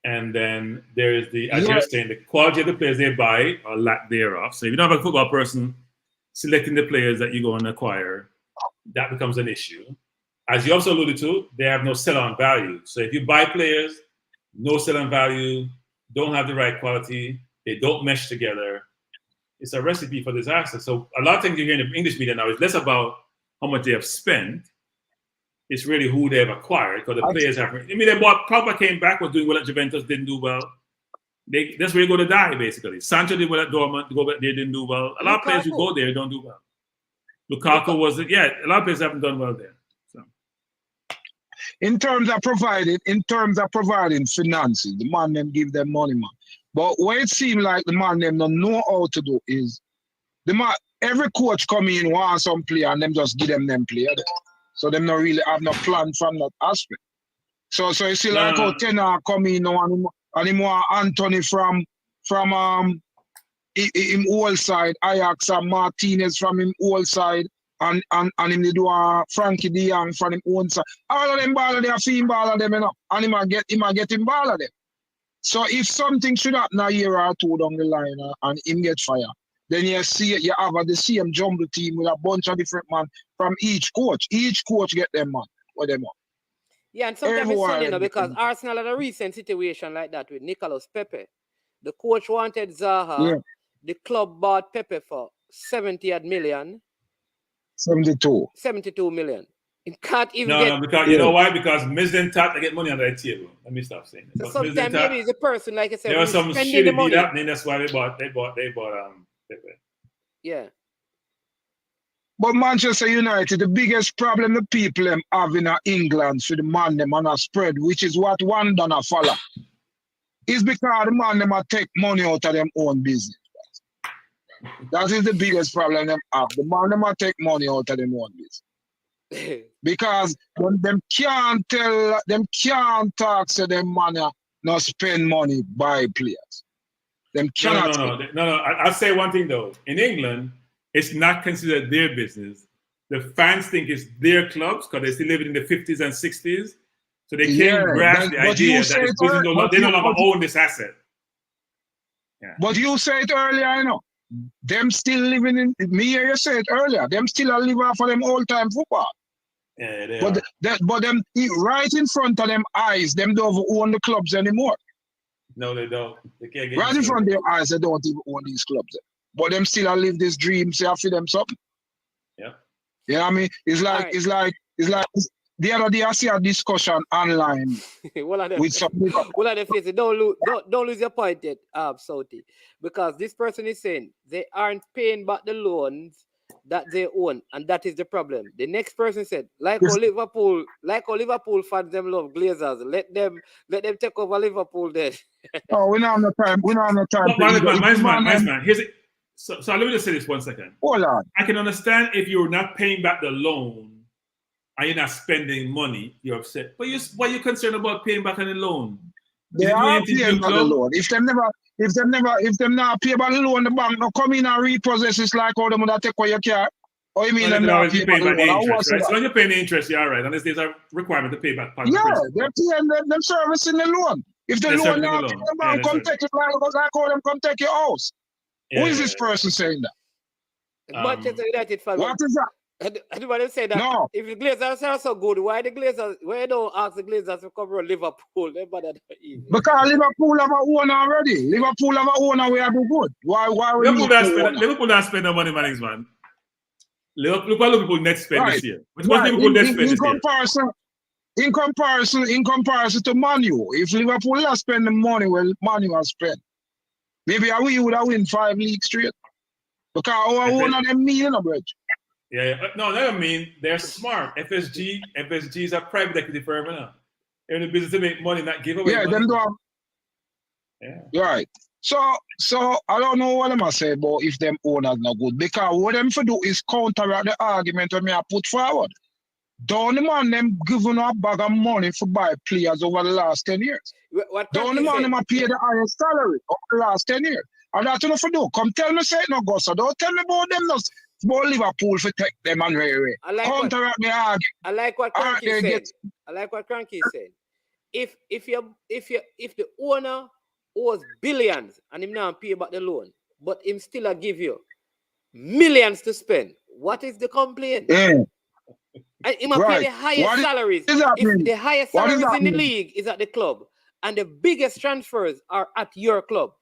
And then there is as you're saying, the quality of the players they buy or lack thereof. So if you don't have a football person selecting the players that you go and acquire, that becomes an issue. As you also alluded to, they have no sell-on value. So if you buy players, no sell-on value, don't have the right quality, they don't mesh together, it's a recipe for disaster. So a lot of things you hear in the English media now is less about how much they have spent. It's really who they have acquired, because the players have. I mean, they bought. Pogba came back, was doing well at Juventus, didn't do well. That's where you go to die, basically. Sancho did well at Dortmund, go back there, didn't do well. A lot of players who go there don't do well. Lukaku was, a lot of players haven't done well there. So, in terms of providing finances, the man them give them money, man. But what it seems like the man them don't know how to do is every coach come in want some player and them just give them player. So them not really have no plan from that aspect. So you see like how Tenor come in now and him want Anthony from him old side, Ajax and Martinez from him old side, and him they do Frankie de Jong from him own side. All of them baller they are feeling baller them, you know, and him get him baller them. So if something should happen a year or 2 down the line and him get fired, then you have the same jumble team with a bunch of different men from each coach. Each coach get them man with them on. Yeah, and sometimes it's funny, because Arsenal had a recent situation like that with Nicolas Pepe. The coach wanted Zaha. Yeah. The club bought Pepe for 70 million. 72 million. It can't even No, because you know why? Because Mislintat, they get money under the table. Let me stop saying it. So sometimes maybe it's a person, like I said, there was some shit happening. That's why they bought Pepe. Yeah. But Manchester United, the biggest problem the people have in England for the man them on a spread, which is what one done a follow, is because the man them take money out of them own business. That is the biggest problem them have. The man them take money out of them own business. Because them can't talk to them money not spend money buy players. Them cannot. No. I'll say one thing though. In England, it's not considered their business. The fans think it's their clubs because they still live in the 50s and 60s. So they can't grasp the idea that it's business they no longer own this asset. Yeah. But you said it earlier, you know. Them still living in you said it earlier. Them still are living for them all-time football. Yeah, they are. But them right in front of them eyes, them don't own the clubs anymore. No, they don't. They can't get right in front of their eyes, they don't even own these clubs. But them still live this dream, say I feel them something. Yeah. You know what I mean? It's like the other day I see a discussion online with some people. Don't lose your point yet, Sauti. Because this person is saying they aren't paying back the loans that they own, and that is the problem. The next person said, like how Liverpool fans them love Glazers, let them take over Liverpool then. Oh, we don't have no time. Man. So let me just say this 1 second. Hold on. I can understand if you're not paying back the loan and you're not spending money, you're upset. But why are you concerned about paying back on the loan? They are paying back the loan. If them not pay back the loan, the bank no come in and repossess it like how them would take away your car. Or you mean them not pay back the loan? Interest, right? So when you're paying the interest, you're all right. Unless there's a requirement to pay back part of the principal. They're paying them servicing the loan. If the loan not pay the bank, come take it like how them come take your house. Who is this person saying that? Manchester United fan. What is that? I want to say that no. If the Glazers are so good, why don't ask the Glazers to cover Liverpool? Because Liverpool have a owner already. Liverpool have a owner where do good. Why Liverpool don't spend no money, man. Look what Liverpool net spend this year. Liverpool net spend this year? In comparison to Man U, if Liverpool has spent the money, well, Man U has spent. Maybe we would have win 5 leagues straight. Because our owner them mean a bridge. Yeah. No, that don't mean they're smart. FSG is a private equity firm now. They're in the business to make money, not give away money. Them do have. Yeah. Right. So I don't know what I'm gonna say about if them owners not good. Because what them for do is counteract the argument that me I put forward. Don't the man them giving a bag of money for buy players over the last 10 years. Don't the man them pay the highest salary over the last 10 years. And that's enough to do. Come tell me say it no go. So don't tell me about them not. About Liverpool for take them and way. I like what Cranky said. I like what Cranky said. If the owner owes billions and him now pay back the loan, but him still give you millions to spend, what is the complaint? Yeah. And him pay the highest salaries. If the highest salaries in the league is at the club and the biggest transfers are at your club,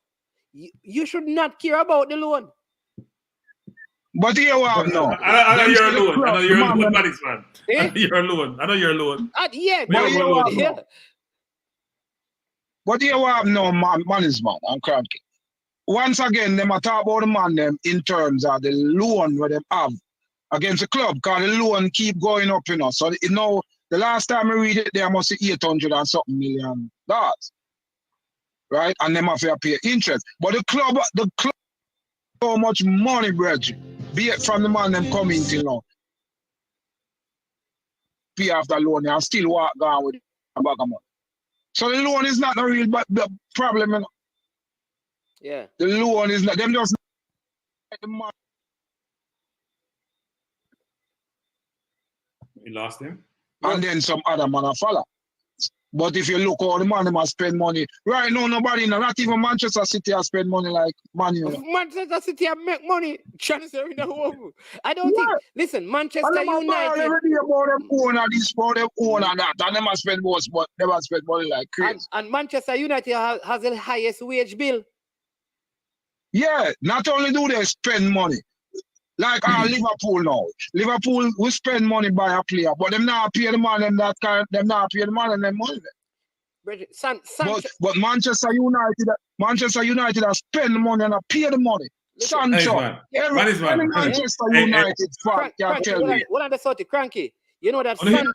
you should not care about the loan. But here what no. I know you're alone. I know you're alone, Parris, man. You're alone. I know you're alone. Yeah, but here what no, man is man. I'm cranky. Once again, them talk about the man them in terms of the loan where they have against the club, because the loan keep going up, you know. So the last time I read it, there must be $800 and something million. Right? And them have to pay interest. But the club so much money, brethren. Be it from the man them coming till now. Pay off the loan and still walk down with a bag of money. So the loan is not a real problem, you know. Yeah. The loan is not them just the money. You lost him? And then some other man follow. But if you look how the man must spend money. Right now, nobody, not even Manchester City has spent money like Man United. Manchester City have make money transferring the home. I don't think. Listen, Manchester United. Everything about them owner this, about them owner that, and they must spend most, but they must spend money like crazy. And Manchester United has the highest wage bill. Yeah, not only do they spend money, like Liverpool now. Liverpool will spend money by a player, but them not pay the man them that kind. Them not pay the man and them money. But Manchester United has spend the money and pay the money. Sancho, every Manchester United fan can tell me. What are the sort of Cranky? You know that Sancho.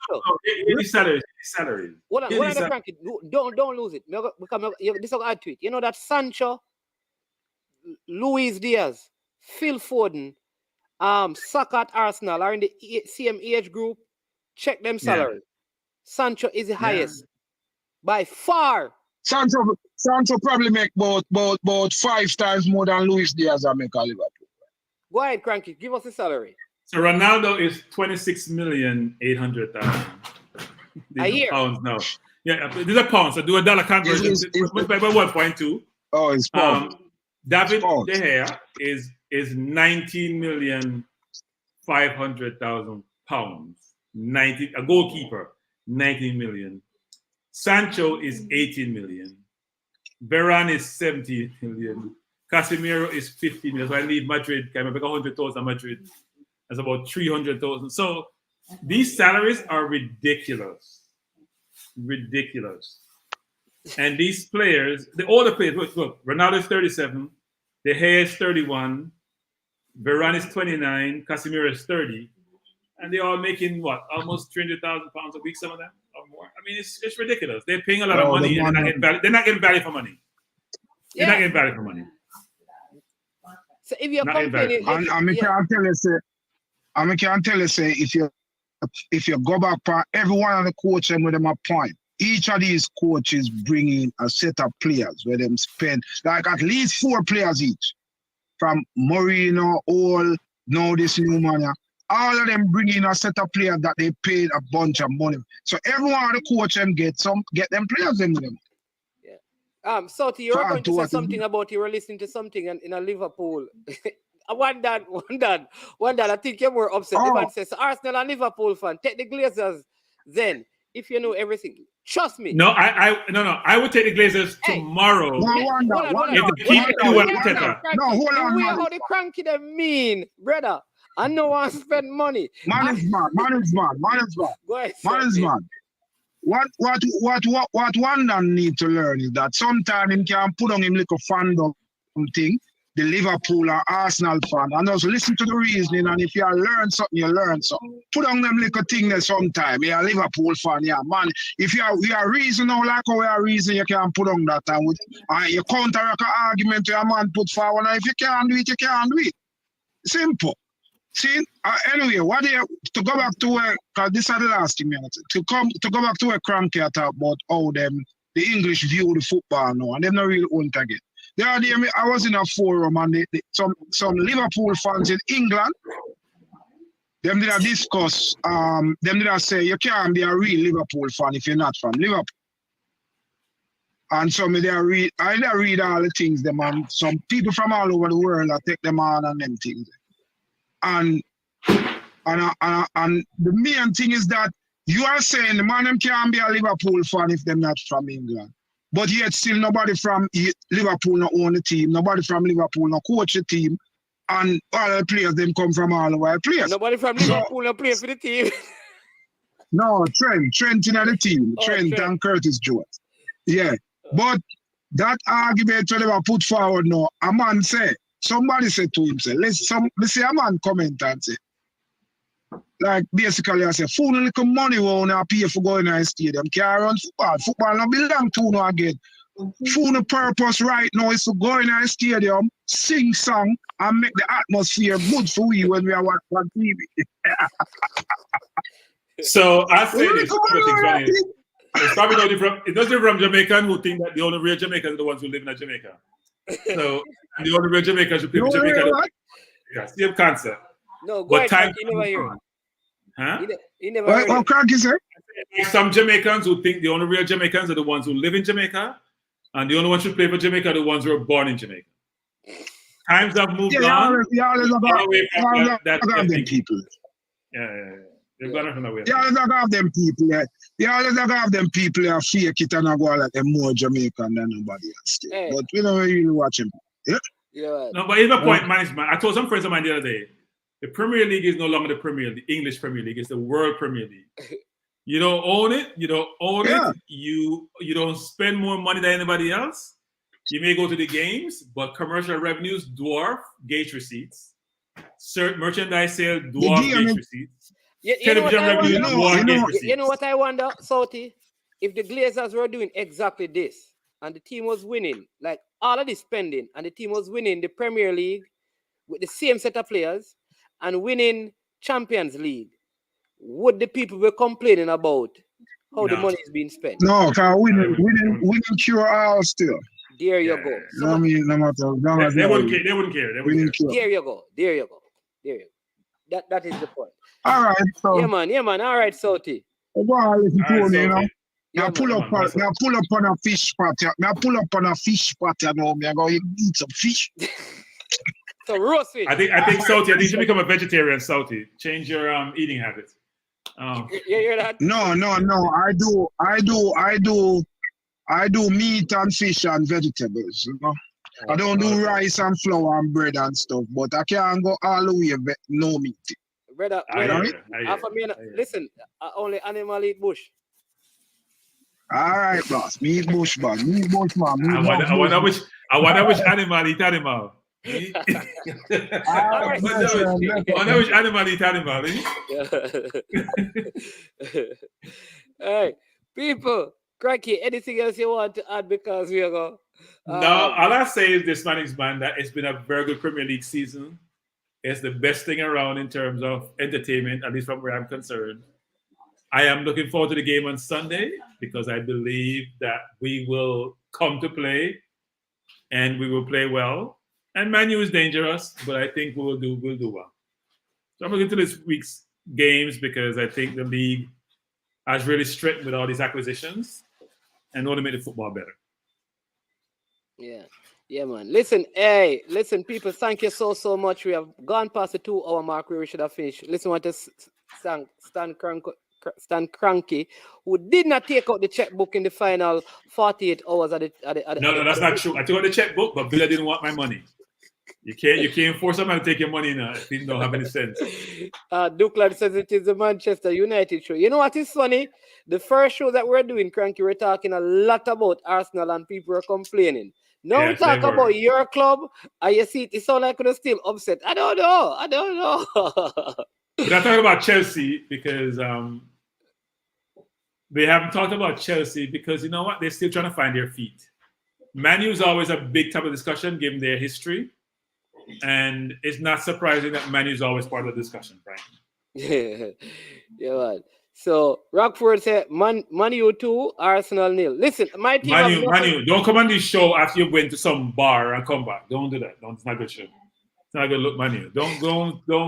Salary. What are the Cranky? Don't lose it. This is a tweet. You know that Sancho, Luis Diaz, Phil Foden, Saka at Arsenal are in the same age group. Check them salary. Yeah. Sancho is the highest by far. Sancho probably make about 5 times more than Luis Diaz and make a Liverpool. Go ahead, Cranky. Give us the salary. So Ronaldo is 26,800,000 a year. Pounds now. Yeah, these are pounds. So do a dollar conversion by 1.2. Oh, it's pounds. David De Gea is 19,500,000 pounds. A goalkeeper, 19 million. Sancho is 18 million. Varane is 17 million. Casemiro is 50 million. So I leave Madrid. I make 100,000 Madrid. That's about 300,000. So these salaries are ridiculous. Ridiculous. And these players, the older players, look, Ronaldo is 37, De Gea is 31, Varane is 29, Casemiro is 30, and they're all making what, almost 300,000 pounds a week, some of them or more. I mean, it's ridiculous. They're paying a lot of money and they're not getting value for money. They're not getting value for money. So if you're Not complaining, And I can tell you say, if you go back for every one of the coaches with them a point, each of these coaches bring in a set of players where them spend like at least 4 players each. From Moreno, all now this new man. All of them bring in a set of players that they paid a bunch of money. So every one of the coach them get them players in them. Yeah. So you were going to say something about you were listening to something in a Liverpool. One dad, I think you're more upset. The man says, Arsenal and Liverpool fan, take the Glazers then, if you know everything. Trust me. No, I would take the Glazers tomorrow. If they keep doing Arteta. No, hold on, man. How the cranky they mean, brother. I know I spend money. Man is man. Go ahead. Man is man. What one man need to learn is that sometimes he can put on him like a fandom thing, the Liverpool or Arsenal fan, and also listen to the reasoning, and if you learn something, you learn something. Put on them little thing there sometime. You're a Liverpool fan, yeah, man. If you are reason now, like how we are reason, you can put on that, and you counteract an argument to a man put forward, and if you can't do it, you can't do it. Simple. See, anyway, to go back to where, because this is the last thing, to go back to where Cranky talk about how the English view the football now, and them not really own it again. The other day, I was in a forum, and some Liverpool fans in England, them did discuss, them did say, you can't be a real Liverpool fan if you're not from Liverpool. And some I read all the things, them, and some people from all over the world I take them on and them things. And the main thing is that you are saying the man them can't be a Liverpool fan if they're not from England. But yet still nobody from Liverpool no own the team, nobody from Liverpool no coach the team, and all the players them come from all over the place. Nobody from Liverpool no play for the team. No, Trent in the team. Trent and Curtis Jones. Yeah. But that argument that they were put forward now, a man say, somebody said to him, say, let's see a man comment and say, like basically I say, fool little money won't pay for going to the stadium. Can't run football. Football not belong to no again. Fool the purpose right now is to go in the stadium, sing song, and make the atmosphere good for you when we are watching TV. So I say this. It's probably no different. It doesn't from Jamaican who think that the only real Jamaicans are the ones who live in Jamaica. So the only real Jamaicans should live in Jamaica. Yeah, same concept. No, go ahead, you never hear. Huh? You never heard. What crack is it? Some Jamaicans who think the only real Jamaicans are the ones who live in Jamaica, and the only ones who play for Jamaica are the ones who are born in Jamaica. Times have moved on. Them people. Yeah. They've gone from the way. You always have them people. You always have them people who fake it and go like them more Jamaican than nobody else. Hey. But we don't really watch them. Yeah. No, but here's my point, management. I told some friends of mine the other day, the Premier League is no longer the Premier League, the English Premier League. It's the World Premier League. You don't own it. You don't own it. You don't spend more money than anybody else. You may go to the games, but commercial revenues dwarf gate receipts. Certain merchandise sales dwarf gate receipts. You know what I wonder, Southie? If the Glazers were doing exactly this and the team was winning, like all of this spending, and the team was winning the Premier League with the same set of players and winning Champions League, would the people be complaining about how the money is being spent? No, because winning cure all still. There you go. No matter. They wouldn't care. There you go. That is the point. All right. So. Yeah, man. All right, Southie. Now pull up on a fish pot. Now pull up on a fish pot. You know, I'm going to eat some fish. So roast fish. I think Southie, I think you should become a vegetarian, Southie. Change your eating habits. You hear that? No. I do meat and fish and vegetables. You know? I don't do rice and flour and bread and stuff, but I can't go all the way no meat. Brother, listen, I only animal eat bush. All right, boss. Me eat bush, man. Me eat bush, man. I wonder which animal eat animal. I wonder which animal eat animal. Hey, people, Cracky, anything else you want to add because we are going? No, all I say is this, man, that it's been a very good Premier League season. It's the best thing around in terms of entertainment, at least from where I'm concerned. I am looking forward to the game on Sunday because I believe that we will come to play and we will play well. And Man U is dangerous, but I think we'll do well. So I'm looking to this week's games because I think the league has really strengthened with all these acquisitions and want to make the football better. Yeah, man. Listen, people, thank you so much. We have gone past the 2-hour mark where we should have finished. Listen, what to Stan Cranky, who did not take out the checkbook in the final 48 hours. No, that's not true. I took out the checkbook, but Villa didn't want my money. You can't force someone to take your money now if you don't have any sense. Duckland says it is the Manchester United show. You know what is funny? The first show that we're doing, Cranky, we're talking a lot about Arsenal and people are complaining. Now we talk about your club, and you see it sounds like we're still upset. I don't know. We're not talking about Chelsea because they haven't talked about Chelsea because you know what? They're still trying to find their feet. Man U is always a big topic of discussion given their history. And it's not surprising that Man U is always part of the discussion, frankly. Yeah, man. So Rockford said, Man U 2, Arsenal 0. Listen, my team. Man U, don't come on this show after you went to some bar and come back. Don't do that. It's not a good show. It's not a good look, Man U. Don't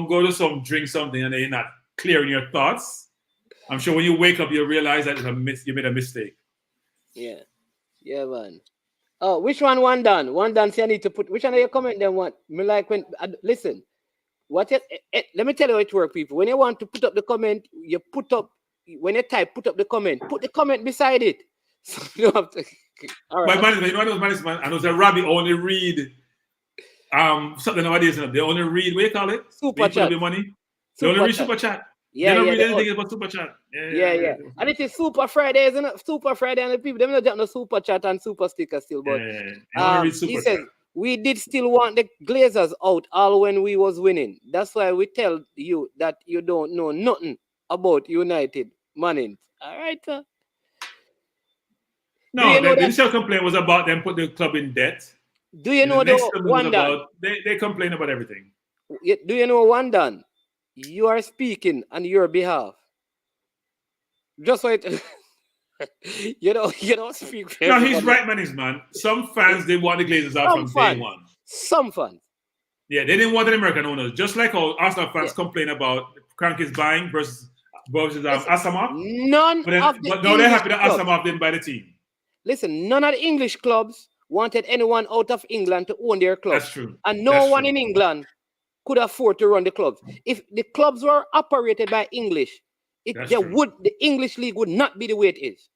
go to drink something and then you're not clear in your thoughts. I'm sure when you wake up, you realize that you made a mistake. Yeah, man. Oh, which one done? One done. See, I need to put. Which one of your comment then? What? Me like when listen. Let me tell you how it works, people. When you want to put up the comment, you put up. When you type, put up the comment. Put the comment beside it. So you don't have to. All right. But you know what, man? I know that Robbie only read something nowadays. They only read. What do you call it? Super chat. The money. They only read super chat. Yeah, they don't read anything about super chat. Yeah. And it is Super Friday, isn't it? Super Friday, and the people them not getting no super chat and super sticker still. But he says we did still want the Glazers out all when we was winning. That's why we tell you that you don't know nothing about United Manning. All right. No, the initial complaint was about them put the club in debt. Do you know the one done? They complain about everything. Do you know one done? You are speaking on your behalf. Just wait. you don't speak. No, he's right, man. Some fans they want the Glazers out from day one. Some fans. Yeah, they didn't want the American owners. Just like how Arsenal fans complain about Cranky's buying versus Asamoah. But now they're happy that Asamoah didn't buy the team. Listen, none of the English clubs wanted anyone out of England to own their club. That's true. And no one in England could afford to run the clubs. If the clubs were operated by English, the English league would not be the way it is.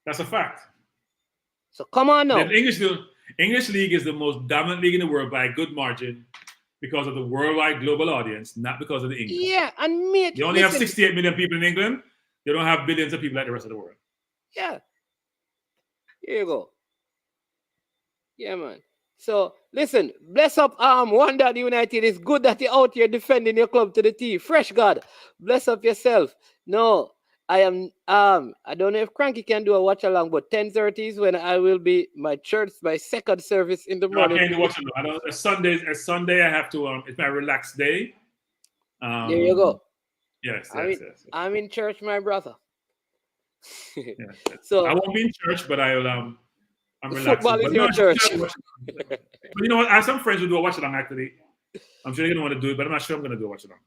That's a fact. So come on now. The English league is the most dominant league in the world by a good margin because of the worldwide global audience, not because of the English. Yeah, and mate, they only have 68 million people in England. They don't have billions of people like the rest of the world. Yeah. Here you go. Yeah, man. So listen, bless up Wonder United. It's good that you're out here defending your club to the team. Fresh God, bless up yourself. No, I am I don't know if Cranky can do a watch along, but 10:30 is when I will be my second service in the morning. I can't do watch along. I don't. Sunday I have to it's my relaxed day. There you go. Yes. I'm in church, my brother. Yes. So I won't be in church, but I'm relaxing. Football is your church. But you know what? I have some friends who do a watch along actually. I'm sure they're gonna want to do it, but I'm not sure I'm gonna do a watch along.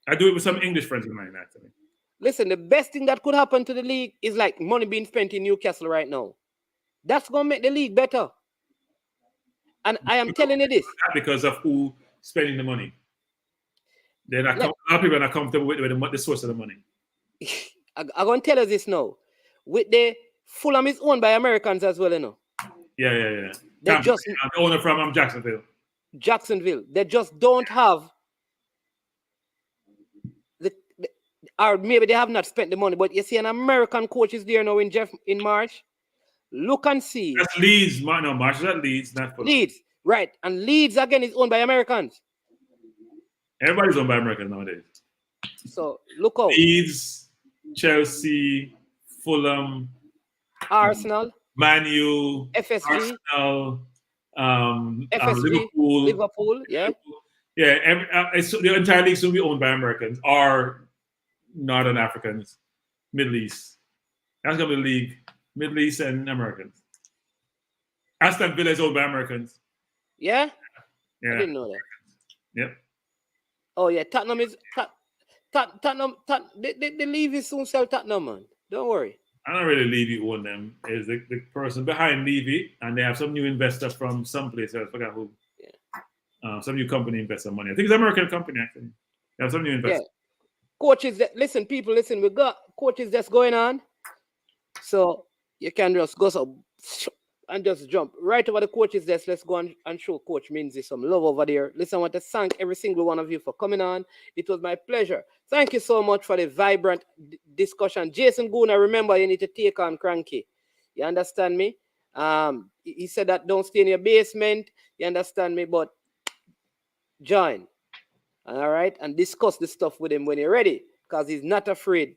I do it with some English friends of mine actually. Listen, the best thing that could happen to the league is like money being spent in Newcastle right now. That's gonna make the league better. And I am telling you this because of who spending the money. A lot of people are not comfortable with the source of the money. I'm gonna tell you this now. With the Fulham is owned by Americans as well, you know. Yeah. They just the owner from Jacksonville. They just don't have or maybe they have not spent the money. But you see, an American coach is there now in March. Look and see. That's Leeds. No, March is at Leeds, not Fulham. Leeds, right? And Leeds again is owned by Americans. Everybody's owned by Americans nowadays. So look out. Leeds, Chelsea, Fulham, Arsenal. Man U. FSG. Arsenal. FSG. Liverpool. Yeah. Yeah. The entire league will be owned by Americans or Northern Africans, Middle East. That's gonna be the league. Middle East and Americans. Aston Villa is owned by Americans. Yeah? Yeah. I didn't know that. Yep. Oh yeah, Tottenham is Tottenham. The Levy soon sell Tottenham, man. Don't worry. I don't really Levy own them. Is the person behind Levy, and they have some new investor from some place. I forgot who. Yeah. Some new company invest some money. I think it's an American company actually. They have some new investor. Yeah. Coaches that listen, people listen. We got coaches that's going on, so you can just go and just jump right over the coaches desk. Let's go and show Coach Minzy some love over there. Listen, I want to thank every single one of you for coming on. It was my pleasure. Thank you so much for the vibrant discussion. Jason Guna, remember, you need to take on Cranky. You understand me? He said that don't stay in your basement. You understand me? But join. All right? And discuss the stuff with him when you're ready, because he's not afraid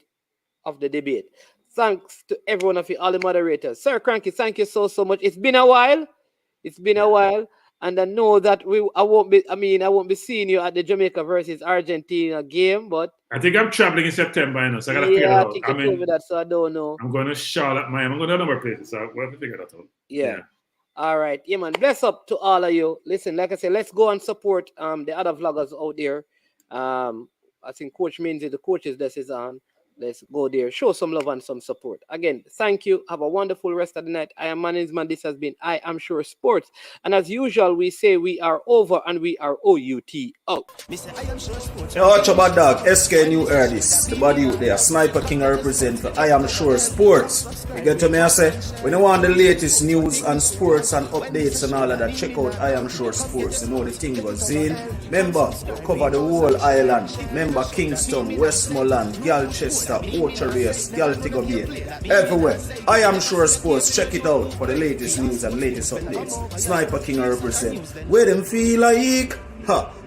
of the debate. Thanks to every one of you, all the moderators. Sir Cranky, thank you so much. It's been a while. And I know that I won't be seeing you at the Jamaica versus Argentina game, but I think I'm traveling in September, so I gotta figure it out. I think you told me that, so I don't know. I'm going to Charlotte, Miami. I'm going to a number of places, so we'll have to figure that out. Yeah. All right. Yeah, man. Bless up to all of you. Listen, like I said, let's go and support the other vloggers out there. I think Coach Minzy, the coaches that is on. Let's go there. Show some love and some support. Again, thank you. Have a wonderful rest of the night. I am Management. This has been I Am Sure Sports. And as usual, we say we are over and we are OUT out. Yo, watch about dog. SK New Erdis. The body out there. Sniper King I represent for I Am Sure Sports. You get to me, I say, when you want the latest news and sports and updates and all of that, check out I Am Sure Sports. You know the thing goes in. Remember, cover the whole island. Remember Kingston, Westmoreland, Galchester, Ocho Race, Galtigo Bay, everywhere. I Am Sure Sports. Check it out for the latest news and latest updates. Sniper King I represent. Where them feel like?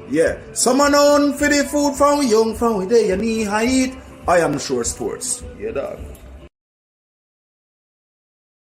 Yeah. Someone on for the food from young, from where they knee height. I Am Sure Sports. Yeah, dog.